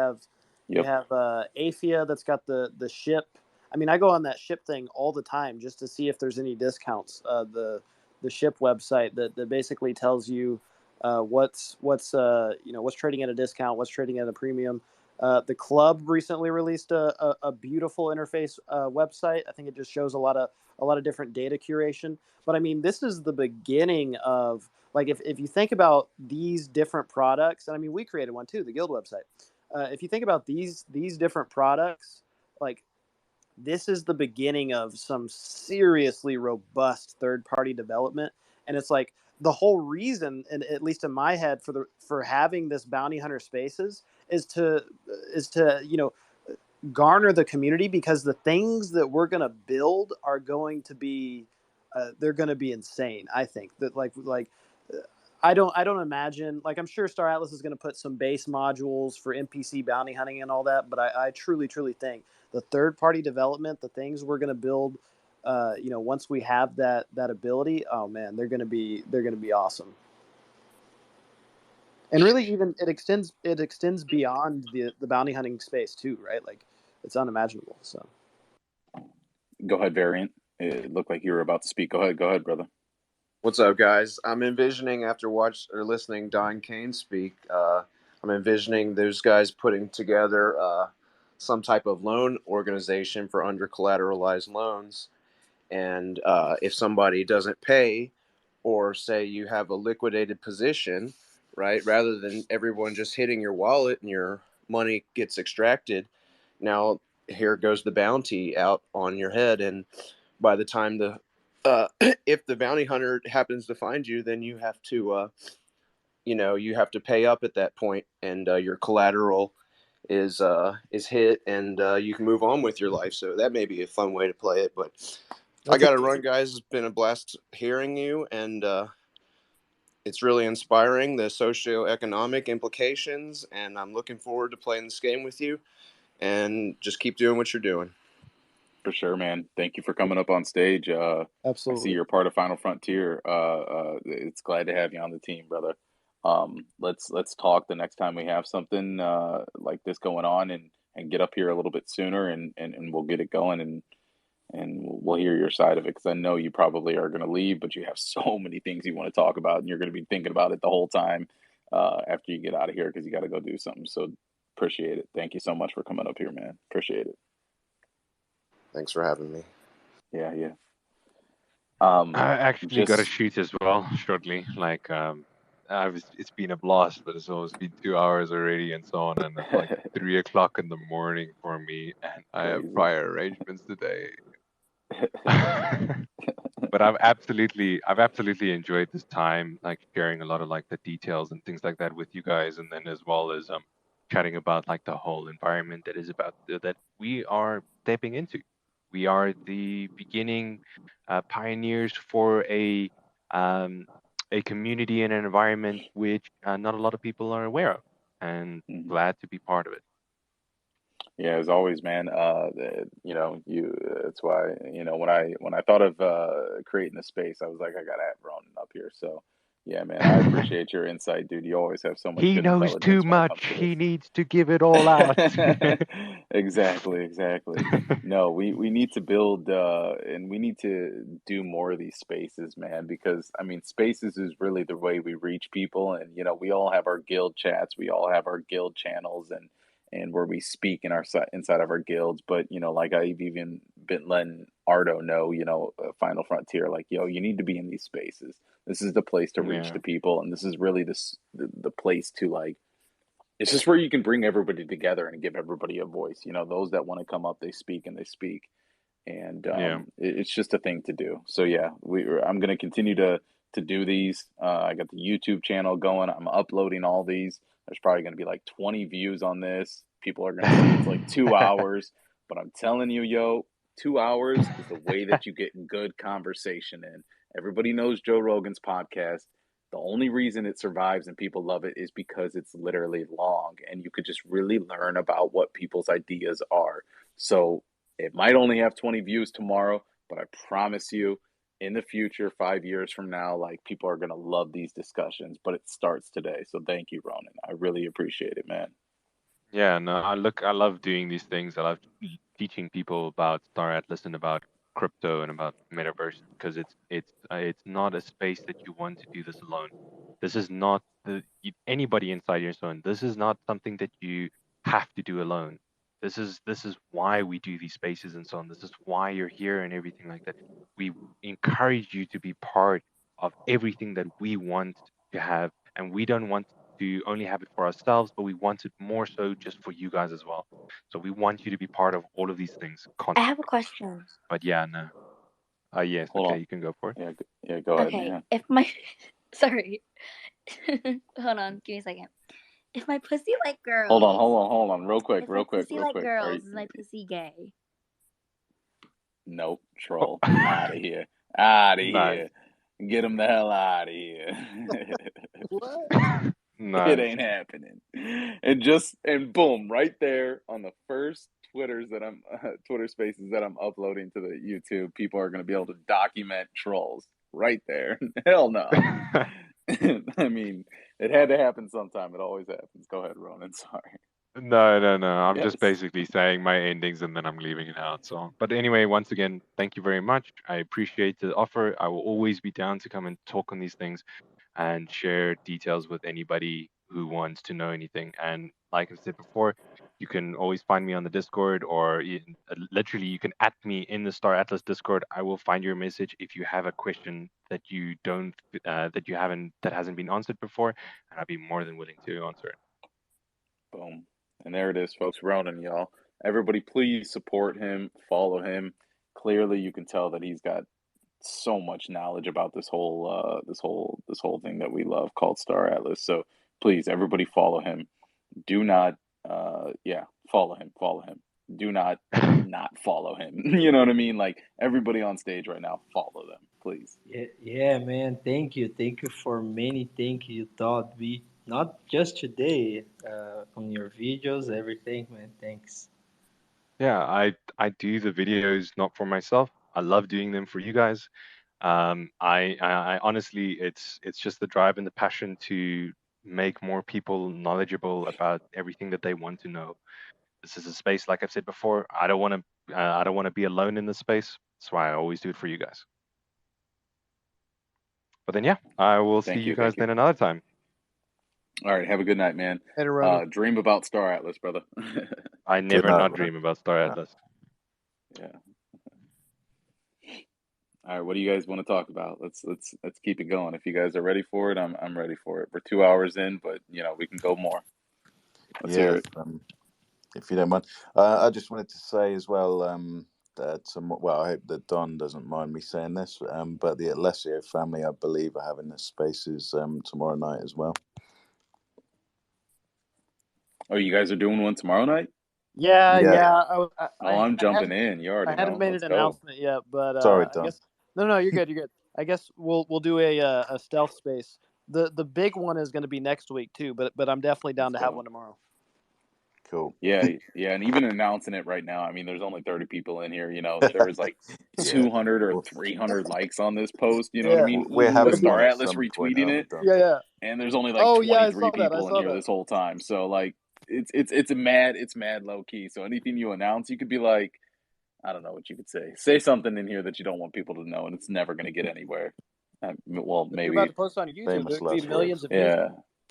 Yep. have Afia that's got the ship. I mean, I go on that ship thing all the time just to see if there's any discounts. The ship website that basically tells you what's you know, what's trading at a discount, what's trading at a premium. The club recently released a beautiful interface website. I think it just shows a lot of different data curation. But I mean, this is the beginning of, like, if you think about these different products, and I mean, we created one too, the guild website. If you think about these different products, like, this is the beginning of some seriously robust third party development. And it's like the whole reason, and at least in my head, for having this bounty hunter spaces is to you know, garner the community, because the things that we're going to build are going to be they're going to be insane. I think that, I don't imagine, like, I'm sure Star Atlas is going to put some base modules for NPC bounty hunting and all that, but I truly think the third party development, the things we're going to build, you know, once we have that ability, oh man, they're going to be awesome. And really, even it extends beyond the bounty hunting space too, right? Like, it's unimaginable. So Go ahead, Variant. It looked like you were about to speak. Go ahead, brother. What's up, guys? I'm envisioning, after listening Don Kane speak, I'm envisioning those guys putting together some type of loan organization for under collateralized loans. And if somebody doesn't pay, or say you have a liquidated position, right, rather than everyone just hitting your wallet and your money gets extracted, now here goes the bounty out on your head. And by the time if the bounty hunter happens to find you, then you have to you have to pay up at that point, and your collateral is hit, and you can move on with your life. So that may be a fun way to play it. But I got to run, guys. It's been a blast hearing you, and it's really inspiring, the socioeconomic implications, and I'm looking forward to playing this game with you. And just keep doing what you're doing. For sure, man. Thank you for coming up on stage. I see you're part of Final Frontier. It's glad to have you on the team, brother. Let's talk the next time we have something like this going on, and get up here a little bit sooner, and we'll get it going, and we'll hear your side of it, because I know you probably are going to leave, but you have so many things you want to talk about, and you're going to be thinking about it the whole time after you get out of here, because you got to go do something. So appreciate it. Thank you so much for coming up here, man. Appreciate it. Thanks for having me. Yeah. I actually got to shoot as well shortly. Like, it's been a blast, but it's almost been 2 hours already and so on, and it's like 3 o'clock in the morning for me, and I have prior arrangements today. But I've absolutely enjoyed this time, like sharing a lot of like the details and things like that with you guys, and then as well as chatting about like the whole environment that is about that we are stepping into. We are the beginning pioneers for a community and an environment which not a lot of people are aware of, and glad to be part of it. Yeah, as always, man. You know, that's why, you know, when I thought of creating a space, I was like, I gotta have Ronan up here. So, yeah, man, I appreciate your insight, dude. You always have so much He good knows too intelligence when it comes much. to He this. needs to give it all out. Exactly. No, we need to build and we need to do more of these spaces, man, because I mean, spaces is really the way we reach people, and you know, we all have our guild chats, we all have our guild channels, and where we speak in our inside of our guilds. But you know, like I've even been letting Ardo know, you know, Final Frontier, like, yo, you need to be in these spaces. This is the place to reach Yeah. the people, and this is really the place to, like, it's just where you can bring everybody together and give everybody a voice. You know, those that want to come up, they speak and they speak. And Yeah. it's just a thing to do. So yeah, I'm gonna continue to do these. I got the YouTube channel going. I'm uploading all these. There's probably gonna be like 20 views on this. People are gonna say it's like 2 hours, but I'm telling you, yo, 2 hours is the way that you get good conversation in. Everybody knows Joe Rogan's podcast. The only reason it survives and people love it is because it's literally long and you could just really learn about what people's ideas are. So it might only have 20 views tomorrow, but I promise you, in the future, 5 years from now, like people are gonna love these discussions. But it starts today, so thank you, Ronan. I really appreciate it, man. Yeah, no, I love doing these things. I love teaching people about Star Atlas and about crypto and about metaverse because it's not a space that you want to do this alone. This is not anybody inside your zone. This is not something that you have to do alone. This is why we do these spaces and so on. This is why you're here and everything like that. We encourage you to be part of everything that we want to have, and we don't want to only have it for ourselves, but we want it more so just for you guys as well. So we want you to be part of all of these things I have a constantly. question. But yeah, no. Yes, Hold okay, on. you can go for it. Yeah, yeah. Go ahead, Okay, man. if my sorry, hold on, give me a second. If my pussy like Hold on, girls, hold on. Real quick, if my pussy real like quick. Are girls, you, is my pussy gay? nope, Oh, troll. Out of here. Out of nice. here. Get them the hell out of here. What? It Nice. ain't happening. And boom, right there on the first Twitter Spaces that I'm uploading to the YouTube, people are gonna be able to document trolls right there. Hell no. I mean, it had to happen sometime. It always happens. Go ahead, Ronan. Sorry. No. I'm just Yes. basically saying my endings and then I'm leaving it out. So, but anyway, once again, thank you very much. I appreciate the offer. I will always be down to come and talk on these things and share details with anybody who wants to know anything. And like I said before, you can always find me on the Discord, or literally you can at me in the Star Atlas Discord. I will find your message if you have a question that you don't that hasn't been answered before, and I'll be more than willing to answer it. Boom. And there it is, folks. Ronan, y'all. Everybody, please support him, follow him. Clearly, you can tell that he's got so much knowledge about this whole thing that we love called Star Atlas. So please, everybody, follow him. Do not, yeah, follow him. Do not follow him. You know what I mean? Like everybody on stage right now, follow them, please. Yeah, man. Thank you. Thank you for many. Thank you taught me not just today on your videos, everything, man. Thanks. Yeah, I do the videos not for myself. I love doing them for you guys. I honestly, it's just the drive and the passion to make more people knowledgeable about everything that they want to know. This is a space, like I've said before, I don't want to be alone in this space. That's why I always do it for you guys. But then, yeah, I will see Thank you you, guys thank you. then another time. All right, have a good night, man. Later, Ronan. Dream about Star Atlas, brother. I Good never night, not man. dream about Star Yeah. Atlas. Yeah. All right, what do you guys want to talk about? Let's keep it going. If you guys are ready for it, I'm ready for it. We're 2 hours in, but we can go more. Let's hear Yeah, it. if you don't mind. I just wanted to say as well that I hope that Don doesn't mind me saying this, but the Alessio family, I believe, are having this spaces tomorrow night as well. Oh, you guys are doing one tomorrow night? Yeah, Yeah. yeah. Oh, I'm I jumping hadn't in. You I already hadn't know. made Let's an go. announcement yet, but Sorry, I Don. guess no, you're good. You're good. I guess we'll do a stealth space. The big one is going to be next week too, but I'm definitely down Let's to have go. one tomorrow. Cool. Yeah, and even announcing it right now. I mean, there's only 30 people in here. There was like Yeah. 200 or 300 likes on this post. You know what I Yeah, mean? We're With having one Star at Atlas some point, retweeting aren't we, it, Don? yeah. and there's only like Oh yeah, I 23 saw that. I people in saw here that. this whole time. So like, it's mad low key. So anything you announce, you could be like, I don't know what you could say. Say something in here that you don't want people to know, and it's never going to get anywhere. Well, If you're about maybe. to post on YouTube, Famous there's gonna be last millions words. of views. Yeah.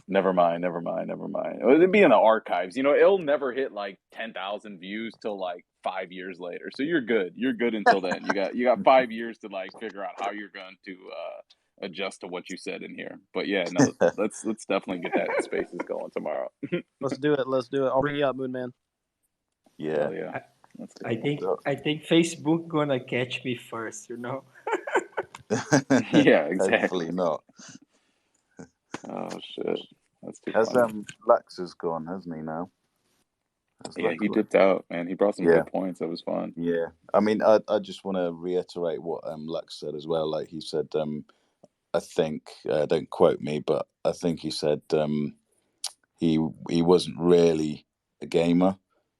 Never mind. It'd be in the archives. It'll never hit like 10,000 views till like 5 years later. So you're good. You're good until then. You got 5 years to like figure out how you're going to adjust to what you said in here. But yeah, no, let's definitely get that spaces going tomorrow. Let's do it. Let's do it. I'll bring you up, Moon Man. Yeah. Hell yeah, I, let's I go. think So- I think Facebook gonna catch me first, you know. Yeah, Hopefully exactly. not. Oh shit, that's too Has funny. Lux has gone, hasn't he now? Has Yeah, Lux? he dipped out, man. He brought some Yeah, good points. That was fun. yeah. I mean, I just want to reiterate what Lux said as well. Like he said, I think don't quote me, but I think he said he he wasn't really a gamer,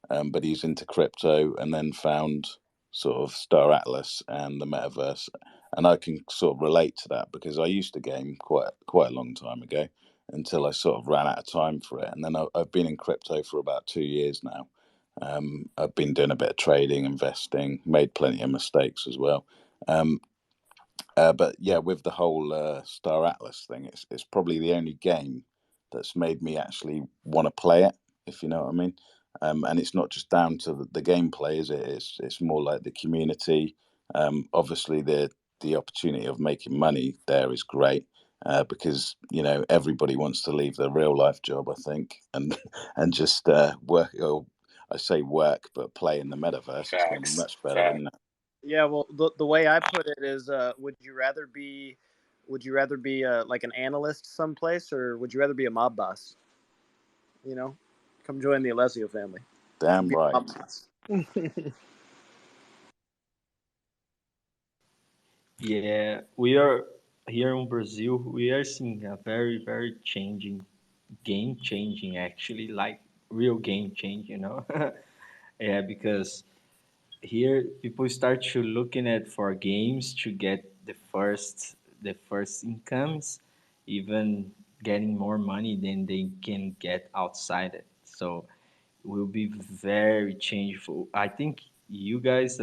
but he's into crypto, and then found sort of Star Atlas and the metaverse, and I can sort of relate to that because I used to game quite a long time ago until I sort of ran out of time for it, and then I've been in crypto for about 2 years now. I've been doing a bit of trading, investing, made plenty of mistakes as well. Um, but yeah, with the whole Star Atlas thing, it's probably the only game that's made me actually want to play it, if you know what I mean. And it's not just down to the gameplay, is it? It's more like the community. Obviously, the opportunity of making money there is great because everybody wants to leave their real life job, I think, and and just work. Or I say work, but play in the metaverse. It's going to be Facts. much better, isn't it? Yeah, well, the way I put it is, would you rather be like an analyst someplace, or would you rather be a mob boss? You know, come join the Alessio family. Damn Be a right. mob boss. Yeah, we are here in Brazil. We are seeing a very, very changing, game changing actually, like real game change, you know. Yeah, because here people start to looking at for games to get the first incomes, even getting more money than they can get outside it. So will be very changeful. I think you guys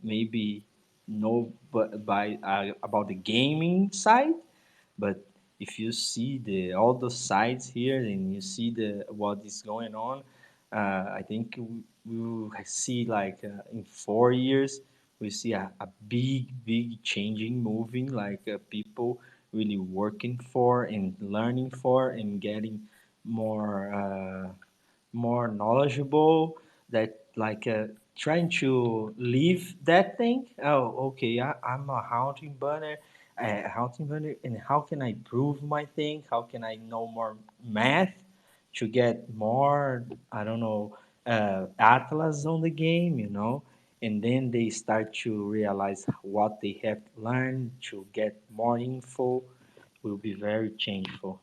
maybe know but by about the gaming side, but if you see the all the sides here and you see the what is going on, I think we will see like in 4 years we see a big changing moving like people really working for and learning for and getting more knowledgeable that like trying to leave that thing. Oh, okay, I'm a hunting bunny, and how can I prove my thing? How can I know more math to get more, I don't know, atlas on the game, you know? And then they start to realize what they have to learn to get more info will be very changeful.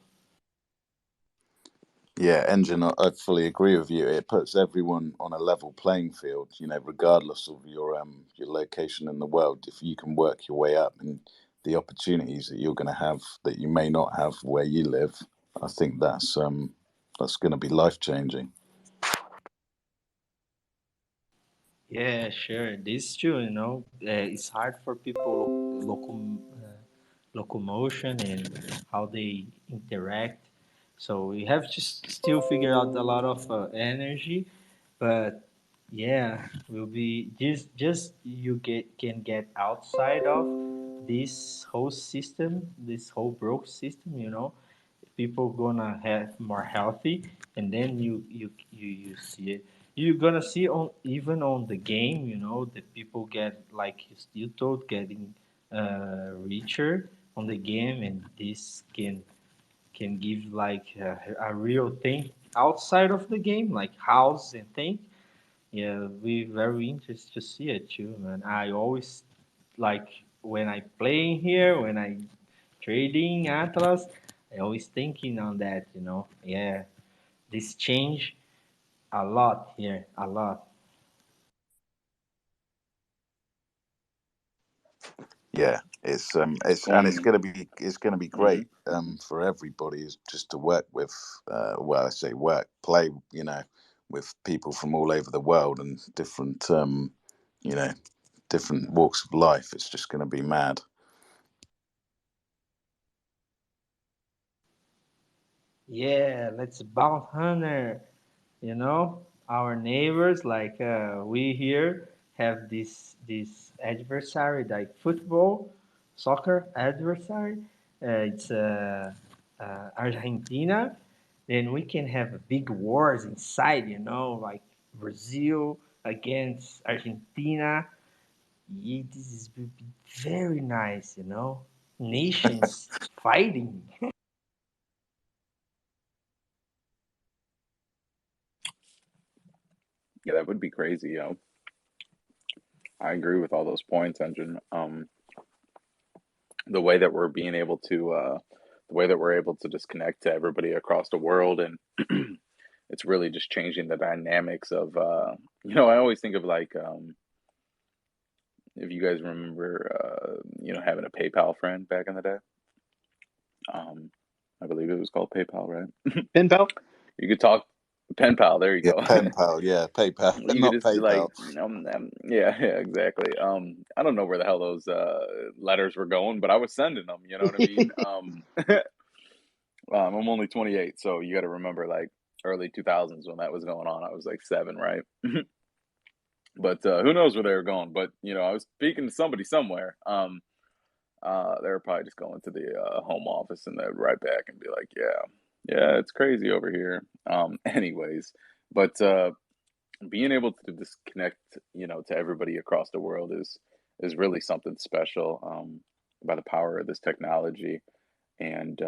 Yeah, Engine, I fully agree with you. It puts everyone on a level playing field, regardless of your location in the world. If you can work your way up and the opportunities that you're going to have that you may not have where you live, I think that's going to be life changing. Yeah, sure. This too, it's hard for people locomotion and how they interact. So we have to still figure out a lot of energy, but yeah, will be just you can get outside of this whole system, this whole broke system, people gonna have more healthy, and then you see it, you're gonna see on even on the game, the people get like you told getting richer on the game, and this can give like a real thing outside of the game, like house and thing. Yeah, we very interested to see it too, man. I always like when I play here, when I trading Atlas, I always thinking on that, Yeah, this change a lot here, a lot. Yeah, It's it's going. going to be Hmm. great for everybody is just to work with well, I say work, play, with people from all over the world and different you know different walks of life. It's just going to be mad. Yeah, let's bounce hunter. Our neighbors, like we here have this adversary like football. soccer adversary. It's Argentina. Then we can have big wars inside, like Brazil against Argentina. Yeah, this is very nice. Nations fighting. Yeah, that would be crazy, yo. I agree with all those points, Engine. The way that we're being able to, the way that we're able to just connect to everybody across the world, and it's really just changing the dynamics of, I always think of like, if you guys remember, having a PayPal friend back in the day. I believe it was called PayPal, right? Pen pal. You could talk pen pal. There you Yeah, go. pen pal. Yeah, PayPal, You could not just like, PayPal. yeah, exactly. I don't know where the hell those letters were going, but I was sending them. You know what I mean? I'm only 28, so you got to remember like early 2000s when that was going on. I was like 7, right? But who knows where they were going? But I was speaking to somebody somewhere. They were probably just going to the home office, and they'd write back and be like, yeah, it's crazy over here. Anyways, but being able to disconnect, to everybody across the world is really something special, by the power of this technology. And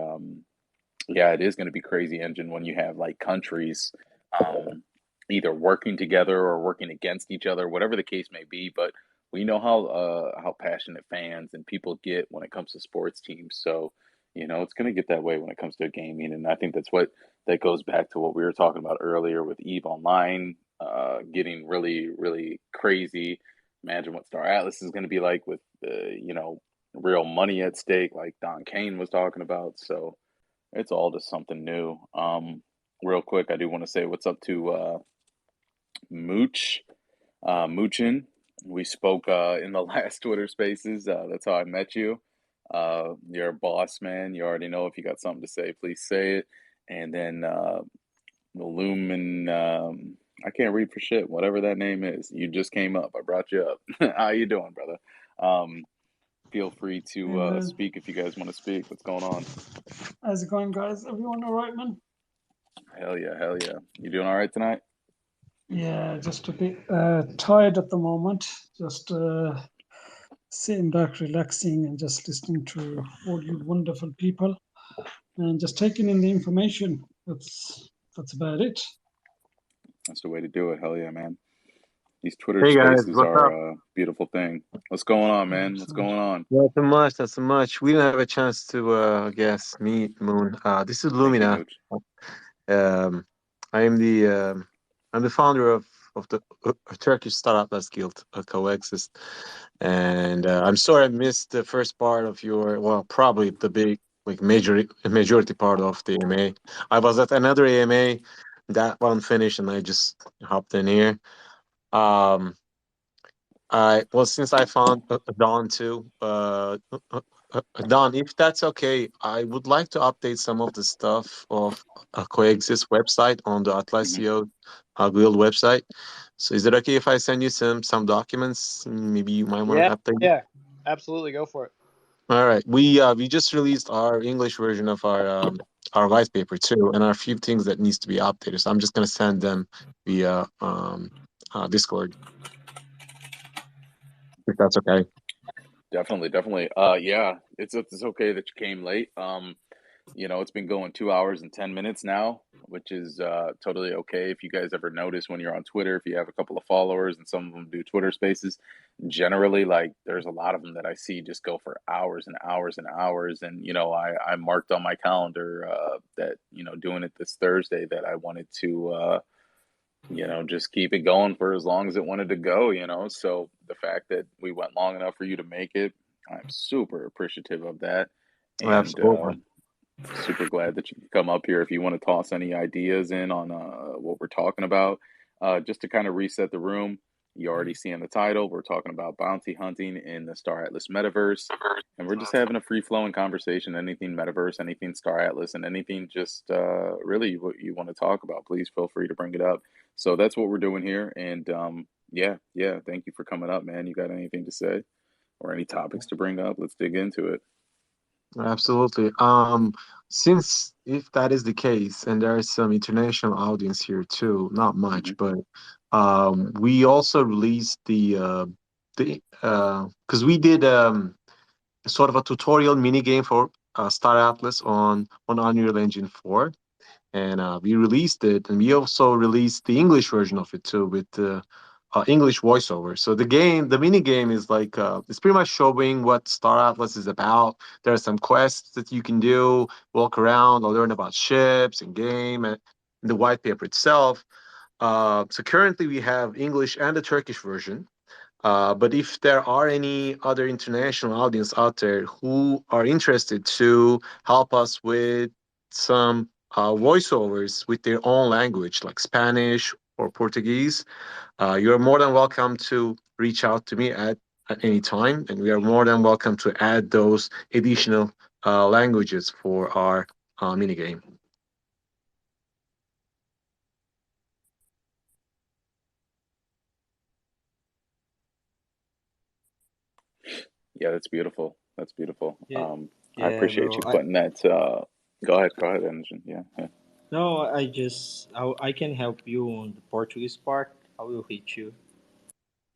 yeah, it is going to be crazy, Engine, when you have like countries either working together or working against each other, whatever the case may be. But we know how passionate fans and people get when it comes to sports teams. So it's going to get that way when it comes to gaming, and I think that goes back to what we were talking about earlier with Eve Online getting really really crazy. Imagine what Star Atlas is going to be like with real money at stake, like Don Kane was talking about. So it's all just something new. Real quick, I do want to say what's up to Mooch, Moochin. We spoke in the last Twitter Spaces. That's how I met you. You're a boss, man. You already know if you got something to say, please say it. And then the Lumen, I can't read for shit. Whatever that name is, you just came up. I brought you up. How you doing, brother? Feel free to Amen. speak if you guys want to speak. What's going on? How's it going, guys? Everyone all right, man? Hell yeah, hell yeah. You doing all right tonight? Yeah, just a bit tired at the moment. Just sitting back, relaxing, and just listening to all you wonderful people, and just taking in the information. That's about it. That's the way to do it. Hell yeah, man. These Twitter Hey guys, Spaces what's up? are a beautiful thing. What's going on, man? What's Excellent. going on? Not so much, not so much. We didn't have a chance to, I guess, meet Moon. This is Thank you, Lumina. Mooch. Um, I am I'm the founder of the Turkish Star Atlas Guild, Coexist, and I'm sorry I missed the first part of well, probably the big like majority part of the AMA. I was at another AMA, that one finished, and I just hopped in here. Um, since I found Dawn too, Don, if that's okay, I would like to update some of the stuff of Coexist website on the Hmm. Atlasio Guild website. So is it okay if I send you some documents? Maybe you might want Yeah, to update. yeah, absolutely. Go for it. All right, we just released our English version of our white paper too, and our few things that needs to be updated. So I'm just gonna send them via Discord, if that's okay. Definitely, definitely. Yeah, it's okay that you came late. It's been going 2 hours and 10 minutes now, which is totally okay. If you guys ever notice when you're on Twitter, if you have a couple of followers and some of them do Twitter Spaces, generally, like there's a lot of them that I see just go for hours and hours and hours. And I marked on my calendar that doing it this Thursday that I wanted to. Just keep it going for as long as it wanted to go. So the fact that we went long enough for you to make it, I'm super appreciative of that. And Absolutely. super glad that you can come up here if you want to toss any ideas in on what we're talking about. Just to kind of reset the room, you already see in the title, we're talking about bounty hunting in the Star Atlas Metaverse. And we're just having a free flowing conversation, anything Metaverse, anything Star Atlas, and anything just really what you want to talk about. Please feel free to bring it up. So that's what we're doing here. And yeah, thank you for coming up, man. You got anything to say? or any topics to bring up, let's dig into it. Absolutely. Since if that is the case, and there is some international audience here too, not much, Hmm. but we also released the because we did sort of a tutorial mini game for Star Atlas on Unreal Engine 4, and we released it, and we also released the English version of it too with the English voiceover. So the mini game is like it's pretty much showing what Star Atlas is about. There are some quests that you can do, walk around, or learn about ships and game and the white paper itself. So currently we have English and the Turkish version. But if there are any other international audience out there who are interested to help us with some voiceovers with their own language, like Spanish or Portuguese, you're more than welcome to reach out to me at any time, and we are more than welcome to add those additional languages for our minigame. Yeah, that's beautiful. That's beautiful. Yeah, I yeah, appreciate bro. you putting that. Go ahead, Engine. Yeah, yeah. No, I can help you on the Portuguese part. I will hit you.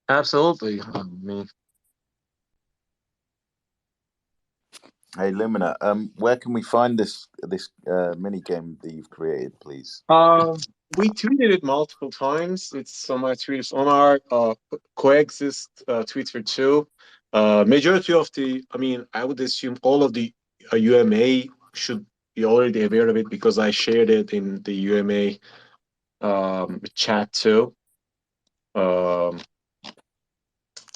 Absolutely. Hey Lumina, where can we find this mini game that you've created, please? We tweeted it multiple times. It's on my tweets, on our coexist Twitter too. Majority of I would assume all of the UMA should be already aware of it because I shared it in the UMA chat too. Um,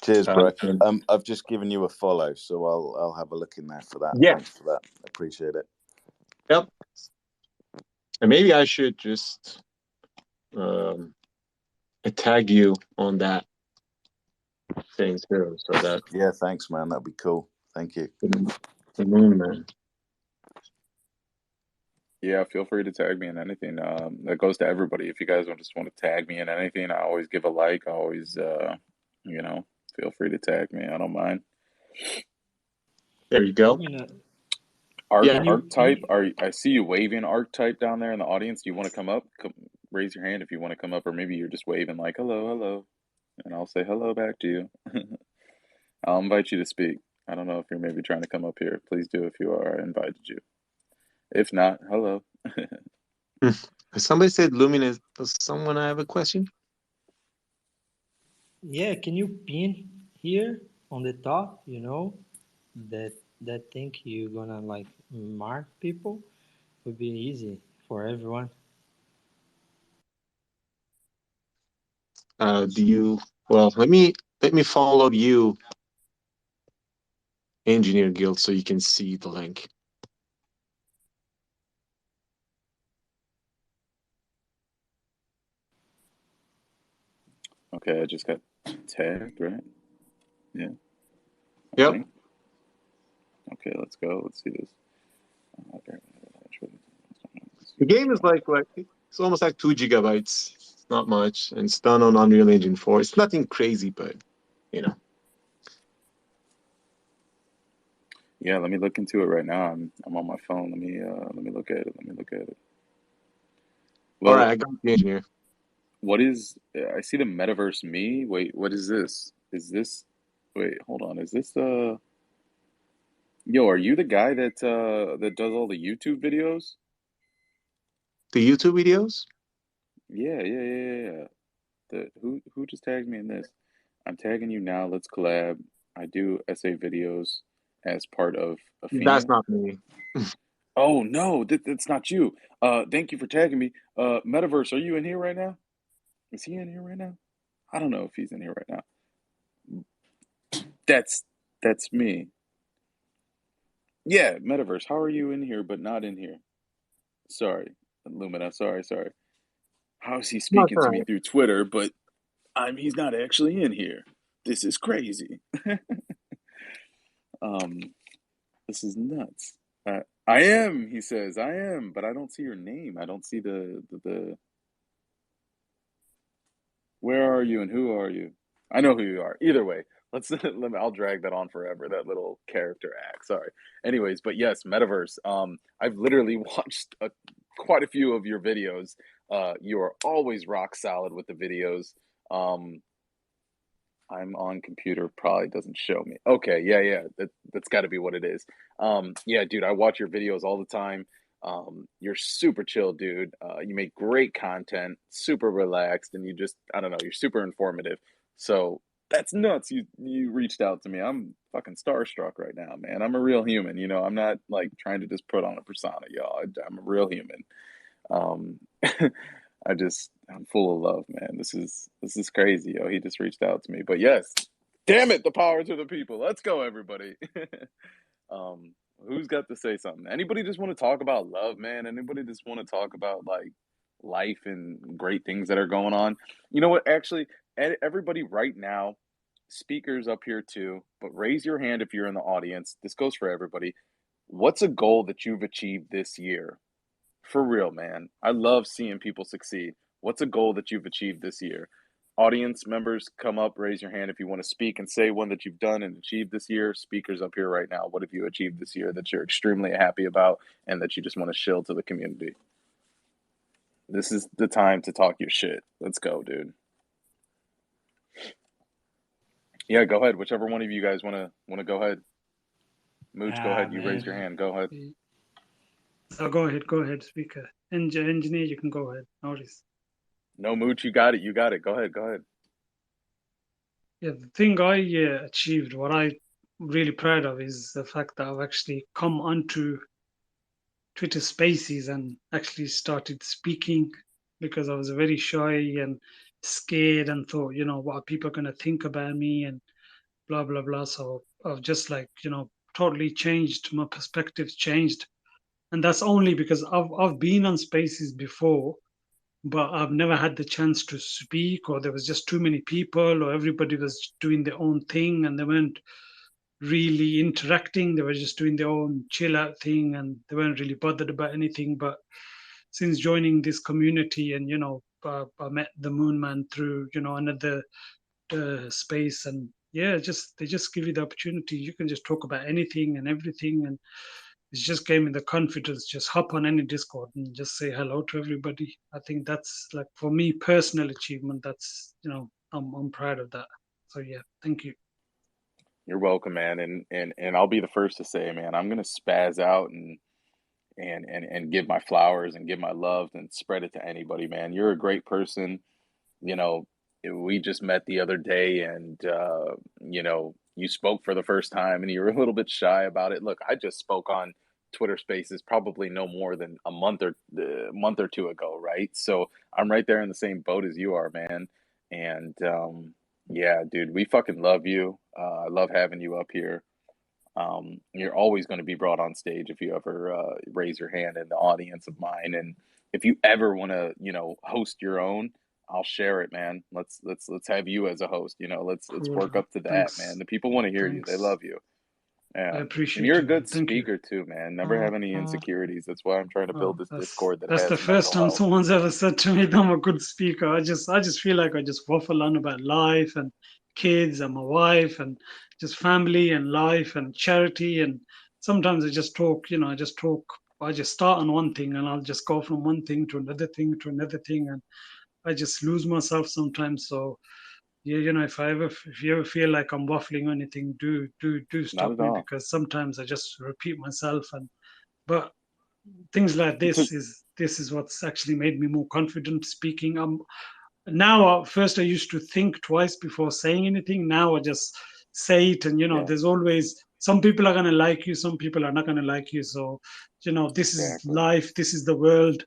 Cheers, bro. and I've just given you a follow, so I'll have a look in there for that. yeah, Thanks for that. Appreciate it. yep. And maybe I should just um, tag you on that thing too, so that Yeah, thanks, man. That'd be cool. Thank you. the moon man. Yeah, feel free to tag me in anything. That goes to everybody. If you guys just want to tag me in anything, I always give a like. I always, you know, feel free to tag me. I don't mind. There you go. Yeah, Can you Archetype, pin? I see you waving Archetype down there in the audience. Do you want to come up? Raise your hand if you want to come up, or maybe you're just waving like hello, hello, and I'll say hello back to you. I'll invite you to speak. I don't know if you're maybe trying to come up here. Please do if you are. I invited you. If not, hello. somebody said luminous. Does someone have a question? Yeah, can you pin here on the top? You know that that thing you're gonna like mark people would be easy for everyone. Do you? Well, let me follow you, Engineer Guild, so you can see the link. Okay, I just got tagged, right? Yeah, I Yep. think. Okay, let's go. Let's see this. The game is like it's almost like 2 GB. It's not much, and it's done on Unreal Engine 4. It's nothing crazy, but you know. Yeah, let me look into it right now. I'm on my phone. Let me look at it. Let me look at it. All right, Well, I got the engineer. what is? I see the Metaverse Me. Wait, what is this? Is this? Wait, hold on. Is this the? Yo, are you the guy that does all the YouTube videos? The YouTube videos. Yeah, yeah, yeah, yeah, yeah. The who just tagged me in this? I'm tagging you now. Let's collab. I do essay videos as part of That's Athenia. not me. Oh no, that's not you. Thank you for tagging me. Metaverse, are you in here right now? Is he in here right now? I don't know if he's in here right now. That's that's me. Yeah, Metaverse, how are you in here but not in here? Sorry, Lumina. Sorry, sorry. How is he No, it's speaking all to me right. through Twitter, but he's not actually in here? This is crazy. Um, this is nuts. I am, he says. I am, but I don't see your name. I don't see the. Where are you and who are you? I know who you are. Either way, I'll drag that on forever. That little character act. Sorry. Anyways, but yes, Metaverse. I've literally watched quite a few of your videos. You are always rock solid with the videos. Um, I'm on computer, probably doesn't show me. Okay, yeah. That's got to be what it is. Yeah, dude, I watch your videos all the time. You're super chill, dude. You make great content, super relaxed, and I don't know, you're super informative. So that's nuts. You reached out to me. I'm fucking starstruck right now, man. I'm a real human. I'm not like trying to just put on a persona, y'all. I'm a real human. Um, I'm full of love, man. This is crazy, yo. He just reached out to me. But yes, damn it, the power to the people. Let's go, everybody. um, who's got to say something? Anybody just want to talk about love, man? Anybody just want to talk about like life and great things that are going on? You know what? Actually, everybody right now, speakers up here too, but raise your hand if you're in the audience. This goes for everybody. What's a goal that you've achieved this year? For real, man. I love seeing people succeed. What's a goal that you've achieved this year? Audience members, come up, raise your hand if you want to speak and say one that you've done and achieved this year. Speakers up here right now, what have you achieved this year that you're extremely happy about and that you just want to shill to the community? This is the time to talk your shit. Let's go, dude. Yeah, go ahead. Whichever one of you guys want to go ahead. Mooch, go ahead. You raised your hand. Go ahead. So go ahead, speaker. Engineer, you can go ahead. Notice. No, Mooch, you got it. You got it. Go ahead. Go ahead. Yeah, the thing I achieved, what I'm really proud of, is the fact that I've actually come onto Twitter Spaces and actually started speaking, because I was very shy and scared and thought, what are people going to think about me and blah, blah, blah. So I've just totally changed. My perspective's changed. And that's only because I've been on Spaces before, but I've never had the chance to speak, or there was just too many people, or everybody was doing their own thing and they weren't really interacting. They were just doing their own chill out thing and they weren't really bothered about anything. But since joining this community and, I met the Moon Man through, another space, and yeah, they just give you the opportunity. You can just talk about anything and everything, and it just gave me the confidence. Just hop on any Discord and just say hello to everybody. I think that's, like, for me, personal achievement. That's, I'm proud of that. So yeah, thank you. You're welcome, man. And I'll be the first to say, man, I'm gonna spaz out and give my flowers and give my love and spread it to anybody, man. You're a great person. You know, we just met the other day and you spoke for the first time and you were a little bit shy about it. Look, I just spoke on Twitter Spaces probably no more than a month or two ago, right? So I'm right there in the same boat as you are, man. And yeah, dude, we fucking love you. I love having you up here. You're always going to be brought on stage if you ever raise your hand in the audience of mine. And if you ever want to, host your own, I'll share it, man. Let's have you as a host. Let's Cool. work up to that, man. The people want to hear you. They love you. I Yeah. And appreciate you're a you, good thank you. speaker too, man. Never have any insecurities. That's why I'm trying to build this Discord that That's the has first mental time health. someone's ever said to me that I'm a good speaker. I just feel like I just waffle on about life and kids and my wife and just family and life and charity, and sometimes I just talk. I just start on one thing and I'll just go from one thing to another thing to another thing, and I just lose myself sometimes. So yeah, if you ever feel like I'm waffling or anything, do Not stop at me, all. because sometimes I just repeat myself. But things like this is what's actually made me more confident speaking. Now, first I used to think twice before saying anything. Now I just say it, and there's Yes, always some people are gonna like you, some people are not gonna like you. So this is exactly. life, this is the world,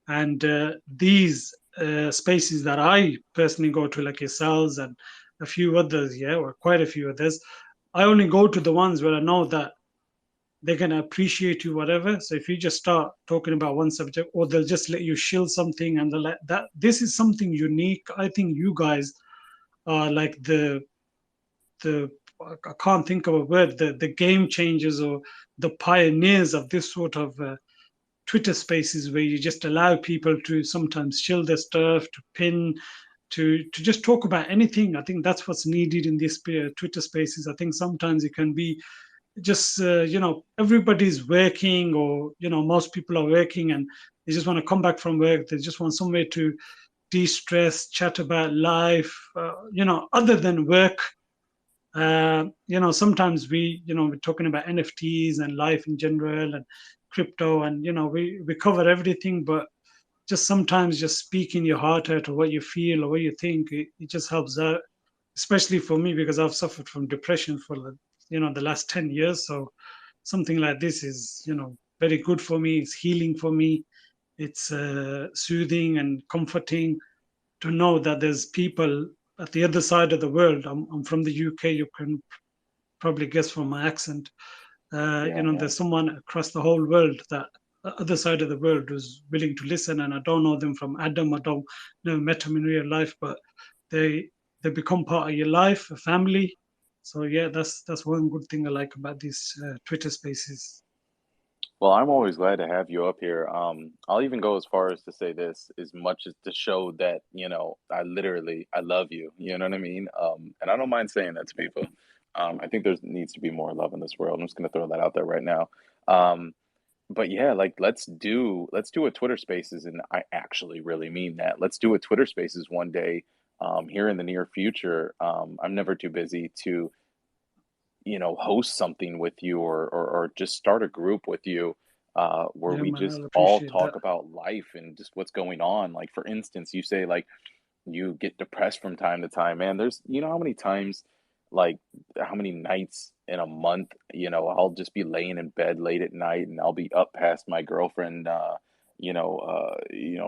and these spaces that I personally go to, like yourselves and a few others, or quite a few others, I only go to the ones where I know that they're going to appreciate you, whatever. So if you just start talking about one subject, or they'll just let you shill something, and they'll let that, this is something unique. I think you guys are like the I can't think of a word, the game changers or the pioneers of this sort of Twitter spaces, where you just allow people to sometimes shill their stuff, to pin, to just talk about anything. I think that's what's needed in this Twitter Spaces. I think sometimes it can be just everybody's working, or most people are working and they just want to come back from work. They just want somewhere to de-stress, chat about life, other than work. Sometimes we're talking about NFTs and life in general and crypto, and we cover everything, but just sometimes just speaking your heart out, or what you feel or what you think, it just helps out, especially for me, because I've suffered from depression for the last 10 years. So something like this is very good for me. It's healing for me. It's soothing and comforting to know that there's people at the other side of the world. I'm from the UK. You can probably guess from my accent. There's someone across the whole world, that other side of the world, who's willing to listen. And I don't know them from Adam. I don't never met them in real life, but they become part of your life, a family. So yeah, that's one good thing I like about these Twitter Spaces. Well, I'm always glad to have you up here. I'll even go as far as to say this, as much as to show that, I love you. You know what I mean? And I don't mind saying that to people. I think there needs to be more love in this world. I'm just gonna throw that out there right now. Um, but yeah, like let's do a Twitter Spaces, and I actually really mean that. Let's do a Twitter Spaces one day, here in the near future. I'm never too busy to host something with you, or just start a group with you, where Yeah, we man, just I'll all appreciate that. talk about life and just what's going on. Like, for instance, you say, like, you get depressed from time to time, man. There's, how many times, like, how many nights in a month, I'll just be laying in bed late at night, and I'll be up past my girlfriend,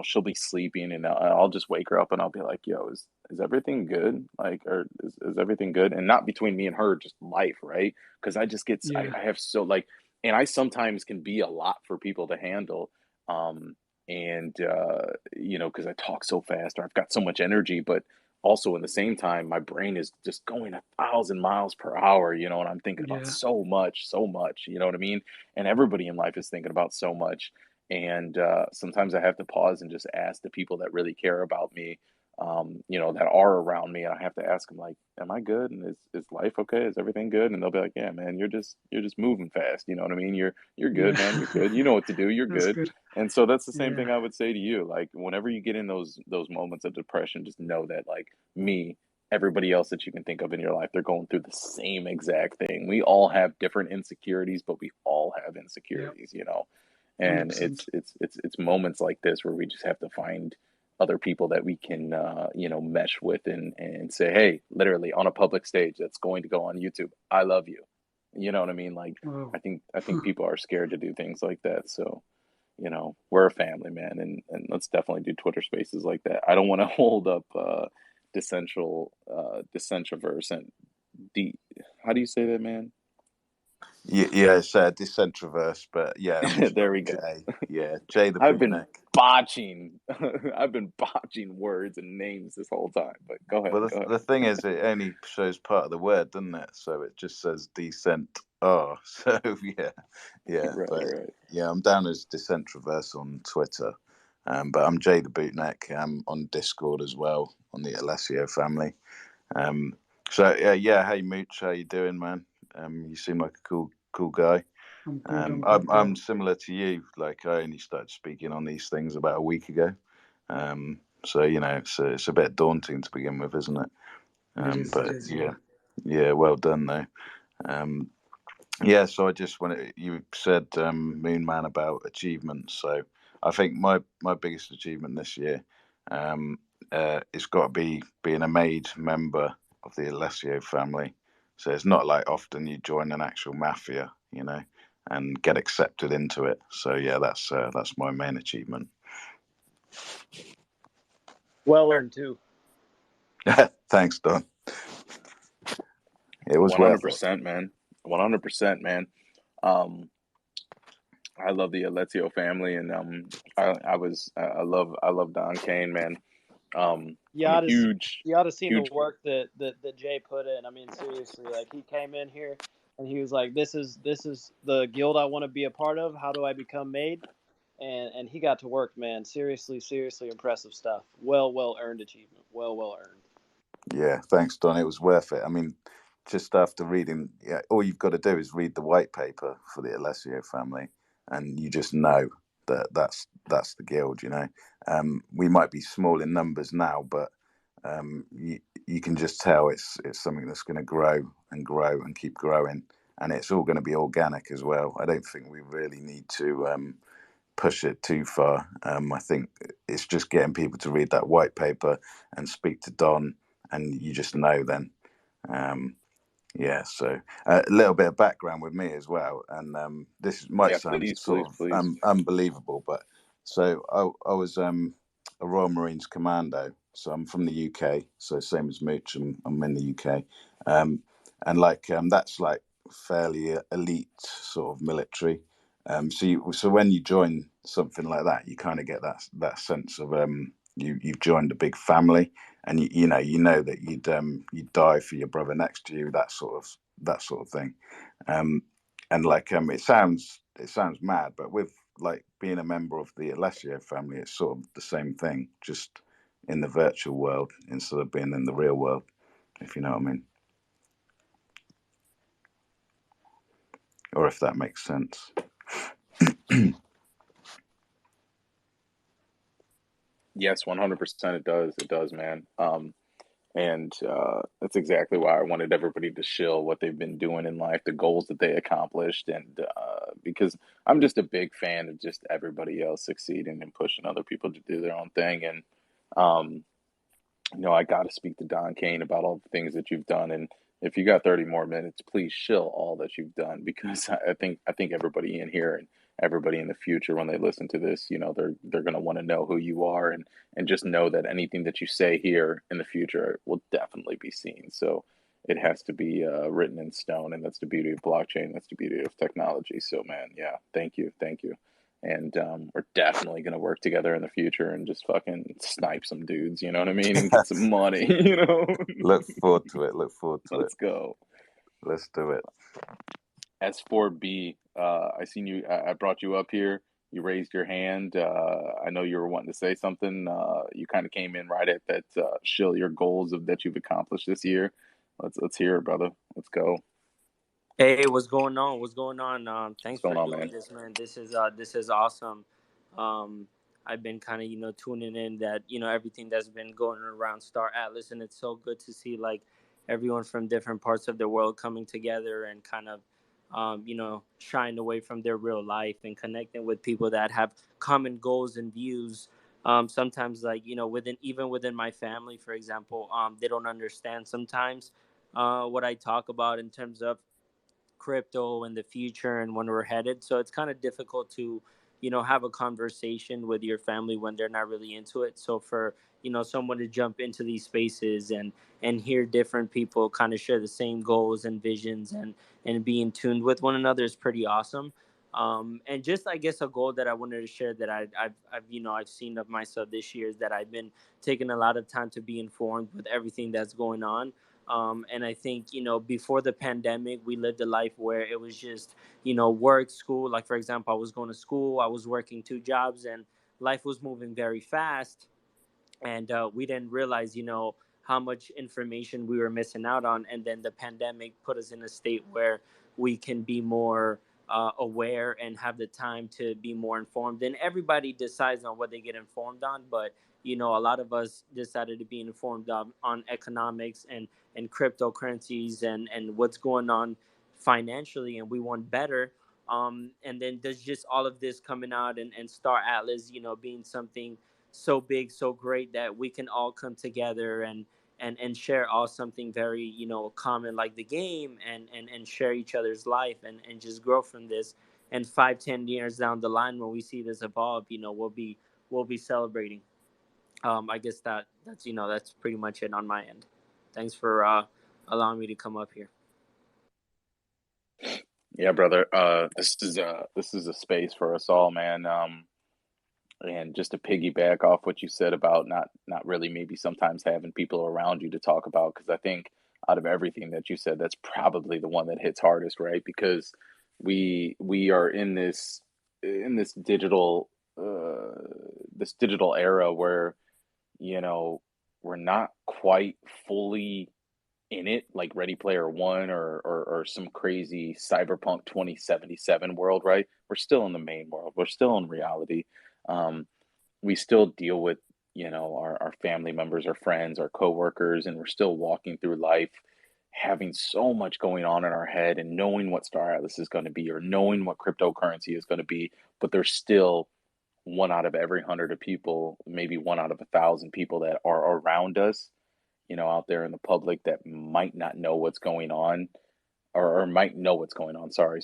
she'll be sleeping, and I'll just wake her up, and I'll be like, yo, is everything good? Like, or is everything good? And not between me and her, just life, right? Because I just get, Yeah, I have so, like, and I sometimes can be a lot for people to handle. Um, and because I talk so fast, or I've got so much energy, but also in the same time my brain is just going 1,000 miles per hour, and I'm thinking about yeah, so much, you know what I mean? And everybody in life is thinking about so much. And sometimes I have to pause and just ask the people that really care about me, that are around me, and I have to ask them, like, am I good? And is life okay? Is everything good? And they'll be like, yeah, man, you're just moving fast, you know what I mean? You're good, man, you're yeah. good, you know what to do, you're That's good. good. And so that's the same Yeah, thing I would say to you. Like, whenever you get in those moments of depression, just know that, like me, everybody else that you can think of in your life, they're going through the same exact thing. We all have different insecurities, but we all have yeah, insecurities. And 100%. it's moments like this where we just have to find other people that we can mesh with, and say, hey, literally on a public stage that's going to go on YouTube, I love you. You know what I mean? Like, Wow. I think people are scared to do things like that. So, we're a family, man, and let's definitely do Twitter Spaces like that. I don't want to hold up Decentraverse and D. How do you say that, man? Yeah, it's Decentraverse, but yeah, we just There got we go. Jay. Yeah, Jay the I've been bootneck. botching. I've been botching words and names this whole time. But go ahead, Well, go ahead. the thing is, it only shows part of the word, doesn't it? So it just says decent. Oh, so yeah. Right, But right. yeah, I'm down as Decentraverse on Twitter. But I'm Jay the Bootneck. I'm on Discord as well, on the Alessio family. Um, so yeah. Hey Mooch, how you doing, man? You seem like a cool guy. I'm good. I'm good, I'm bro. similar to you. Like, I only started speaking on these things about a week ago. So it's a bit daunting to begin with, isn't it? It is. It But is. Yeah. yeah, well done though. Um, yeah, so I just wanted, you said, Moon Man, about achievements. So I think my biggest achievement this year, um, it's got to be being a made member of the Alessio family. So it's not like often you join an actual mafia, and get accepted into it. So yeah, that's my main achievement. Well earned too. Thanks, Don. It was One hundred worth it. percent, man. 100%, man. Um, I love the Alessio family, and I love Don Kane, man. You I'm a ought to see, huge you ought to seen the huge work that Jay put in. I mean, seriously, like he came in here and he was like, "This is the guild I want to be a part of. How do I become made?" and he got to work, man. Seriously impressive stuff. Well earned achievement. Well earned. Yeah, thanks, Don. It was worth it. I mean, just after reading, yeah, all you've got to do is read the white paper for the Alessio family, and you just know that that's the guild. You know, we might be small in numbers now, but you can just tell it's something that's going to grow and grow and keep growing, and it's all going to be organic as well. I don't think we really need to push it too far. I think it's just getting people to read that white paper and speak to Don, and you just know then. Um, yeah, so a little bit of background with me as well, and this might Yeah, sound please, please, sort of please. unbelievable, but so I was a Royal Marines commando, so I'm from the UK, so same as Mooch, I'm in the UK, and that's like fairly elite sort of military. So when you join something like that, you kind of get that sense of you've joined a big family, and you know that you'd die for your brother next to you, that sort of thing. It sounds mad, but with like being a member of the Alessio family, it's sort of the same thing, just in the virtual world instead of being in the real world, if you know what I mean, or if that makes sense. Yes, 100% it does. It does, man. And that's exactly why I wanted everybody to shill what they've been doing in life, the goals that they accomplished, and because I'm just a big fan of just everybody else succeeding and pushing other people to do their own thing. And um, I got to speak to Don Kane about all the things that you've done. And if you got 30 more minutes, please shill all that you've done, because I think everybody in here and everybody in the future, when they listen to this, they're going to want to know who you are, and just know that anything that you say here in the future will definitely be seen. So it has to be written in stone, and that's the beauty of blockchain. That's the beauty of technology. So, man, yeah, thank you. And we're definitely gonna work together in the future and just fucking snipe some dudes, you know what I mean, and get some money, you know. Look forward to it. Look forward to it. Let's go. Let's do it. S4B, I seen you. I brought you up here. You raised your hand. I know you were wanting to say something. You kind of came in right at that. Shill your goals of that you've accomplished this year. Let's hear it, brother. Let's go. Hey, what's going on? What's going on? What's Thanks for going on, doing man? this, man. This is awesome. Um, I've been kind of tuning in that everything that's been going around Star Atlas, and it's so good to see like everyone from different parts of the world coming together and kind of shying away from their real life and connecting with people that have common goals and views. Sometimes like within my family, for example, they don't understand sometimes what I talk about in terms of crypto in the future and when we're headed. So it's kind of difficult to, have a conversation with your family when they're not really into it. So for, someone to jump into these spaces and hear different people kind of share the same goals and visions and be in tuned with one another is pretty awesome. And just I guess a goal that I wanted to share that I've seen of myself this year is that I've been taking a lot of time to be informed with everything that's going on. And I think, before the pandemic, we lived a life where it was just, work, school. Like, for example, I was going to school, I was working two jobs, and life was moving very fast, and we didn't realize how much information we were missing out on. And then the pandemic put us in a state where we can be more aware and have the time to be more informed, and everybody decides on what they get informed on. But a lot of us decided to be informed on economics and cryptocurrencies and what's going on financially, and we want better. And then there's just all of this coming out, and Star Atlas being something so big, so great that we can all come together and share all something very common like the game, and share each other's life and just grow from this. And 5-10 years down the line, when we see this evolve, we'll be celebrating. I guess that's pretty much it on my end. Thanks for allowing me to come up here. Yeah, brother. This is a space for us all, man. And just to piggyback off what you said about not really maybe sometimes having people around you to talk about, because I think out of everything that you said, that's probably the one that hits hardest, right? Because we are in this digital uh, this digital era where, you know, we're not quite fully in it, like Ready Player One or some crazy Cyberpunk 2077 world, right? We're still in the main world. We're still in reality. Um, we still deal with, you know, our family members, our friends, our coworkers, and we're still walking through life having so much going on in our head and knowing what Star Atlas is going to be or knowing what cryptocurrency is going to be, but there's still one out of every hundred of people, maybe one out of 1,000 people that are around us, you know, out there in the public that might not know what's going on or might know what's going on. Sorry.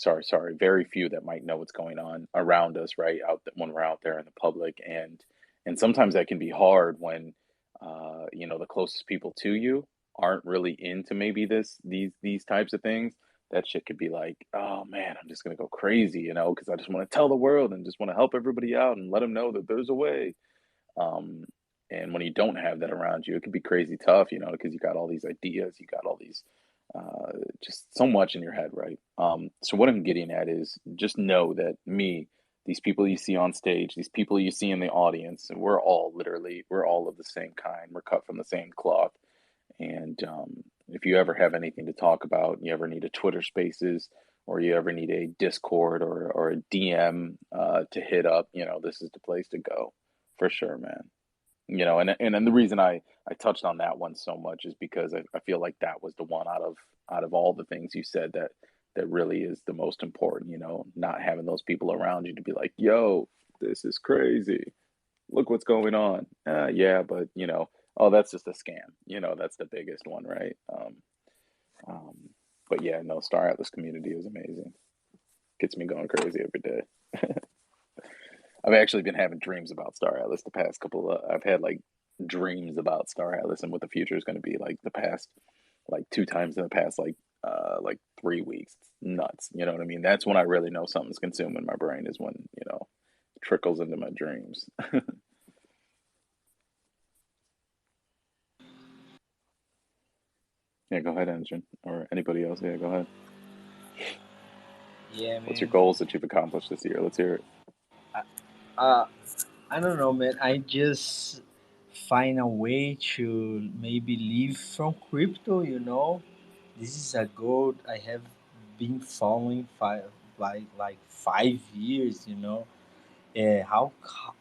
Very few that might know what's going on around us, right? When we're out there in the public, and sometimes that can be hard when, you know, the closest people to you aren't really into maybe these types of things. That shit could be like, oh man, I'm just gonna go crazy, you know, because I just want to tell the world and just want to help everybody out and let them know that there's a way. Um, and when you don't have that around you, it can be crazy tough, you know, because you got all these ideas, you got all these, just so much in your head, right? So what I'm getting at is just know that these people you see on stage, these people you see in the audience, we're all of the same kind. We're cut from the same cloth. And if you ever have anything to talk about, you ever need a Twitter Spaces, or you ever need a Discord or a DM to hit up, you know, this is the place to go for sure, man. You know, and the reason I touched on that one so much is because I feel like that was the one out of all the things you said that really is the most important, you know, not having those people around you to be like, yo, this is crazy. Look what's going on. Yeah, but you know, oh, that's just a scam. You know, that's the biggest one, right? Um, but yeah, no, Star Atlas community is amazing. Gets me going crazy every day. I've actually been having dreams about Star Atlas the past couple of, I've had like dreams about Star Atlas and what the future is going to be like the past, like two times in the past, like 3 weeks. It's nuts. You know what I mean? That's when I really know something's consuming my brain is when, you know, it trickles into my dreams. Yeah, go ahead, Engine, or anybody else. Yeah, go ahead. Yeah, What's your man. goals that you've accomplished this year? Let's hear it. I, uh, I don't know, man. I just find a way to maybe live from crypto. This is a goal I have been following like 5 years.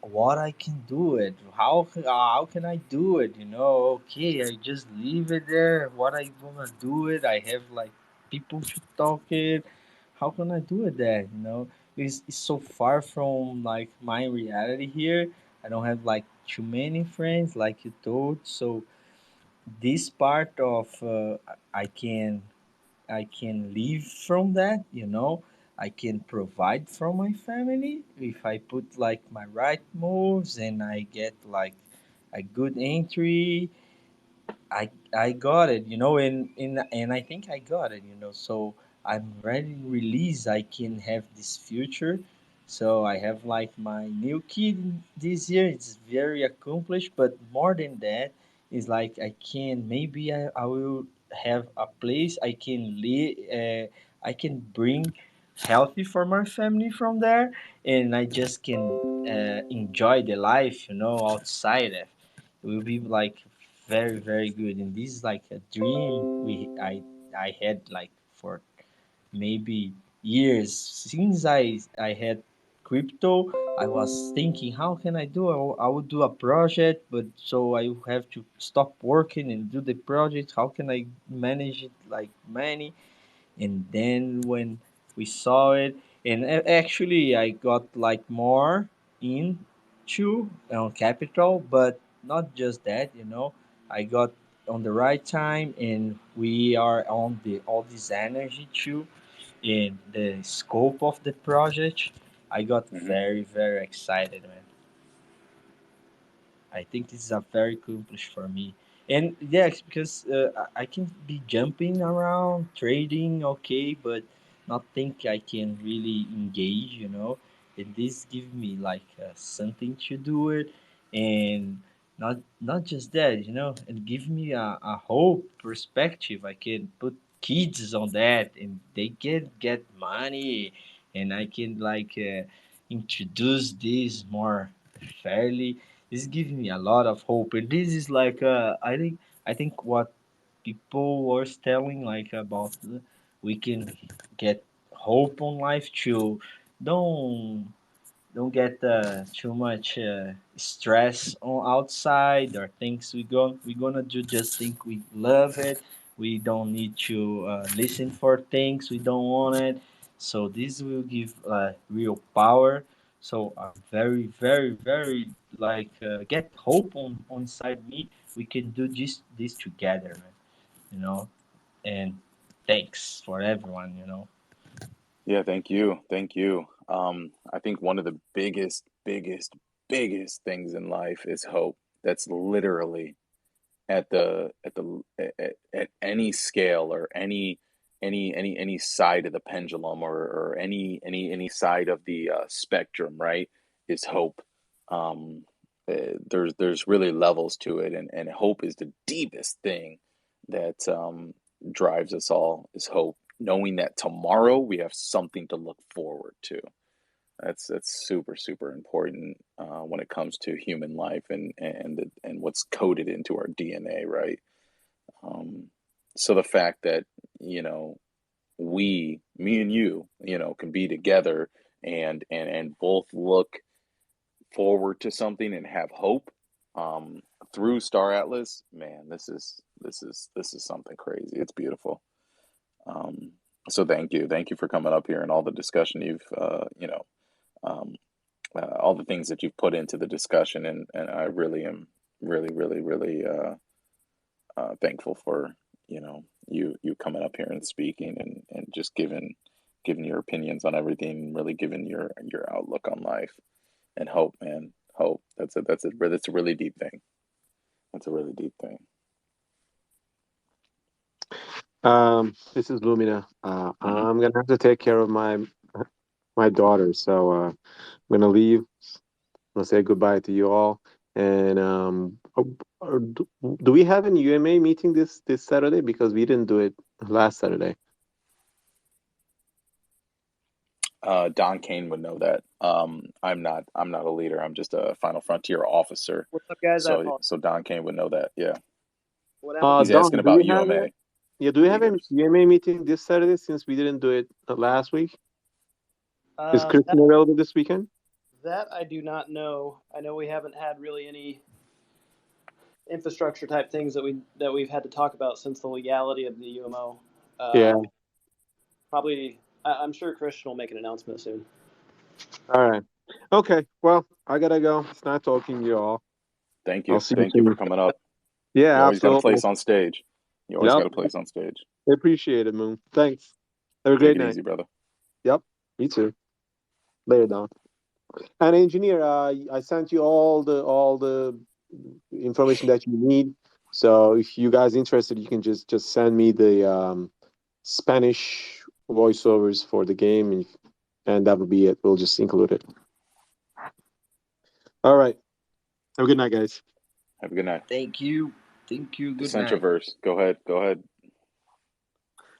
What I can do it, how can I do it, okay, I just leave it there, what I gonna do it, I have like people to talk it, how can I do it there, it's so far from like my reality here. I don't have like too many friends like you told, so this part of I can live from that, I can provide from my family if I put like my right moves and I get like a good entry. I got it, and I think I got it, so I'm ready to release. I can have this future. So I have like my new kid this year. It's very accomplished, but more than that, is like I can maybe I will have a place I can live. I can bring healthy for my family from there, and I just can enjoy the life, outside it will be like very very good, and this is like a dream I had like for maybe years since I had crypto. I was thinking, how can I do I would do a project, but so I have to stop working and do the project. How can I manage it like money? And then when we saw it, and actually I got like more into on capital, but not just that, I got on the right time, and we are on the all this energy too, in the scope of the project. I got Hmm. very very excited, man. I think this is a very accomplished for me. And yes, because I can be jumping around, trading, okay, but not think I can really engage, And this give me like something to do it, and not just that, and give me a whole perspective. I can put kids on that, and they can get money, and I can like introduce this more fairly, is giving me a lot of hope. And this is like I think what people was telling like about we can get hope on life too. Don't don't get too much stress on outside or things we gonna do. Just think we love it. We don't need to listen for things we don't want it. So this will give real power. So I'm very like get hope on inside me. We can do this together, man. You know. And thanks for everyone. You know. Yeah, thank you. Thank you. I think one of the biggest things in life is hope. That's literally at any scale or any side of the pendulum or any side of the spectrum, right? Is hope. Um, there's really levels to it, and hope is the deepest thing that drives us all. Is hope, knowing that tomorrow we have something to look forward to. That's super important when it comes to human life and what's coded into our DNA, right? Um, so the fact that, you know, me and you know, can be together and both look forward to something and have hope um, through Star Atlas, man, this is something crazy. It's beautiful. Um, so thank you for coming up here and all the discussion you've um, all the things that you've put into the discussion, and I really am really thankful for you coming up here and speaking and just giving your opinions on everything, really giving your outlook on life and hope, man. Hope. That's a really deep thing. That's a really deep thing. This is Lumina. Hmm. I'm gonna have to take care of my daughter, so I'm gonna leave. I'll say goodbye to you all. And do we have an UMA meeting this Saturday? Because we didn't do it last Saturday. Don Kane would know that. I'm not a leader. I'm just a Final Frontier officer. What's up, guys? I So apologize. so Don Kane would know that. Yeah, What happened? he's Don, asking do we about have UMA do we have a leaders. UMA meeting this Saturday since we didn't do it last week? Is Uh, that Kristen available this weekend? that I do not know. I know we haven't had really any infrastructure type things that we've had to talk about since the legality of the UMO. Yeah. Probably, I'm sure Christian will make an announcement soon. All right. Okay. Well, I gotta go. It's nice talking to you all. I'll see you Thank you for soon. coming up. You Yeah, always got a absolutely. place on stage. You always Yep. got a place on stage. I appreciate it, Moon. Thanks. Have a Take great it night. easy, brother. Yep. You too. Later, Don. And engineer, I sent you all the information that you need. So if you guys interested, you can just send me the Spanish voiceovers for the game, and that will be it. We'll just include it. All right. Have a good night, guys. Have a good night. Thank you. The Good night. Centroverse. Go ahead. Go ahead.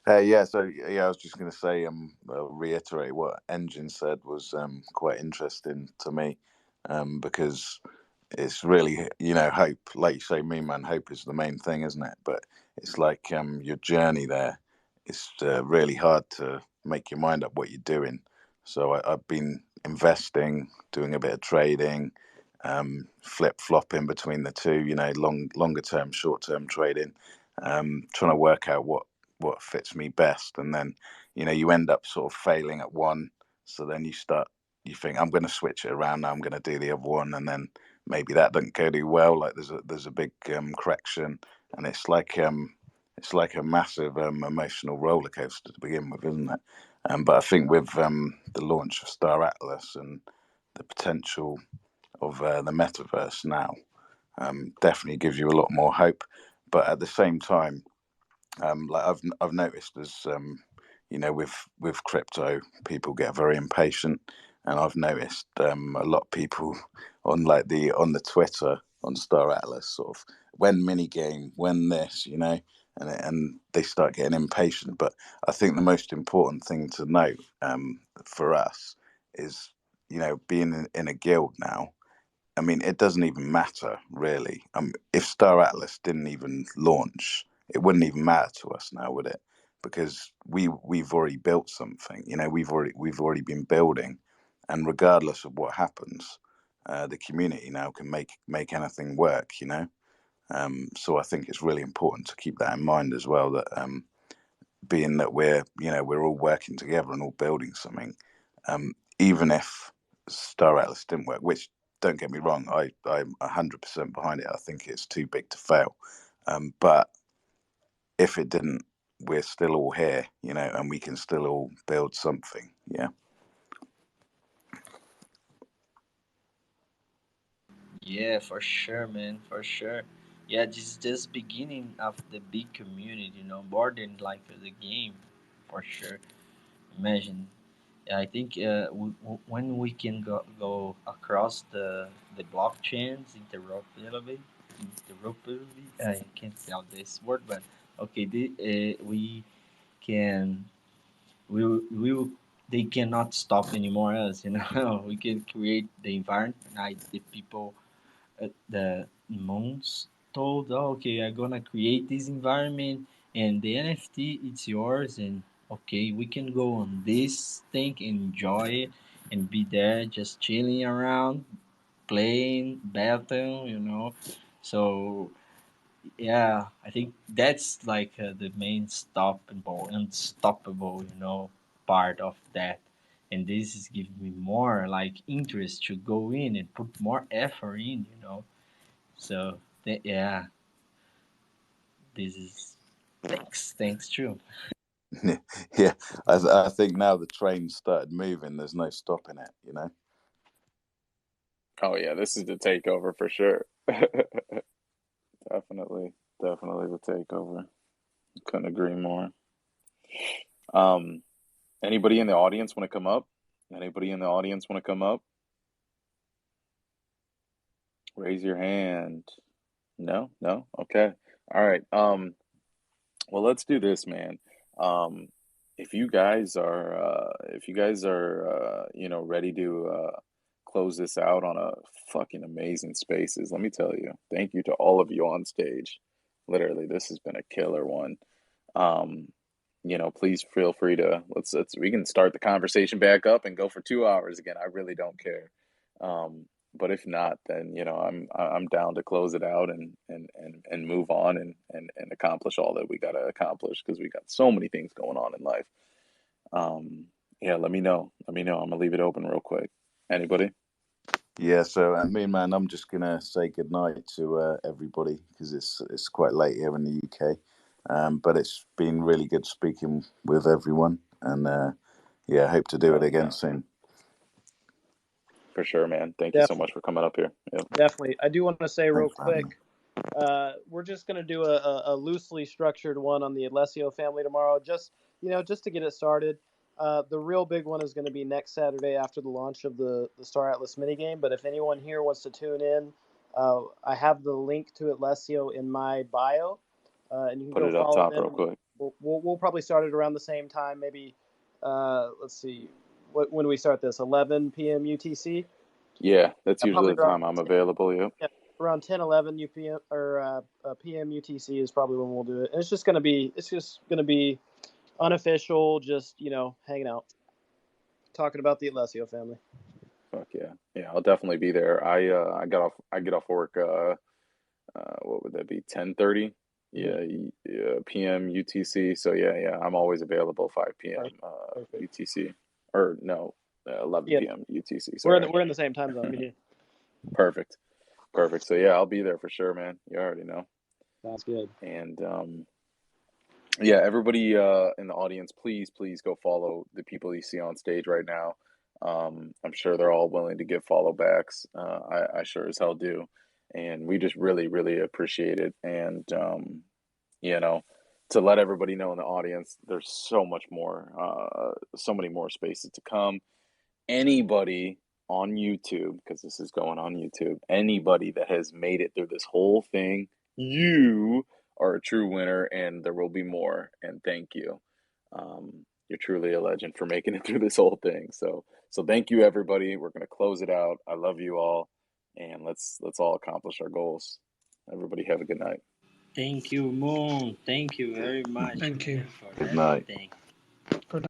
Yeah, so yeah, I was just going to say, reiterate what Engine said was quite interesting to me, because it's really, hope. Like you say, me man, hope is the main thing, isn't it? But it's like your journey there. It's really hard to make your mind up what you're doing. So I've been investing, doing a bit of trading, flip flopping between the two. Longer term, short term trading, trying to work out what fits me best, and then you end up sort of failing at one, so then you think, I'm going to switch it around now, I'm going to do the other one, and then maybe that doesn't go too well, like there's a big correction, and it's like a massive emotional roller coaster to begin with, isn't it? But I think with the launch of Star Atlas and the potential of the metaverse now, definitely gives you a lot more hope. But at the same time, like I've noticed, as with crypto, people get very impatient, and I've noticed a lot of people on on the Twitter on Star Atlas, sort of when mini game, when this, and they start getting impatient. But I think the most important thing to note for us is, being in a guild now, I mean, it doesn't even matter really. If Star Atlas didn't even launch, it wouldn't even matter to us now, would it? Because we've already built something. We've already been building, and regardless of what happens, the community now can make anything work. So I think it's really important to keep that in mind as well. That being that we're all working together and all building something, even if Star Atlas didn't work, which don't get me wrong, I'm 100% behind it. I think it's too big to fail. But if it didn't, we're still all here, and we can still all build something. Yeah. Yeah, for sure, man, for sure. Yeah, this is just beginning of the big community, more than like the game, for sure. Imagine, yeah, I think when we can go across the blockchains interoperably, I can't tell this word, but okay, we can we will they cannot stop anymore us, we can create the environment, like the people the monks told, oh, okay, I'm gonna create this environment and the NFT it's yours, and okay, we can go on this thing, enjoy it, and be there just chilling around, playing, battle, So yeah, I think that's like the main unstoppable, part of that. And this is giving me more like interest to go in and put more effort in. So yeah, this is thanks, true. Yeah. I think now the train started moving. There's no stopping it. Oh yeah, this is the takeover for sure. Definitely, definitely the takeover. Couldn't agree more. Um, Anybody in the audience want to come up? Anybody in the audience want to come up? Raise your hand. No, no. Okay. All right. Well, let's do this, man. Um, if you guys are ready to close this out on a fucking amazing spaces, let me tell you, thank you to all of you on stage. Literally, this has been a killer one. Um, please feel free to we can start the conversation back up and go for 2 hours again. I really don't care. But if not, then I'm down to close it out and move on and accomplish all that we gotta accomplish because we got so many things going on in life. Um, yeah, let me know. Let me know. I'm gonna leave it open real quick. Anybody? Yeah, so man, I'm just gonna say goodnight to everybody because it's quite late here in the UK. But it's been really good speaking with everyone, and yeah, I hope to do it Hell again yeah, soon. for sure, man. Thank you so Definitely, much for coming up here. Yep. definitely. I do want to say real Thanks for having me. quick, we're just going to do a loosely structured one on the Alessio family tomorrow, just to get it started. The real big one is going to be next Saturday after the launch of the Star Atlas minigame. But if anyone here wants to tune in, I have the link to Alessio in my bio, and you can Put go it up follow top real them. quick. We'll probably start it around the same time, maybe. Let's see, when do we start this? 11 p.m. UTC. Yeah, that's usually Probably the around time I'm available. Yep. yeah, around 10, 11 UPM or PM UTC is probably when we'll do it. And it's just gonna be unofficial, just hanging out, talking about the Alessio family. Fuck yeah. Yeah, I'll definitely be there. I get off work what would that be? 10:30? Mm-hmm. Yeah, PM UTC. So yeah, I'm always available 5 p.m. Perfect. UTC. Or no, 11 Yeah, p.m. UTC, we're in the, sorry. we're in the same time zone. Me too. Perfect. Perfect. So yeah, I'll be there for sure, man. You already know. Sounds good. And yeah, everybody in the audience, please go follow the people you see on stage right now. I'm sure they're all willing to give follow backs. I sure as hell do. And we just really appreciate it. And you know, to let everybody know in the audience, there's so many more spaces to come. Anybody on YouTube, because this is going on YouTube, anybody that has made it through this whole thing, you are a true winner, and there will be more. And thank you. you're truly a legend for making it through this whole thing. So thank you, everybody. We're gonna close it out. I love you all, and let's all accomplish our goals. Everybody have a good night. Thank you, Moon. Thank you very much, Thank you. man, for Good night. everything. Good